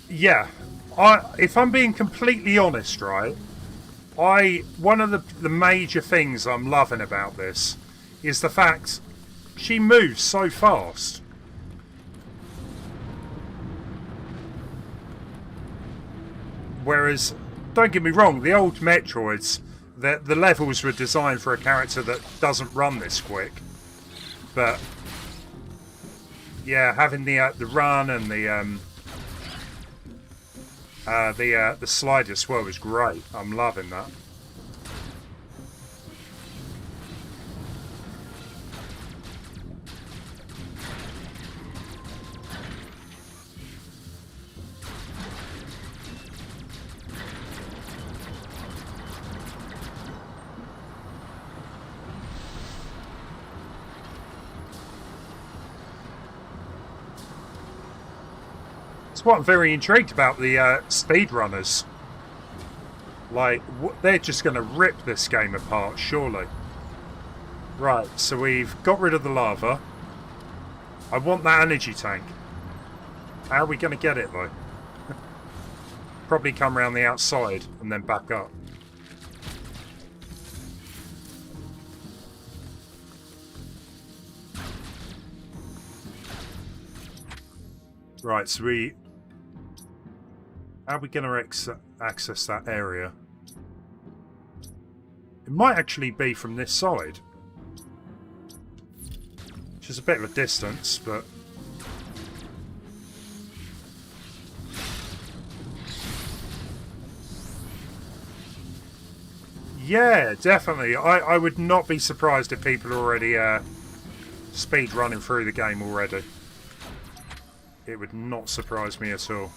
Yeah, if I'm being completely honest, right, one of the major things I'm loving about this is the fact she moves so fast. Whereas, don't get me wrong, the old Metroids, the levels were designed for a character that doesn't run this quick. But yeah, having the run and the slide as well was great. I'm loving that. That's what I'm very intrigued about the speedrunners. Like, they're just going to rip this game apart, surely. Right, so we've got rid of the lava. I want that energy tank. How are we going to get it, though? Probably come around the outside and then back up. Right, so how are we going to access that area? It might actually be from this side. Which is a bit of a distance, but... yeah, definitely. I would not be surprised if people are already speed running through the game already. It would not surprise me at all.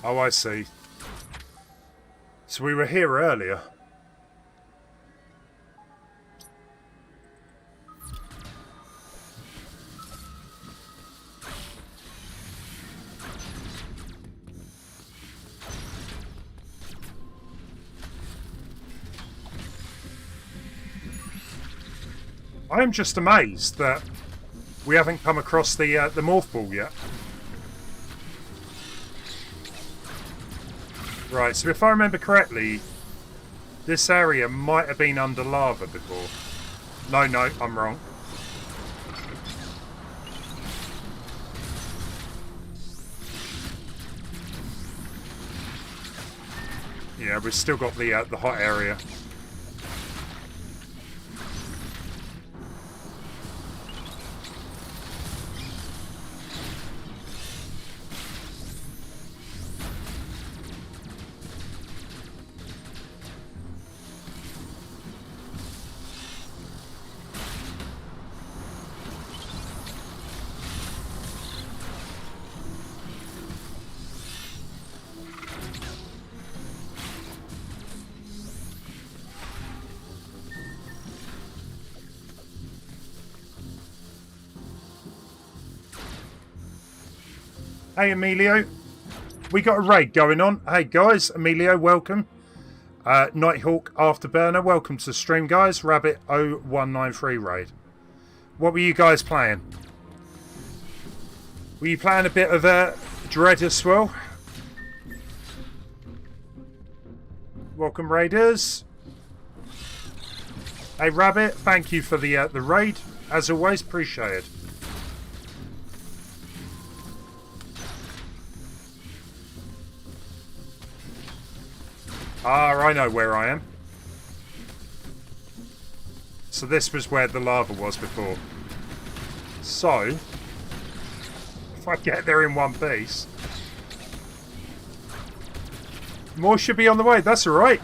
Oh, I see. So we were here earlier. I am just amazed that we haven't come across the morph ball yet. Right, so if I remember correctly, this area might have been under lava before. No, I'm wrong. Yeah, we've still got the hot area. Hey, Emilio. We got a raid going on. Hey, guys. Emilio, welcome. Nighthawk Afterburner, welcome to the stream, guys. Rabbit 0193 raid. What were you guys playing? Were you playing a bit of Dread as well? Welcome, raiders. Hey, Rabbit, thank you for the raid. As always, appreciated. Ah, I know where I am. So this was where the lava was before. So, if I get there in one piece, more should be on the way. That's alright.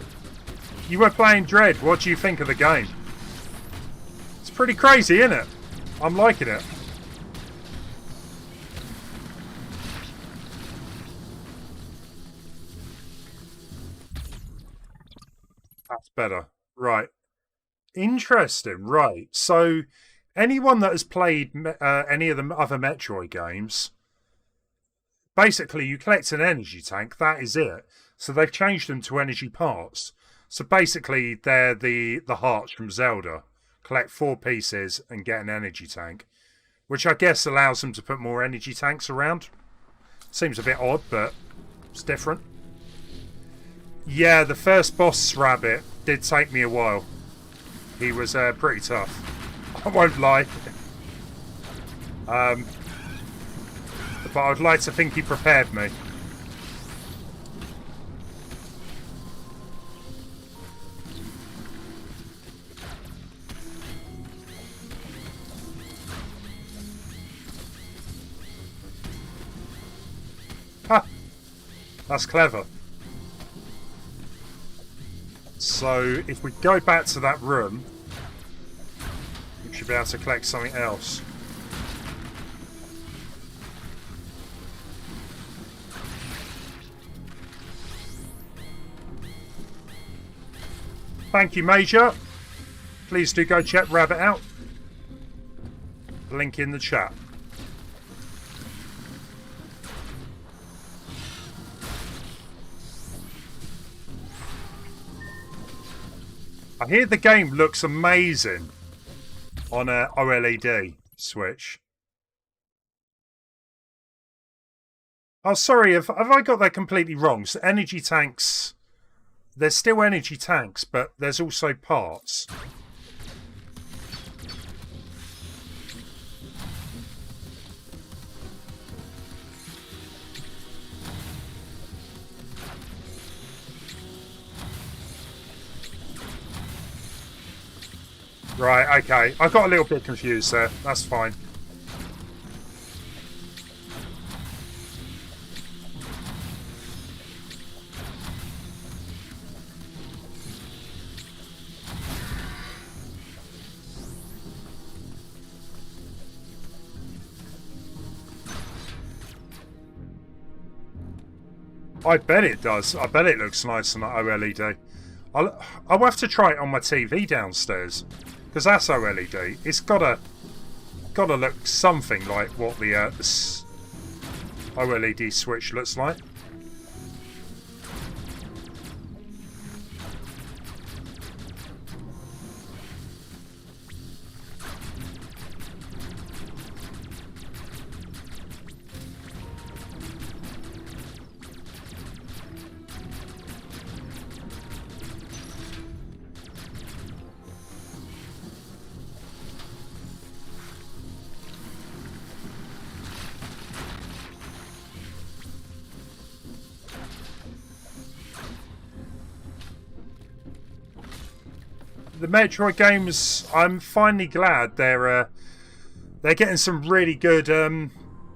You were playing Dread. What do you think of the game? It's pretty crazy, isn't it? I'm liking it. That's better. Right. Interesting. Right. So, anyone that has played any of the other Metroid games, basically you collect an energy tank. That is it. So they've changed them to energy parts. So basically, they're the hearts from Zelda. Collect 4 pieces and get an energy tank, which I guess allows them to put more energy tanks around. Seems a bit odd, but it's different. Yeah, the first boss rabbit did take me a while. He was pretty tough. I won't lie. But I'd like to think he prepared me. Ha! That's clever. So, if we go back to that room, we should be able to collect something else. Thank you, Major. Please do go check Rabbit out. Link in the chat. I hear the game looks amazing on a OLED Switch. Oh, sorry, have I got that completely wrong? So energy tanks, there's still energy tanks, but there's also parts. Right, okay. I got a little bit confused there. That's fine. I bet it does. I bet it looks nice on that OLED. I'll have to try it on my TV downstairs, because that's OLED. It's gotta look something like what the OLED switch looks like. The Metroid games, I'm finally glad they're getting some really good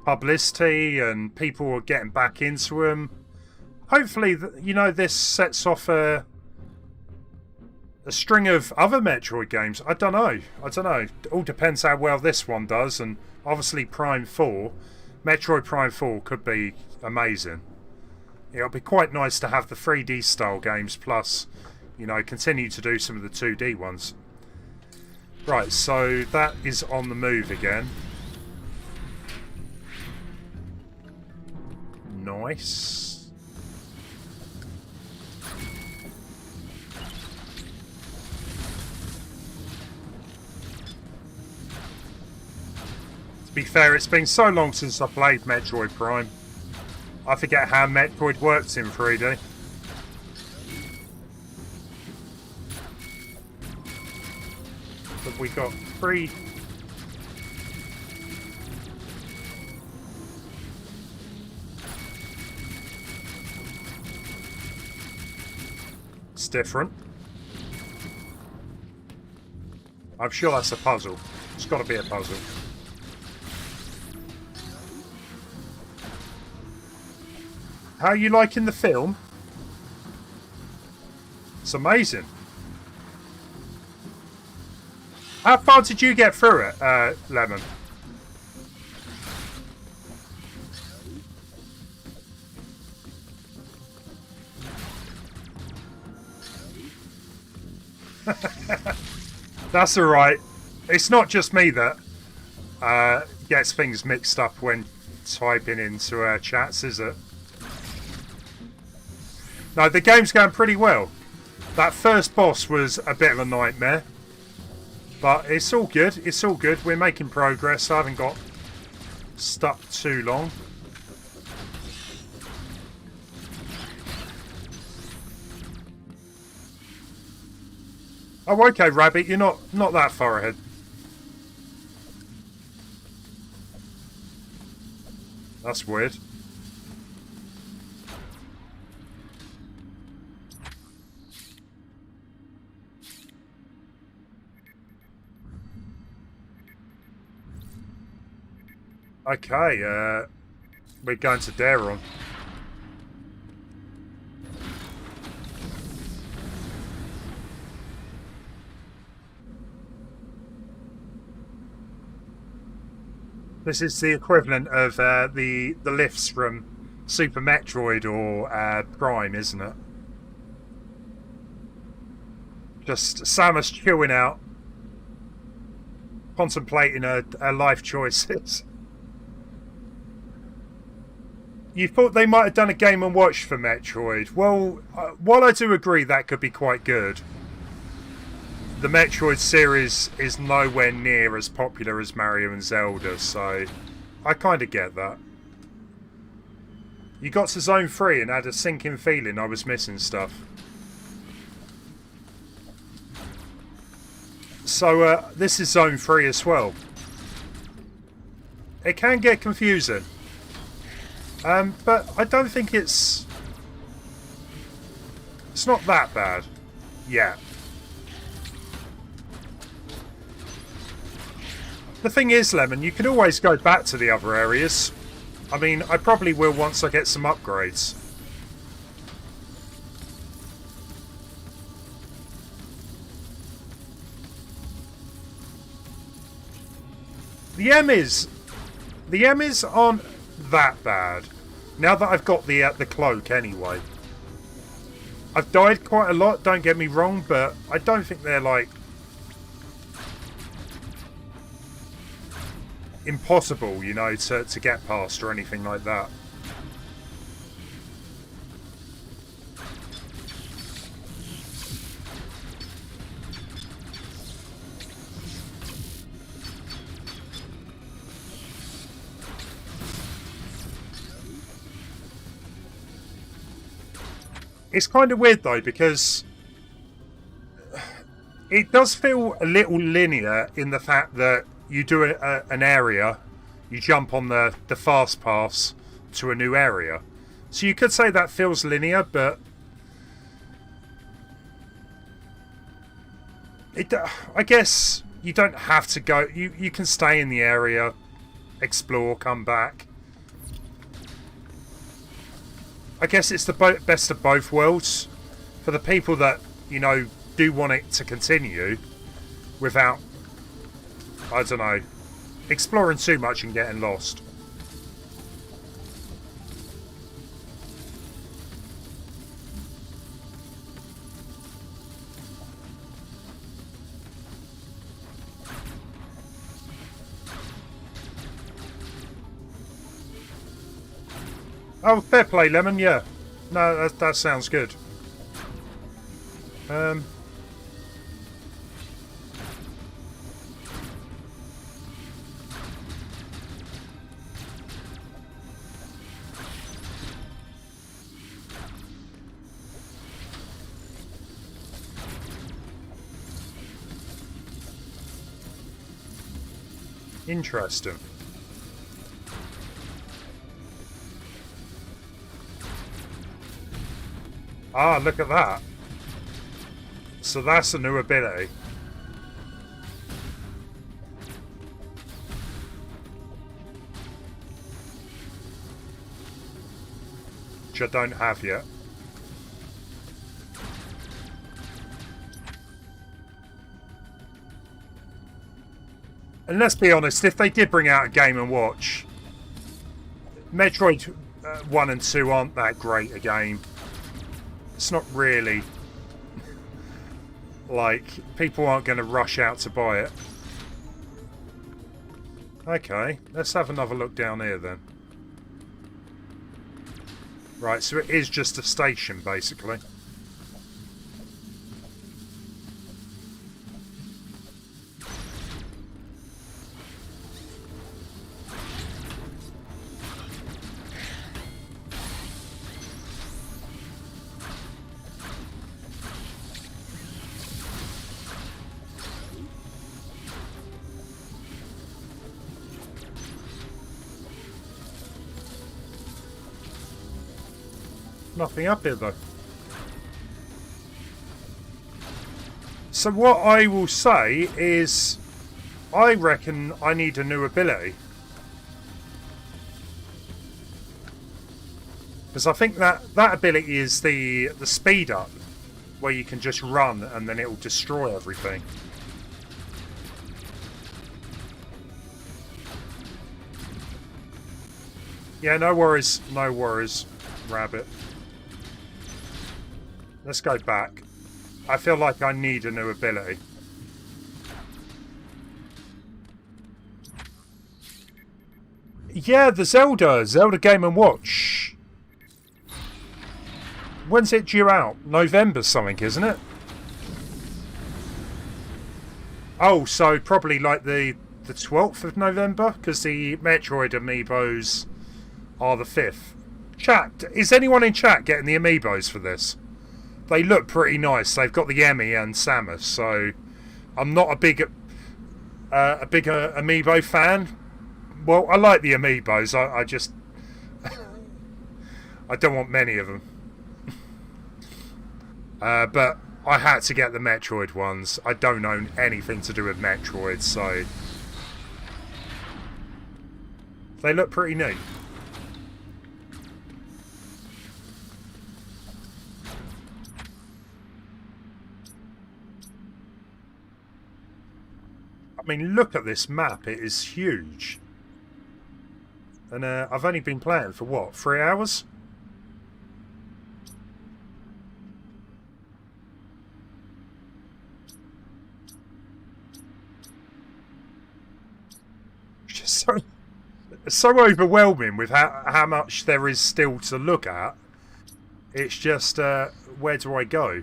publicity and people are getting back into them. Hopefully, you know, this sets off a string of other Metroid games. I don't know. It all depends how well this one does, and obviously Prime 4, Metroid Prime 4 could be amazing. It'll be quite nice to have the 3D style games plus, you know, continue to do some of the 2D ones. Right, so that is on the move again. Nice. To be fair, it's been so long since I played Metroid Prime. I forget how Metroid works in 3D. But we got 3. It's different. I'm sure that's a puzzle. It's got to be a puzzle. How are you liking the film? It's amazing. How far did you get through it, Lemon? That's alright. It's not just me that gets things mixed up when typing into chats, is it? No, the game's going pretty well. That first boss was a bit of a nightmare. But it's all good. It's all good. We're making progress. I haven't got stuck too long. Oh, okay, Rabbit. You're not that far ahead. That's weird. Okay, we're going to Daron. This is the equivalent of the lifts from Super Metroid or Prime, isn't it? Just Samus chewing out, contemplating her life choices. You thought they might have done a Game & Watch for Metroid. Well, while I do agree that could be quite good, the Metroid series is nowhere near as popular as Mario and Zelda, so I kind of get that. You got to Zone 3 and had a sinking feeling I was missing stuff. So this is Zone 3 as well. It can get confusing. But I don't think it's not that bad yet. The thing is, Lemon, you can always go back to the other areas. I mean, I probably will once I get some upgrades. The E.M.M.Is aren't that bad. Now that I've got the cloak anyway. I've died quite a lot, don't get me wrong, but I don't think they're like impossible, you know, to get past or anything like that. It's kind of weird though, because it does feel a little linear in the fact that you do an area, you jump on the fast pass to a new area. So you could say that feels linear, but I guess you don't have to go. You can stay in the area, explore, come back. I guess it's the best of both worlds. For the people that, you know, do want it to continue without, I don't know, exploring too much and getting lost. Oh, fair play, Lemon, yeah. No, that sounds good. Interesting. Ah, look at that. So that's a new ability. Which I don't have yet. And let's be honest, if they did bring out a Game & Watch, Metroid 1 and 2 aren't that great a game. It's not really like people aren't going to rush out to buy it. Okay, let's have another look down here then. Right, so it is just a station basically. Nothing up here though. So what I will say is, I reckon I need a new ability. Because I think that ability is the speed up, where you can just run and then it will destroy everything. Yeah, no worries, rabbit. Let's go back. I feel like I need a new ability. Yeah, the Zelda Game & Watch. When's it due out? November something, isn't it? Oh, so probably like the 12th of November? Because the Metroid amiibos are the 5th. Chat, is anyone in chat getting the amiibos for this? They look pretty nice. They've got the E.M.M.I and Samus, so I'm not a big amiibo fan. Well, I like the amiibos. I just I don't want many of them. But I had to get the Metroid ones. I don't own anything to do with Metroid, so they look pretty neat. I mean, look at this map. It is huge. And I've only been playing for what, 3 hours? It's just so overwhelming with how much there is still to look at. It's just, where do I go?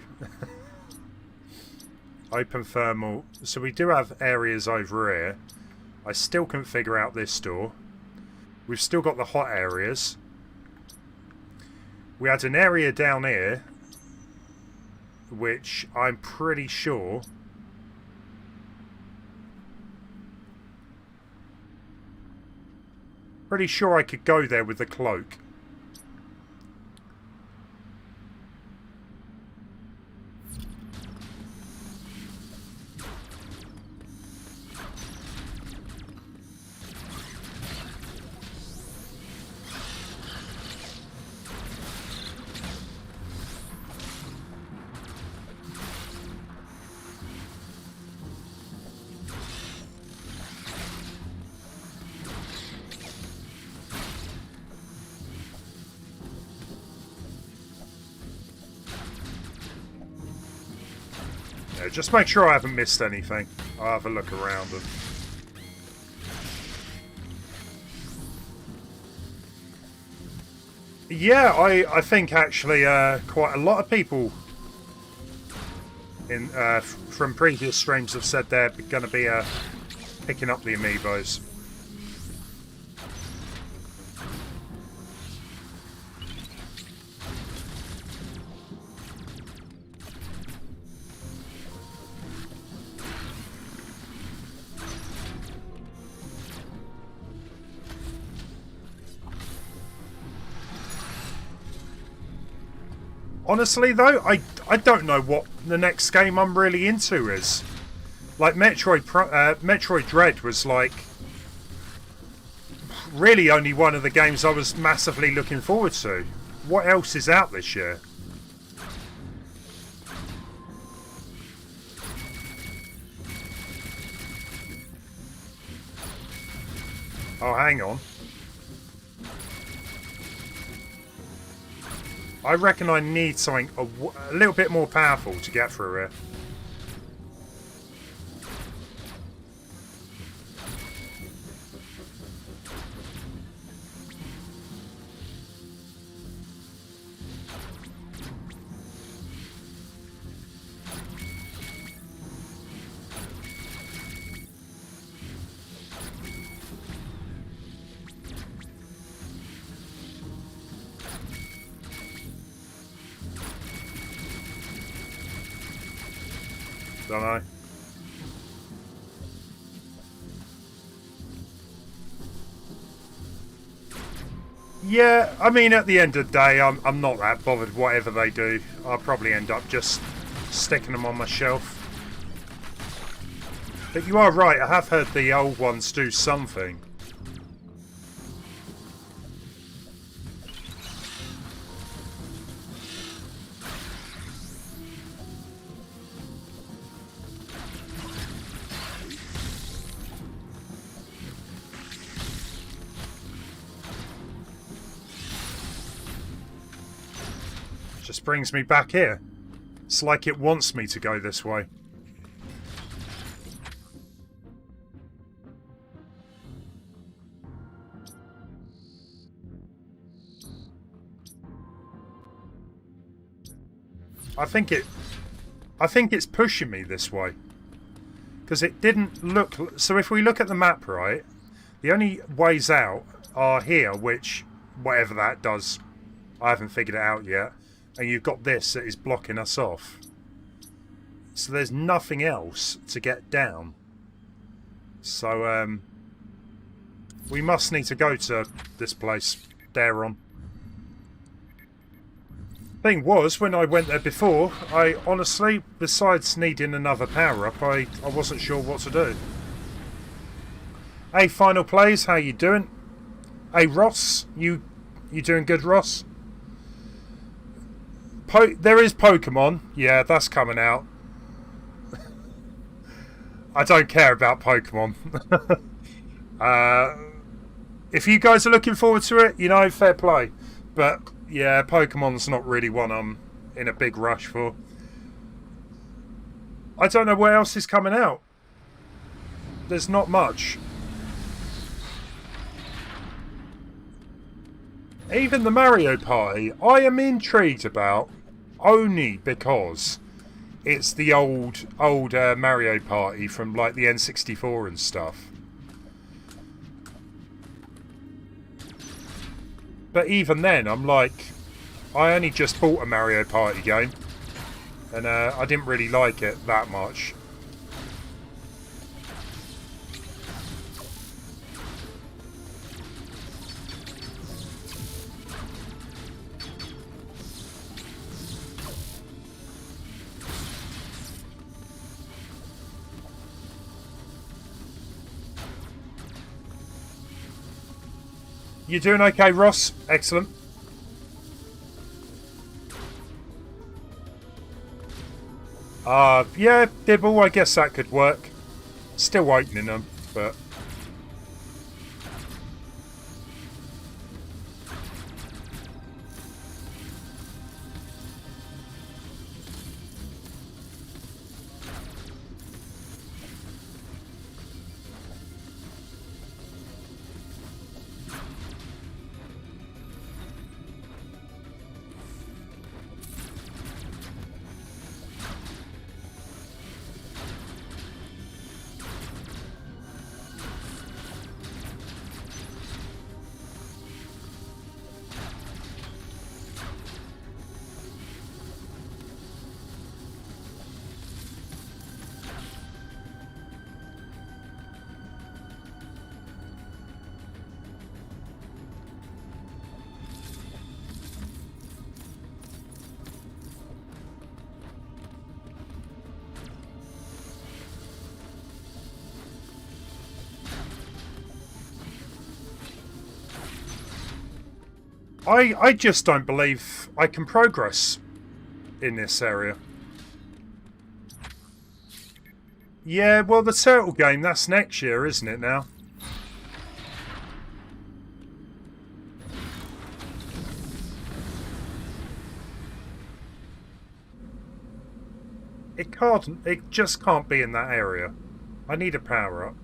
Open thermal. So we do have areas over here. I still couldn't figure out this door. We've still got the hot areas. We had an area down here, which I'm pretty sure... Pretty sure I could go there with the cloak. Yeah, just make sure I haven't missed anything. I'll have a look around and... Yeah, I think actually quite a lot of people in from previous streams have said they're going to be picking up the amiibos. Honestly, though, I don't know what the next game I'm really into is. Like, Metroid Dread was, like, really only one of the games I was massively looking forward to. What else is out this year? Oh, hang on. I reckon I need something a little bit more powerful to get through here. Don't know. Yeah, I mean, at the end of the day, I'm not that bothered whatever they do. I'll probably end up just sticking them on my shelf. But you are right, I have heard the old ones do something. Just brings me back here. It's like it wants me to go this way. I think it's pushing me this way. Because it didn't look... So if we look at the map, right, the only ways out are here, which, whatever that does, I haven't figured it out yet. And you've got this that is blocking us off. So there's nothing else to get down. So, we must need to go to this place, Daron. Thing was, when I went there before, I honestly, besides needing another power-up, I wasn't sure what to do. Hey, Final Plays, how you doing? Hey, Ross, you doing good, Ross? There is Pokemon. Yeah, that's coming out. I don't care about Pokemon. If you guys are looking forward to it, you know, fair play. But yeah, Pokemon's not really one I'm in a big rush for. I don't know what else is coming out. There's not much. Even the Mario Party, I am intrigued about, only because it's the old Mario Party from like the N64 and stuff. But even then, I'm like, I only just bought a Mario Party game, and I didn't really like it that much. You doing okay, Ross? Excellent. Yeah, Dibble, I guess that could work. Still opening them, but... I just don't believe I can progress in this area. Yeah, well, the turtle game, that's next year, isn't it now? It just can't be in that area. I need a power up.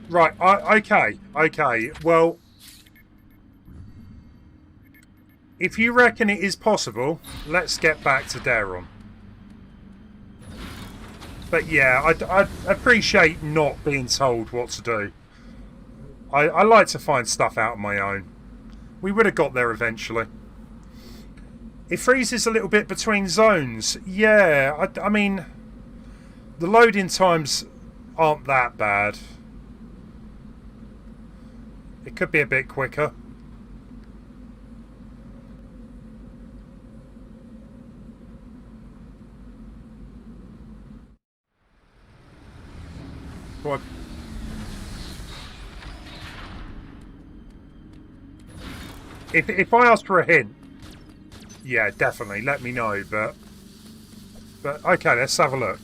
Right, okay. Well, if you reckon it is possible, let's get back to Daron. But yeah, I appreciate not being told what to do. I like to find stuff out on my own. We would have got there eventually. It freezes a little bit between zones. Yeah, I mean, the loading times aren't that bad. It could be a bit quicker. What? If I ask for a hint, yeah, definitely let me know. But okay, let's have a look.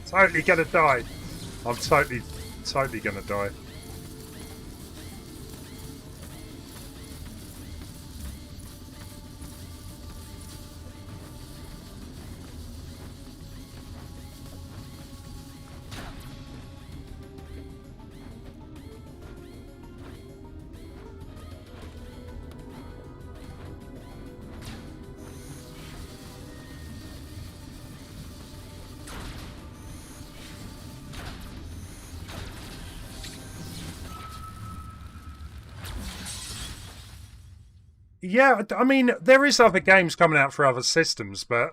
Totally gonna die. I'm totally gonna die. Yeah, I mean, there is other games coming out for other systems, but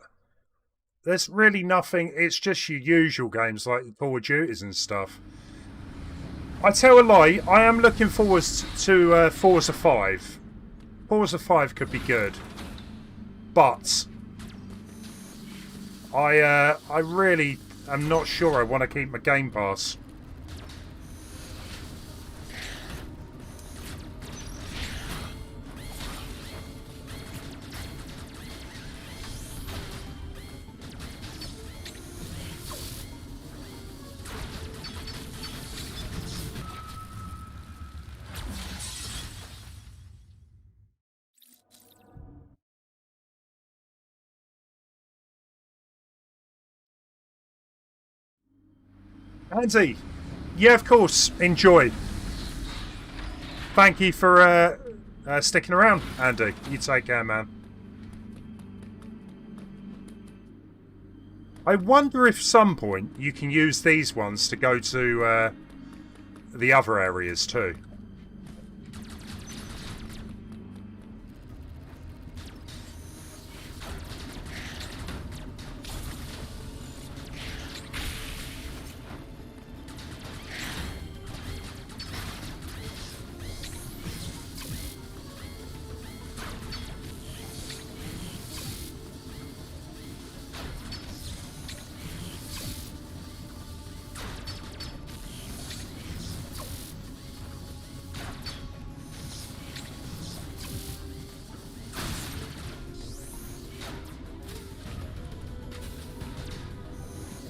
there's really nothing. It's just your usual games like Call of Duties and stuff. I tell a lie, I am looking forward to Forza 5. Forza 5 could be good. But I really am not sure I want to keep my Game Pass. Andy, yeah, of course, enjoy. Thank you for sticking around, Andy. You take care, man. I wonder if some point you can use these ones to go to the other areas too.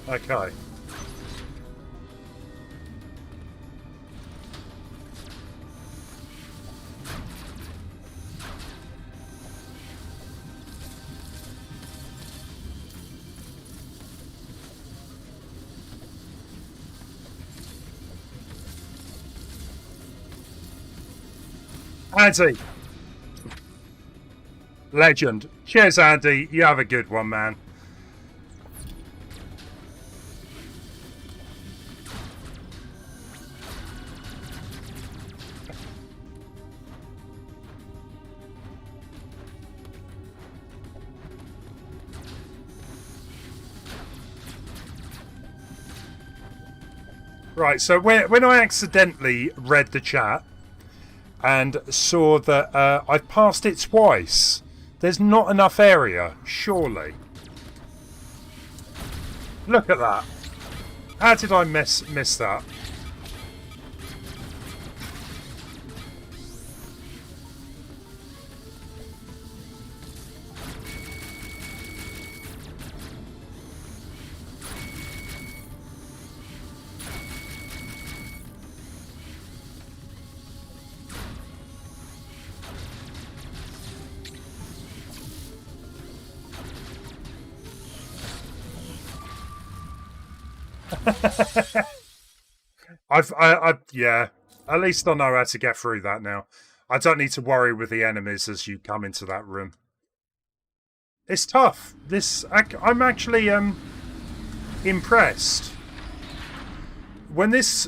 Okay. Andy, legend. Cheers, Andy. You have a good one, man. Right, so when I accidentally read the chat and saw that I've passed it twice, there's not enough area, surely. Look at that. How did I miss that? Yeah. At least I know how to get through that now. I don't need to worry with the enemies as you come into that room. It's tough. I'm actually impressed. When this,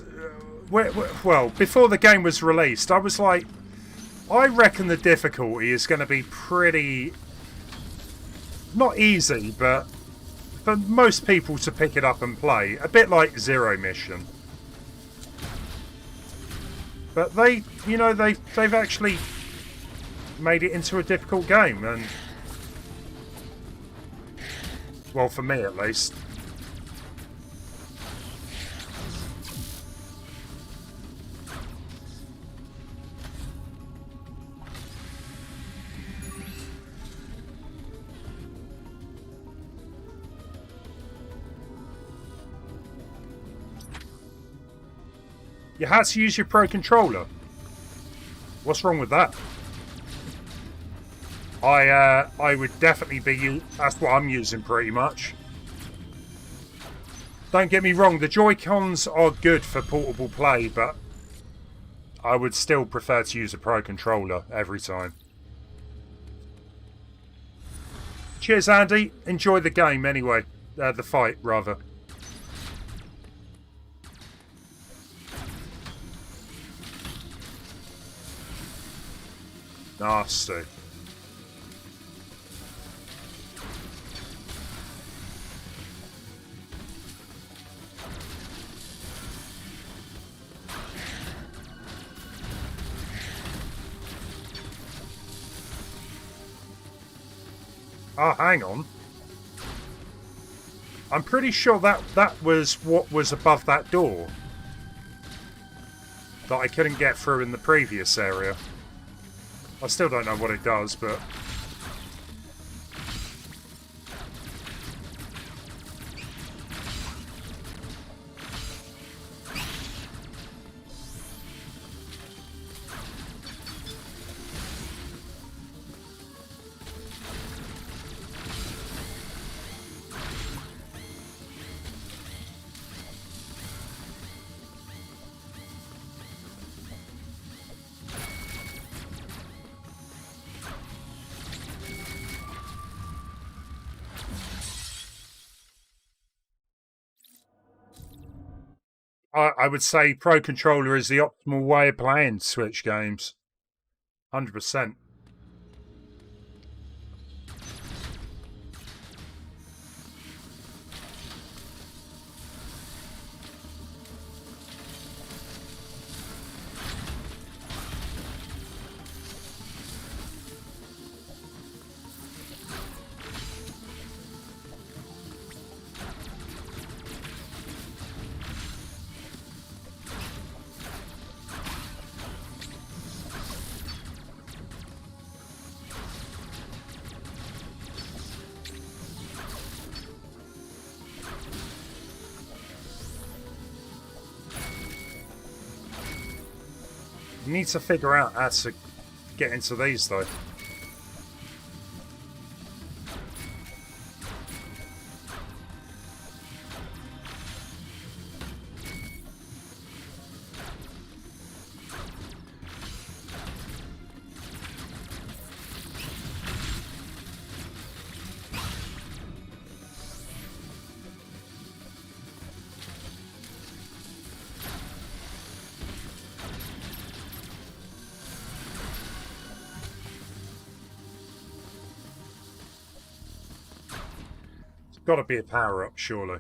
well, before the game was released, I was like, I reckon the difficulty is going to be pretty, not easy, but for most people to pick it up and play, a bit like Zero Mission. But they've actually made it into a difficult game, and well, for me at least. You had to use your Pro Controller. What's wrong with that? I would definitely be. That's what I'm using pretty much. Don't get me wrong, the Joy-Cons are good for portable play, but I would still prefer to use a Pro Controller every time. Cheers, Andy. Enjoy the game anyway. The fight, rather. Nasty. Oh, hang on. I'm pretty sure that was what was above that door that I couldn't get through in the previous area. I still don't know what it does, but... I would say Pro Controller is the optimal way of playing Switch games. 100%. You need to figure out how to get into these, though. It's got to be a power-up, surely.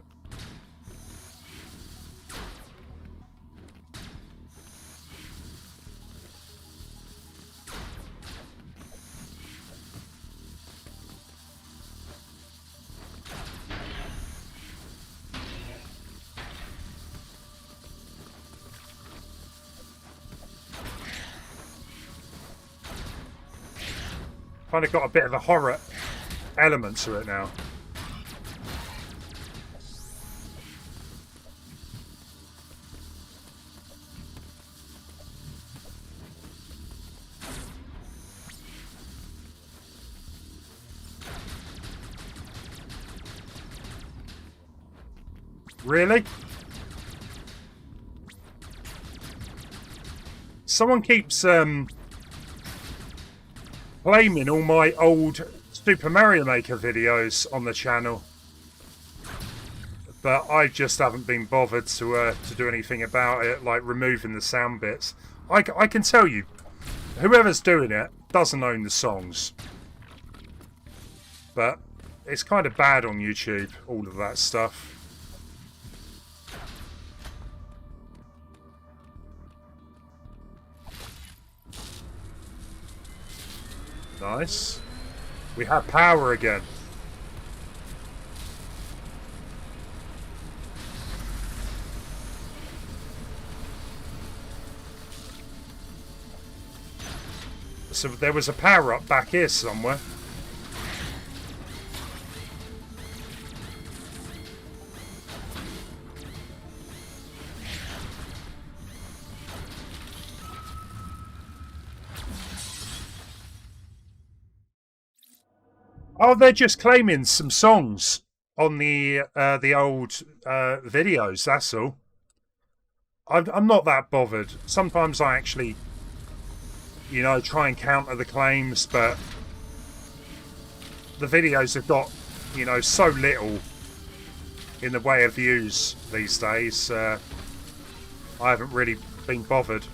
Kind of got a bit of a horror element to it now. Really? Someone keeps blaming all my old Super Mario Maker videos on the channel, but I just haven't been bothered to do anything about it, like removing the sound bits. I can tell you, whoever's doing it doesn't own the songs, but it's kind of bad on YouTube, all of that stuff. Nice. We have power again. So there was a power up back here somewhere. Oh, they're just claiming some songs on the old videos. That's all. I'm not that bothered. Sometimes I actually, you know, try and counter the claims, but the videos have got, you know, so little in the way of views these days. I haven't really been bothered.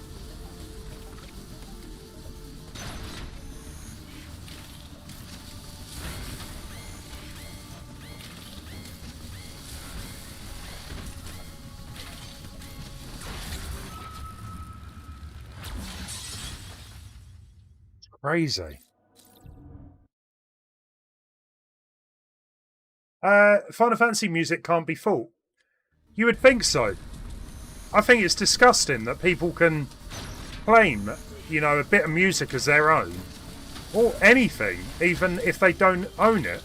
Crazy. Final Fantasy music can't be fault. You would think so. I think it's disgusting that people can claim, you know, a bit of music as their own, or anything, even if they don't own it.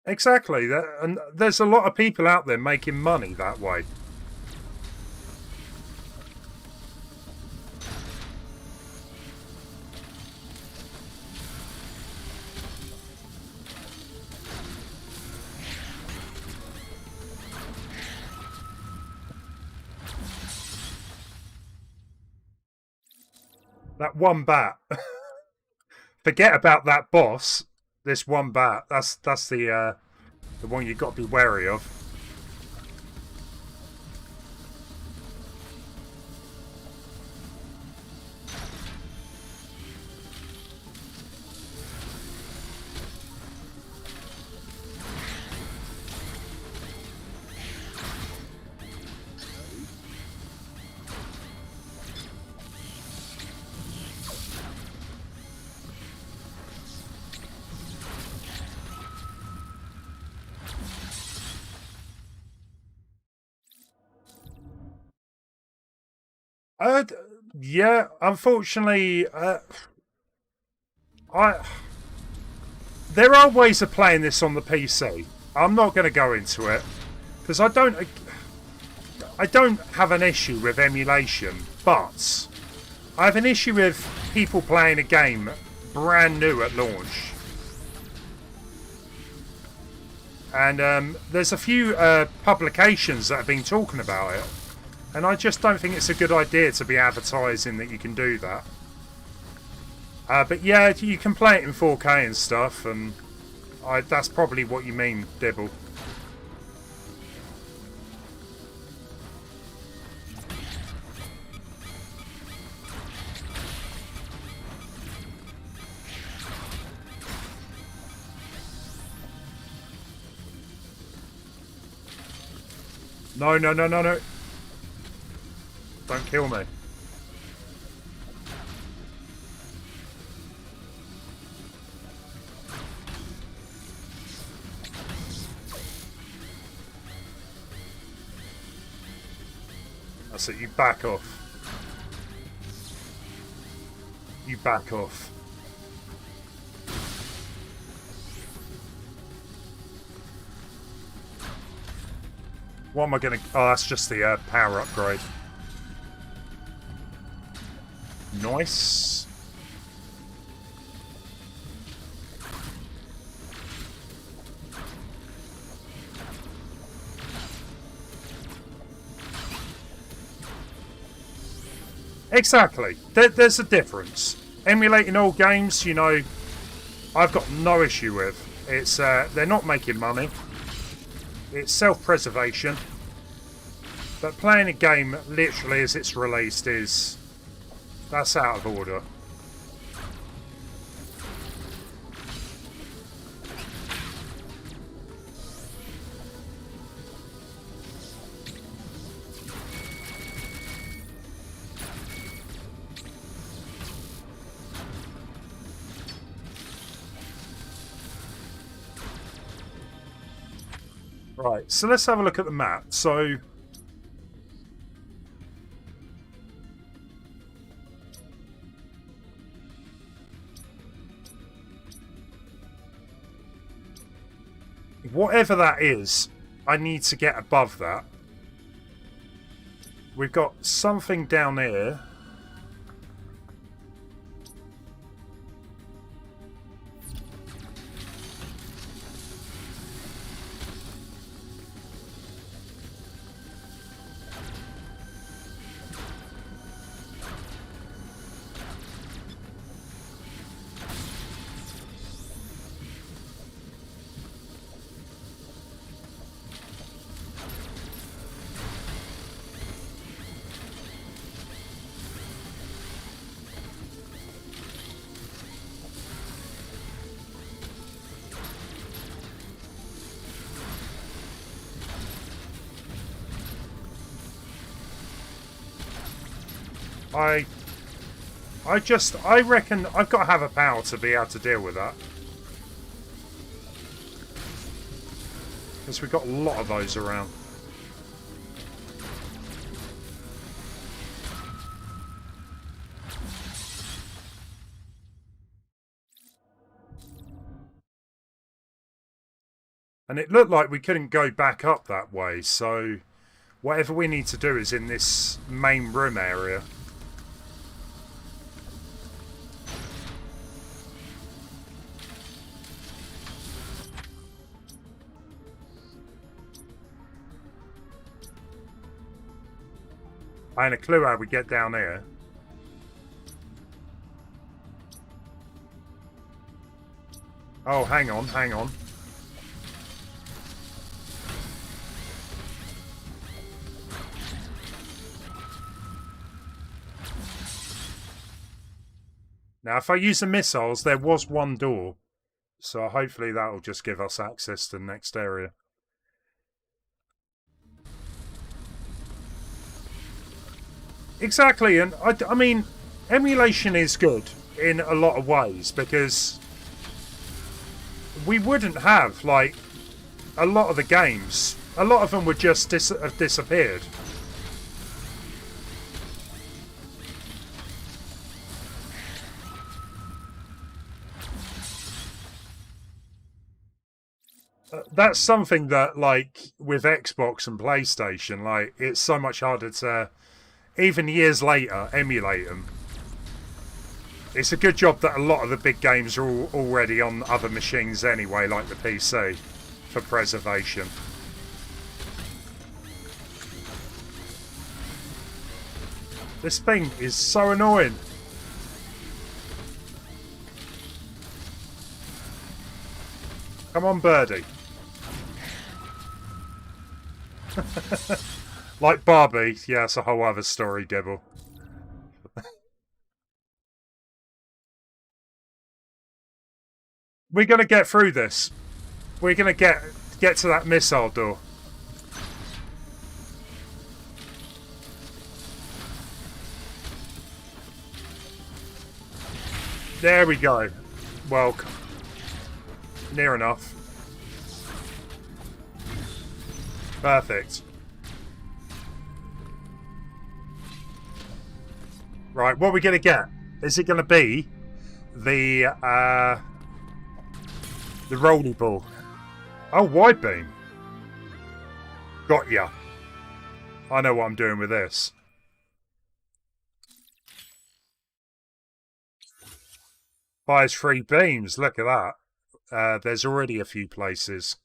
Exactly, and there's a lot of people out there making money that way. That one bat. Forget about that boss. This one bat. That's the one you've got to be wary of. Uh, yeah, unfortunately, there are ways of playing this on the PC. I'm not going to go into it because I don't have an issue with emulation, but I have an issue with people playing a game brand new at launch. And there's a few publications that have been talking about it. And I just don't think it's a good idea to be advertising that you can do that. But yeah, you can play it in 4K and stuff, and that's probably what you mean, Dibble. No, no, no, no, no. Don't kill me. That's it, you back off. You back off. What am I gonna... Oh, that's just the power upgrade. Nice. Exactly. There's a difference. Emulating old games, you know, I've got no issue with. It's they're not making money. It's self-preservation. But playing a game literally as it's released is... that's out of order. Right, so let's have a look at the map. So... whatever that is, I need to get above that. We've got something down here. I reckon I've got to have a power to be able to deal with that. Because we've got a lot of those around. And it looked like we couldn't go back up that way, so whatever we need to do is in this main room area. I ain't a clue how we get down here. Oh, hang on, hang on. Now, if I use the missiles, there was one door. So hopefully that'll just give us access to the next area. Exactly, and I mean, emulation is good in a lot of ways because we wouldn't have, like, a lot of the games. A lot of them would just have disappeared. That's something that, like, with Xbox and PlayStation, like, it's so much harder to, even years later, emulate them. It's a good job that a lot of the big games are already on other machines anyway, like the PC, for preservation. This thing is so annoying. Come on, birdie. Like Barbie, yeah, it's a whole other story, Dibble. We're gonna get through this. We're gonna get to that missile door. There we go. Well, near enough. Perfect. Right, what are we going to get? Is it going to be the rolly ball? Oh, wide beam. Got ya. I know what I'm doing with this. Fires 3 beams. Look at that. There's already a few places.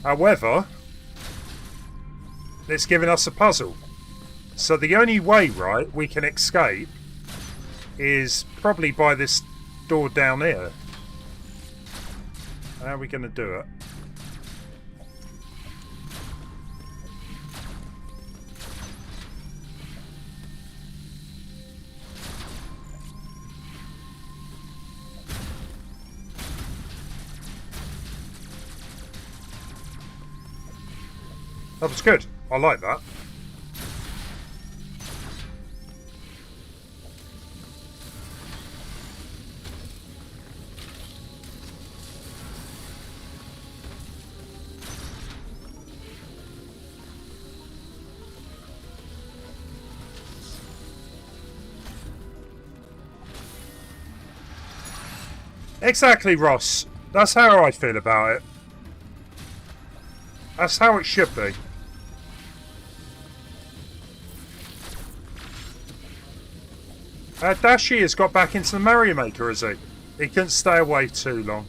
However, it's giving us a puzzle. So the only way, right, we can escape is probably by this door down here. How are we going to do it? That was good. I like that. Exactly, Ross. That's how I feel about it. That's how it should be. Dashi has got back into the Mario Maker, has he? He couldn't stay away too long.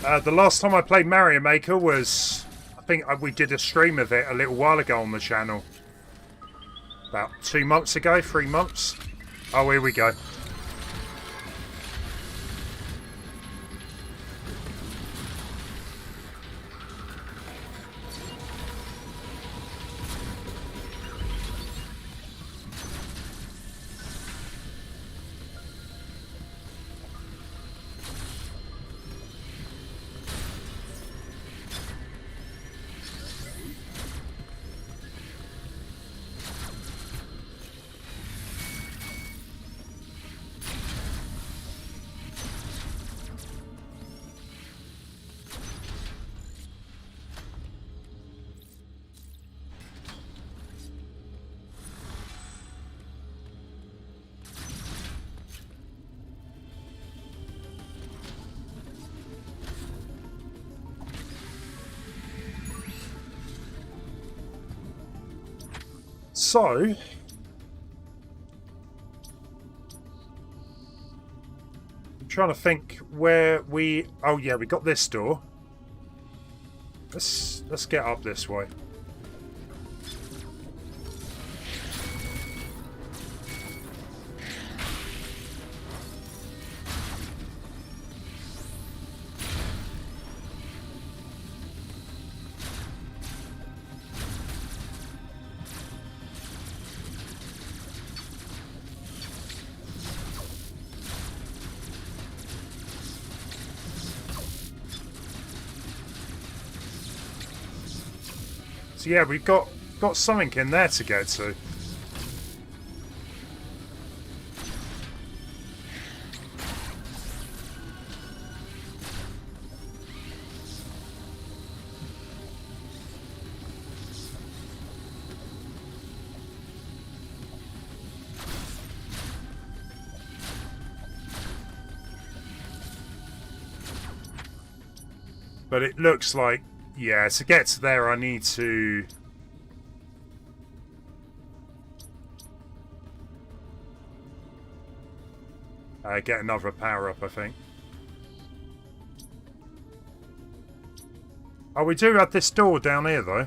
The last time I played Mario Maker was, I think we did a stream of it a little while ago on the channel. About 2 months ago, 3 months. Oh, here we go. So, I'm trying to think where we... Oh yeah, we got this door. Let's get up this way. So yeah, we've got something in there to get to. But it looks like, yeah, to get to there I need to... get another power up, I think. Oh, we do have this door down here, though.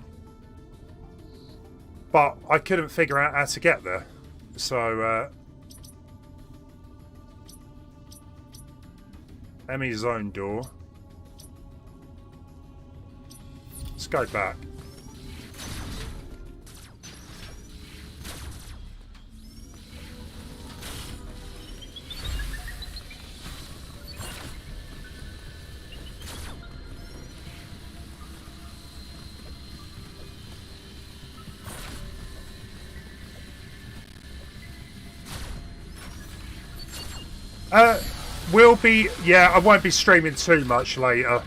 But I couldn't figure out how to get there. So, E.M.M.I's own door. Let's go back. Will be... Yeah, I won't be streaming too much later.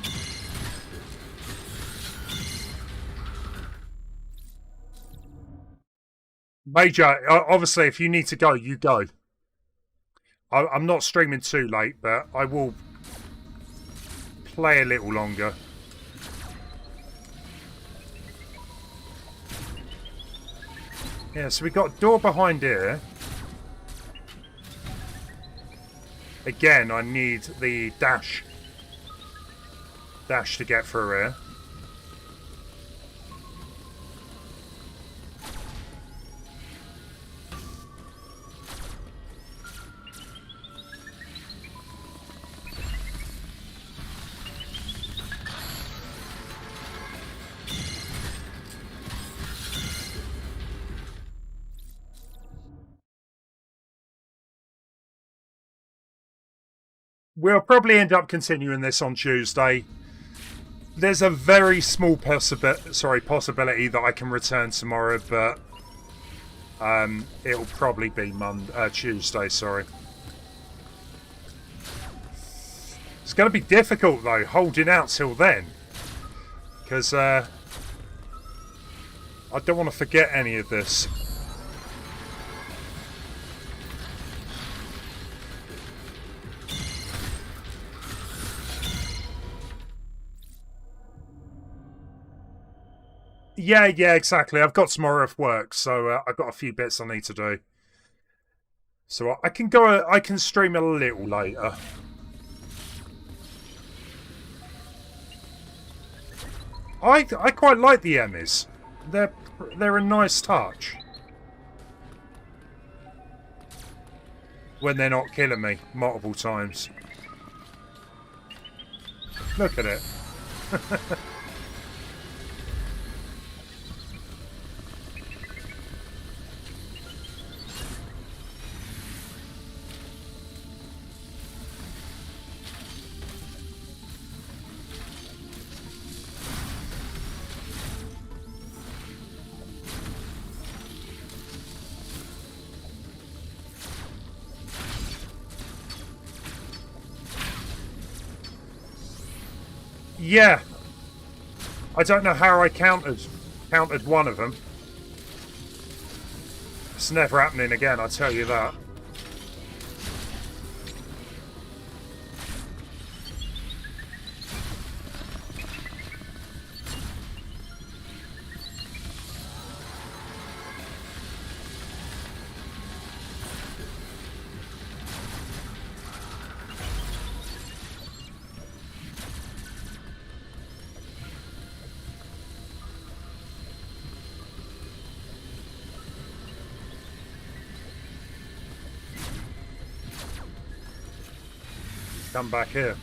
Major, obviously, if you need to go, you go. I'm not streaming too late, but I will play a little longer. Yeah, so we've got a door behind here. Again, I need the dash to get through here. We'll probably end up continuing this on Tuesday. There's a very small possibility that I can return tomorrow, but it'll probably be Tuesday. Sorry. It's going to be difficult though, holding out till then, because I don't want to forget any of this. Yeah, exactly. I've got tomorrow off work, so I've got a few bits I need to do. So I can go. I can stream a little later. I quite like the E.M.M.Is. They're a nice touch. When they're not killing me multiple times. Look at it. Yeah. I don't know how I counted one of them. It's never happening again, I tell you that. Come back here.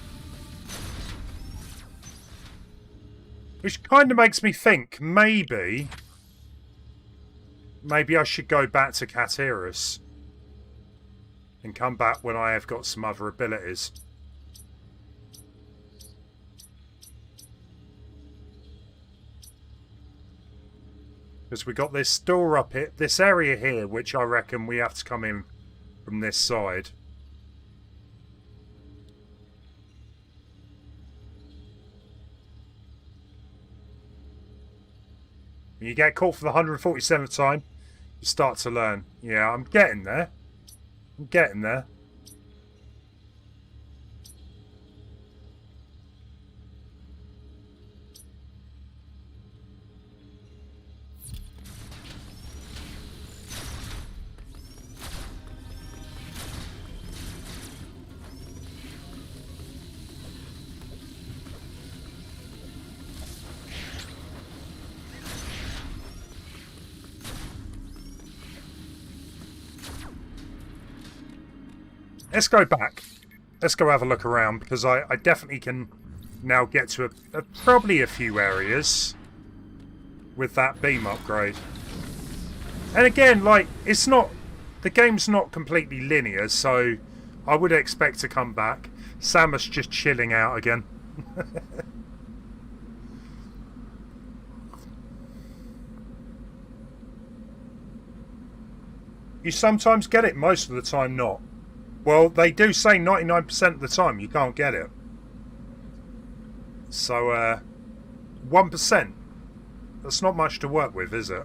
Which kind of makes me think maybe I should go back to Kateris and come back when I have got some other abilities. Because we got this door up here, this area here, which I reckon we have to come in from this side. When you get caught for the 147th time, you start to learn. Yeah, I'm getting there. I'm getting there. Let's go back. Let's go have a look around, because I definitely can now get to probably a few areas with that beam upgrade. And again, like, it's not... The game's not completely linear, so I would expect to come back. Samus just chilling out again. You sometimes get it, most of the time not. Well, they do say 99% of the time you can't get it. So, 1%. That's not much to work with, is it?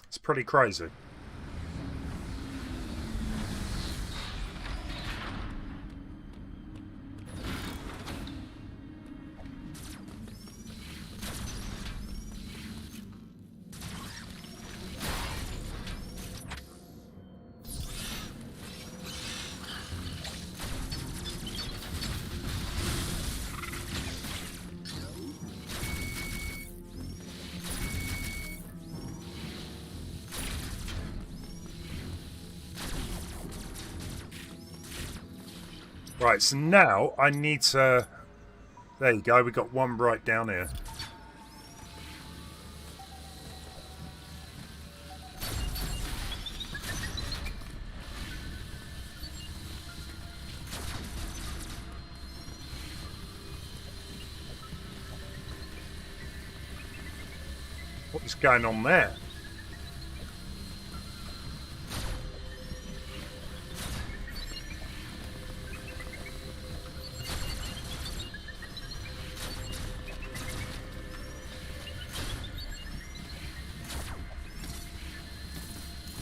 It's pretty crazy. Right, so now I need to... There you go, we got one right down here. What is going on there?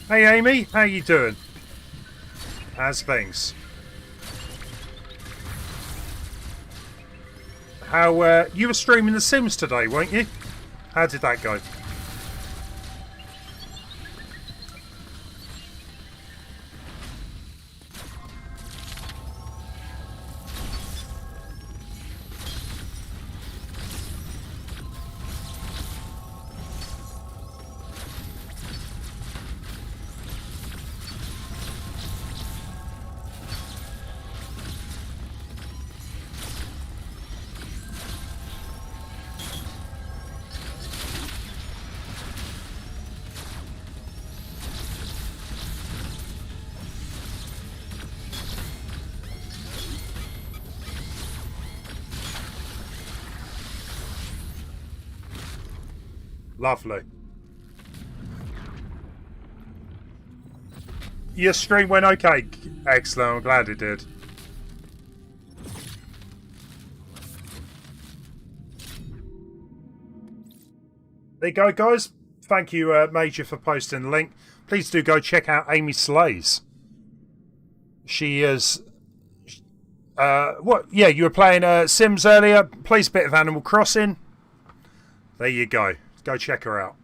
Hey Amy, how you doing? How's things? How, you were streaming The Sims today, weren't you? How did that go? Lovely. Your stream went okay. Excellent. I'm glad it did. There you go, guys. Thank you, Major, for posting the link. Please do go check out Amy Slays. She is... what? Yeah, you were playing Sims earlier. Plays a bit of Animal Crossing. There you go. Go check her out.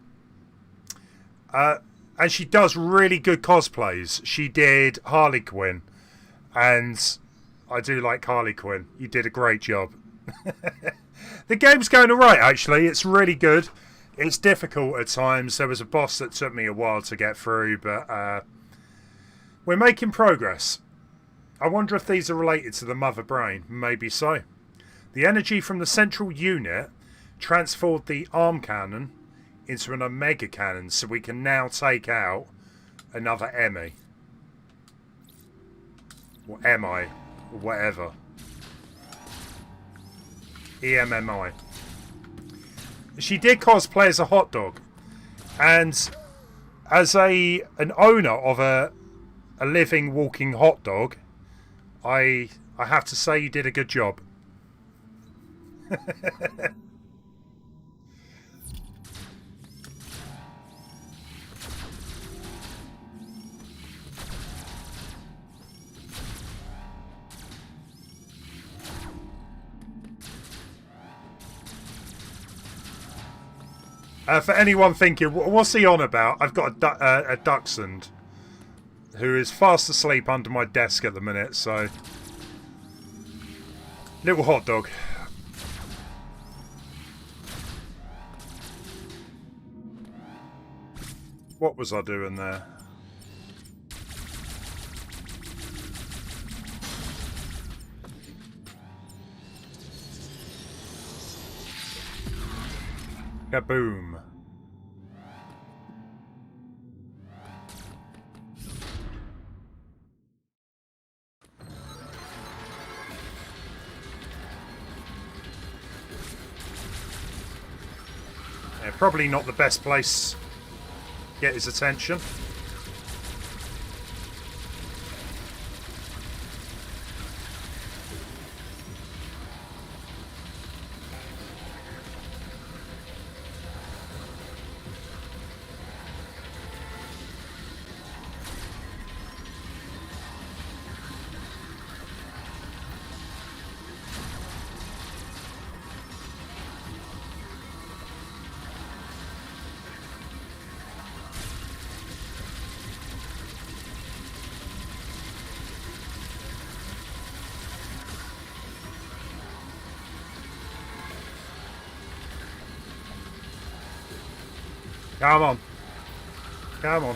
And she does really good cosplays. She did Harley Quinn. And I do like Harley Quinn. You did a great job. The game's going alright, actually. It's really good. It's difficult at times. There was a boss that took me a while to get through, but we're making progress. I wonder if these are related to the mother brain. Maybe so. The energy from the central unit transformed the arm cannon into an Omega cannon, so we can now take out another E.M.M.I. Or E.M.M.I. Or whatever. E.M.M.I. She did cosplay as a hot dog. And as an owner of a living, walking hot dog, I have to say you did a good job. For anyone thinking, what's he on about? I've got a dachshund who is fast asleep under my desk at the minute, so... Little hot dog. What was I doing there? Kaboom. Yeah, probably not the best place to get his attention. Come on. Come on.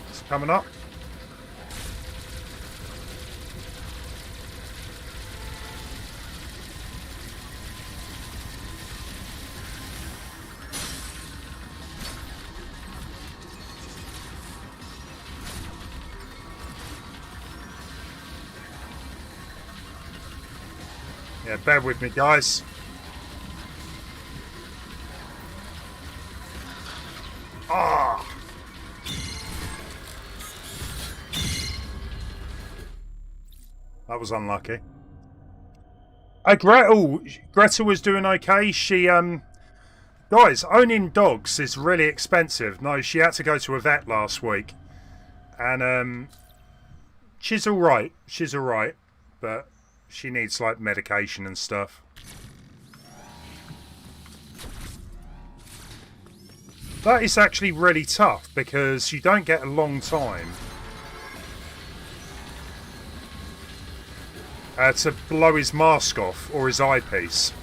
It's coming up. Yeah, bear with me, guys. Ah! That was unlucky. Greta was doing okay. She, guys, owning dogs is really expensive. No, she had to go to a vet last week. And, she's alright. She's alright. But she needs, like, medication and stuff. That is actually really tough because you don't get a long time to blow his mask off or his eyepiece.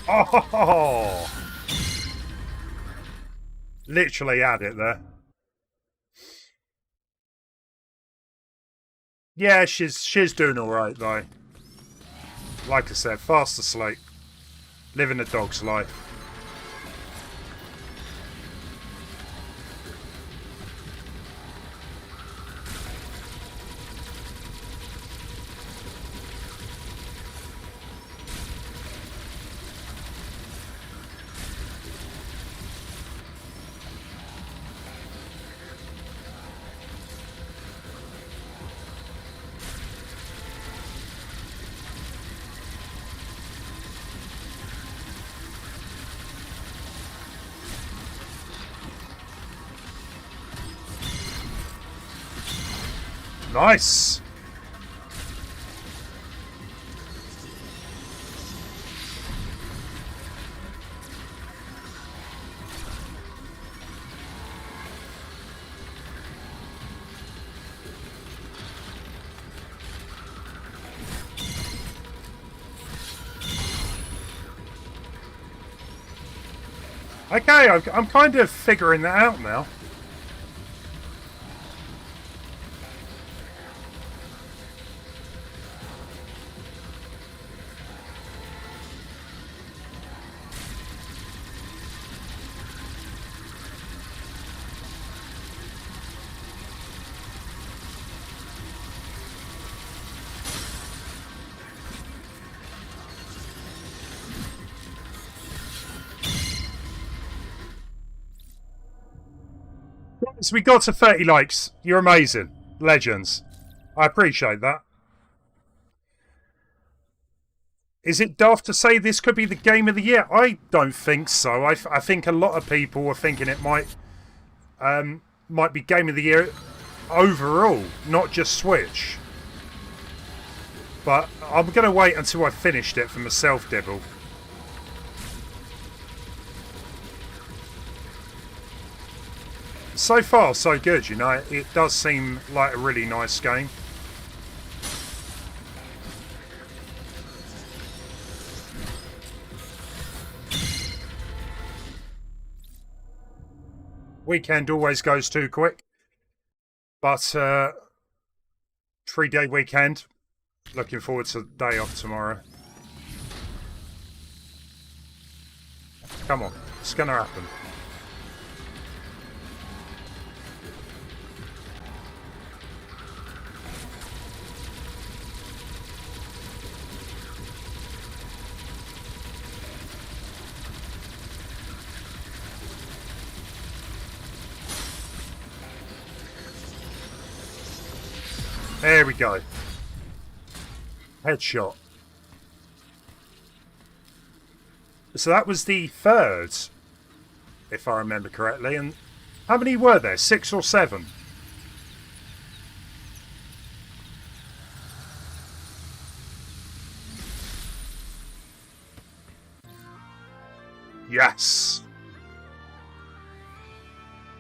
Oh! Literally had it there. Yeah, she's doing alright though. Like I said, fast asleep. Living a dog's life. Nice. Okay, I'm kind of figuring that out now. So we got to 30 likes. You're amazing. Legends. I appreciate that. Is it daft to say this could be the game of the year? I don't think so. I think a lot of people were thinking it might be game of the year overall, not just Switch. But I'm going to wait until I finished it for myself, Dibble. So far, so good, you know. It does seem like a really nice game. Weekend always goes too quick. But 3-day weekend. Looking forward to the day off tomorrow. Come on, it's going to happen. There we go. Headshot. So that was the third, if I remember correctly. And how many were there? 6 or 7? Yes.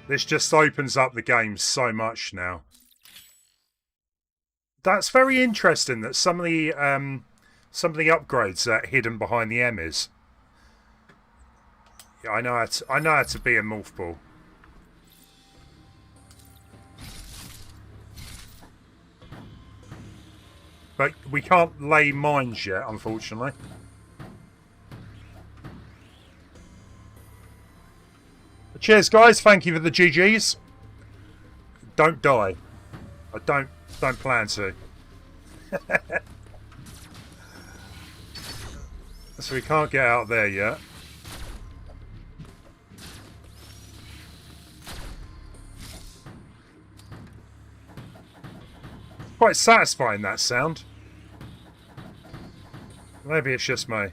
This just opens up the game so much now. That's very interesting that some of the upgrades are hidden behind the Emmys. Yeah, I know how to be a morph ball. But we can't lay mines yet, unfortunately. Cheers, guys. Thank you for the GGs. Don't die. I don't plan to. So we can't get out there yet. Quite satisfying, that sound. Maybe it's just me.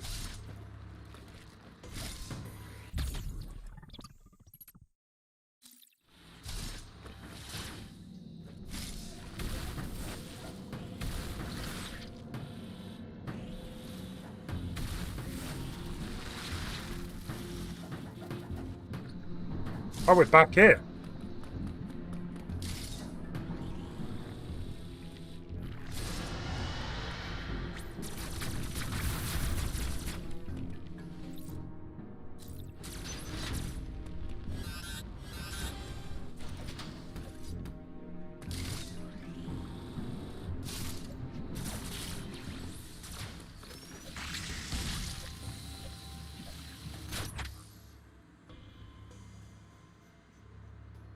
Oh, we're back here.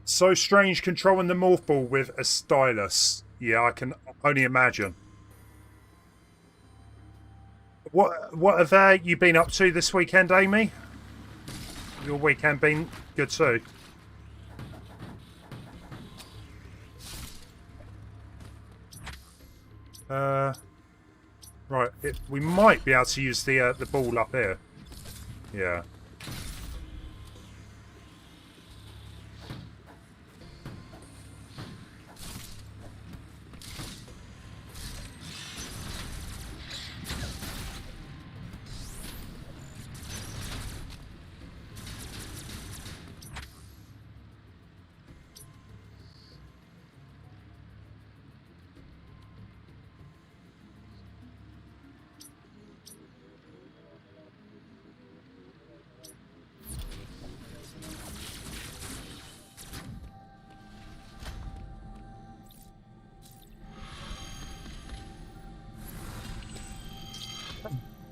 So strange controlling the morph ball with a stylus. Yeah, I can only imagine. What have you been up to this weekend, Amy? Your weekend been good too? Right, we might be able to use the ball up here. Yeah.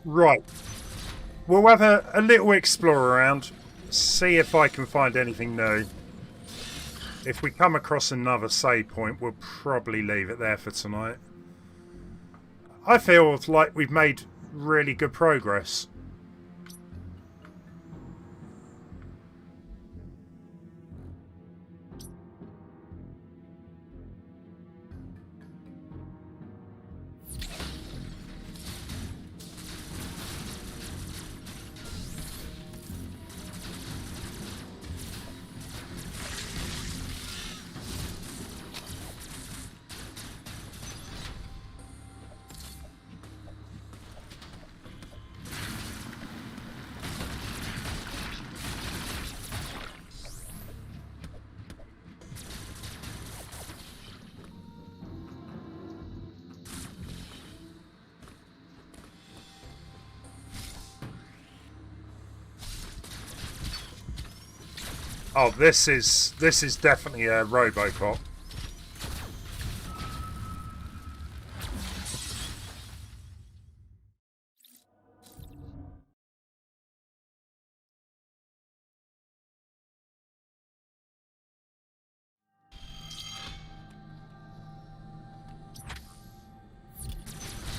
Right. We'll have a little explore around, see if I can find anything new. If we come across another save point, we'll probably leave it there for tonight. I feel like we've made really good progress. Oh, this is definitely a Robocop.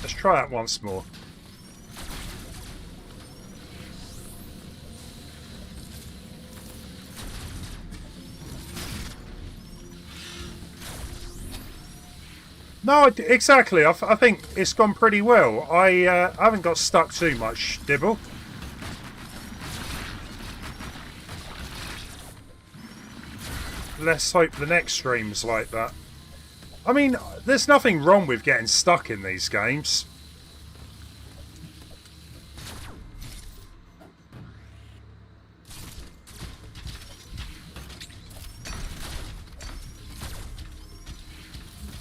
Let's try that once more. No, exactly. I think it's gone pretty well. I haven't got stuck too much, Dibble. Let's hope the next stream's like that. I mean, there's nothing wrong with getting stuck in these games.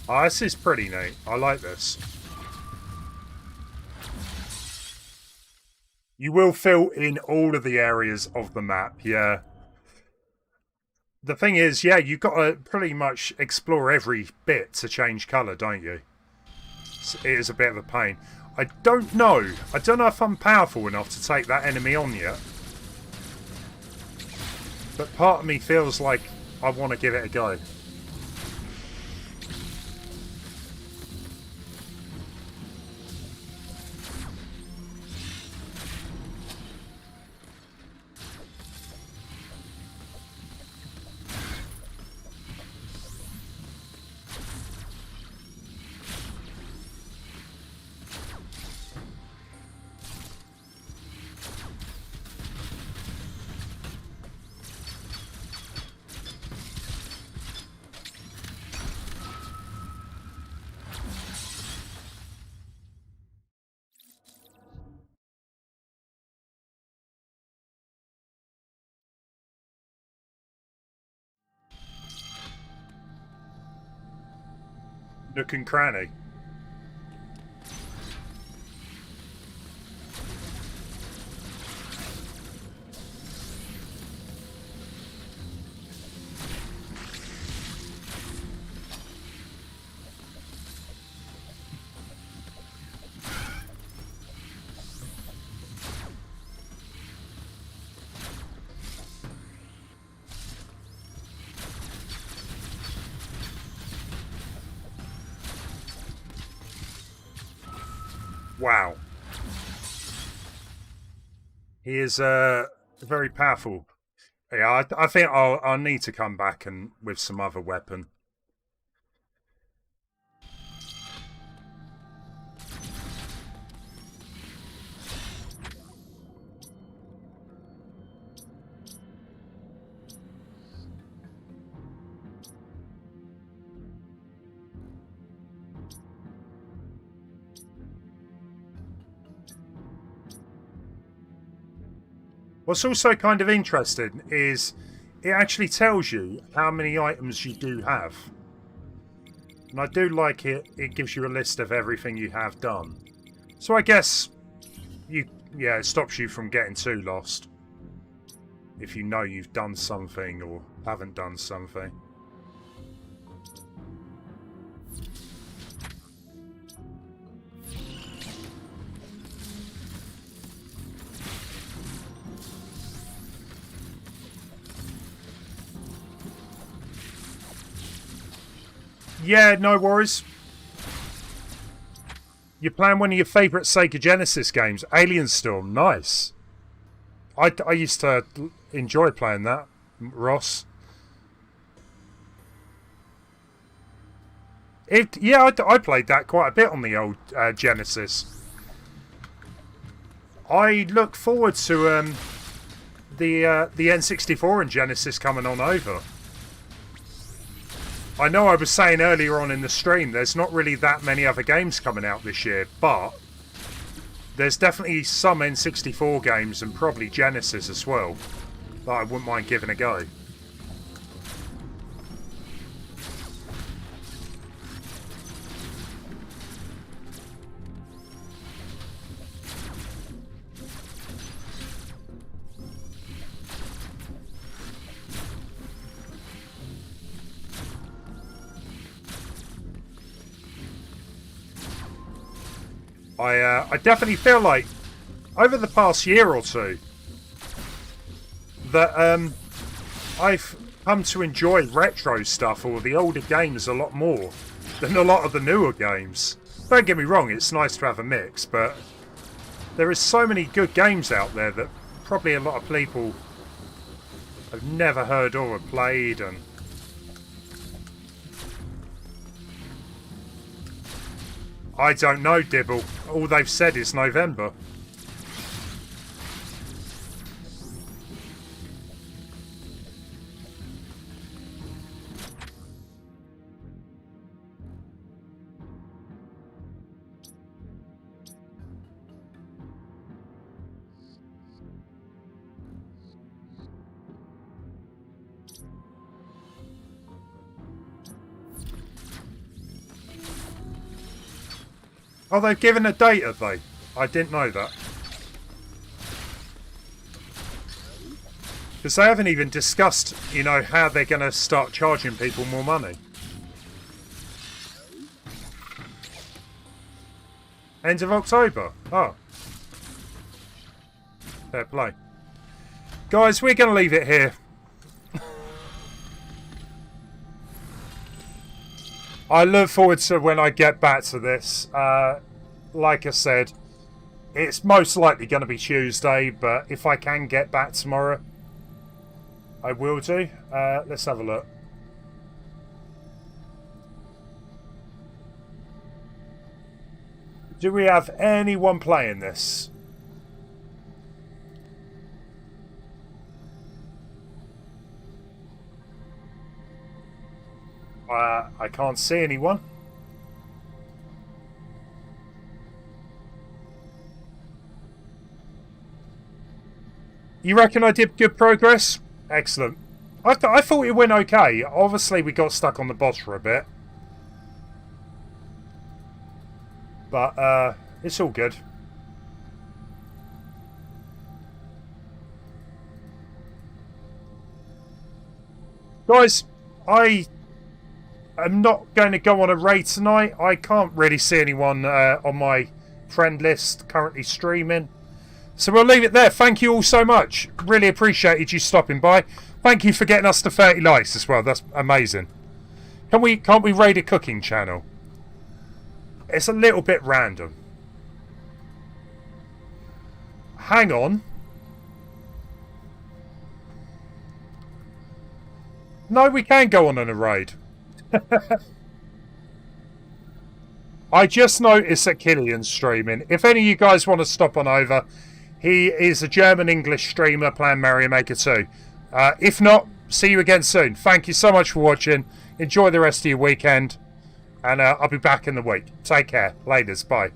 Oh, this is pretty neat. I like this. You will fill in all of the areas of the map, yeah. The thing is, yeah, you've got to pretty much explore every bit to change colour, don't you? It is a bit of a pain. I don't know. I don't know if I'm powerful enough to take that enemy on yet. But part of me feels like I want to give it a go. Nook and cranny. Wow. He is very powerful. Yeah, I think I'll need to come back and with some other weapon. What's also kind of interesting is it actually tells you how many items you do have. And I do like it. It gives you a list of everything you have done. So I guess it stops you from getting too lost. If you know you've done something or haven't done something. Yeah, no worries. You're playing one of your favourite Sega Genesis games, Alien Storm. Nice. I used to enjoy playing that, Ross. I played that quite a bit on the old Genesis. I look forward to the N64 and Genesis coming on over. I know I was saying earlier on in the stream, there's not really that many other games coming out this year, but there's definitely some N64 games and probably Genesis as well that I wouldn't mind giving a go. I definitely feel like over the past year or two that I've come to enjoy retro stuff or the older games a lot more than a lot of the newer games. Don't get me wrong, it's nice to have a mix, but there is so many good games out there that probably a lot of people have never heard or played. And I don't know, Dibble. All they've said is November. Oh, they've given a date, have they? I didn't know that. Because they haven't even discussed, you know, how they're going to start charging people more money. End of October. Oh. Fair play. Guys, we're going to leave it here. I look forward to when I get back to this. Like I said, it's most likely going to be Tuesday, but if I can get back tomorrow, I will do. Let's have a look. Do we have anyone playing this? I can't see anyone. You reckon I did good progress? Excellent. I thought it went okay. Obviously, we got stuck on the boss for a bit. But it's all good. Guys, I'm not going to go on a raid tonight. I can't really see anyone on my friend list currently streaming. So we'll leave it there. Thank you all so much. Really appreciated you stopping by. Thank you for getting us to 30 likes as well. That's amazing. Can't we raid a cooking channel? It's a little bit random. Hang on. No, we can go on a raid. I just noticed that Killian's streaming. If any of you guys want to stop on over, he is a German-English streamer playing Mario Maker 2. If not, see you again soon. Thank you so much for watching. Enjoy the rest of your weekend. And I'll be back in the week. Take care. Laters. Bye.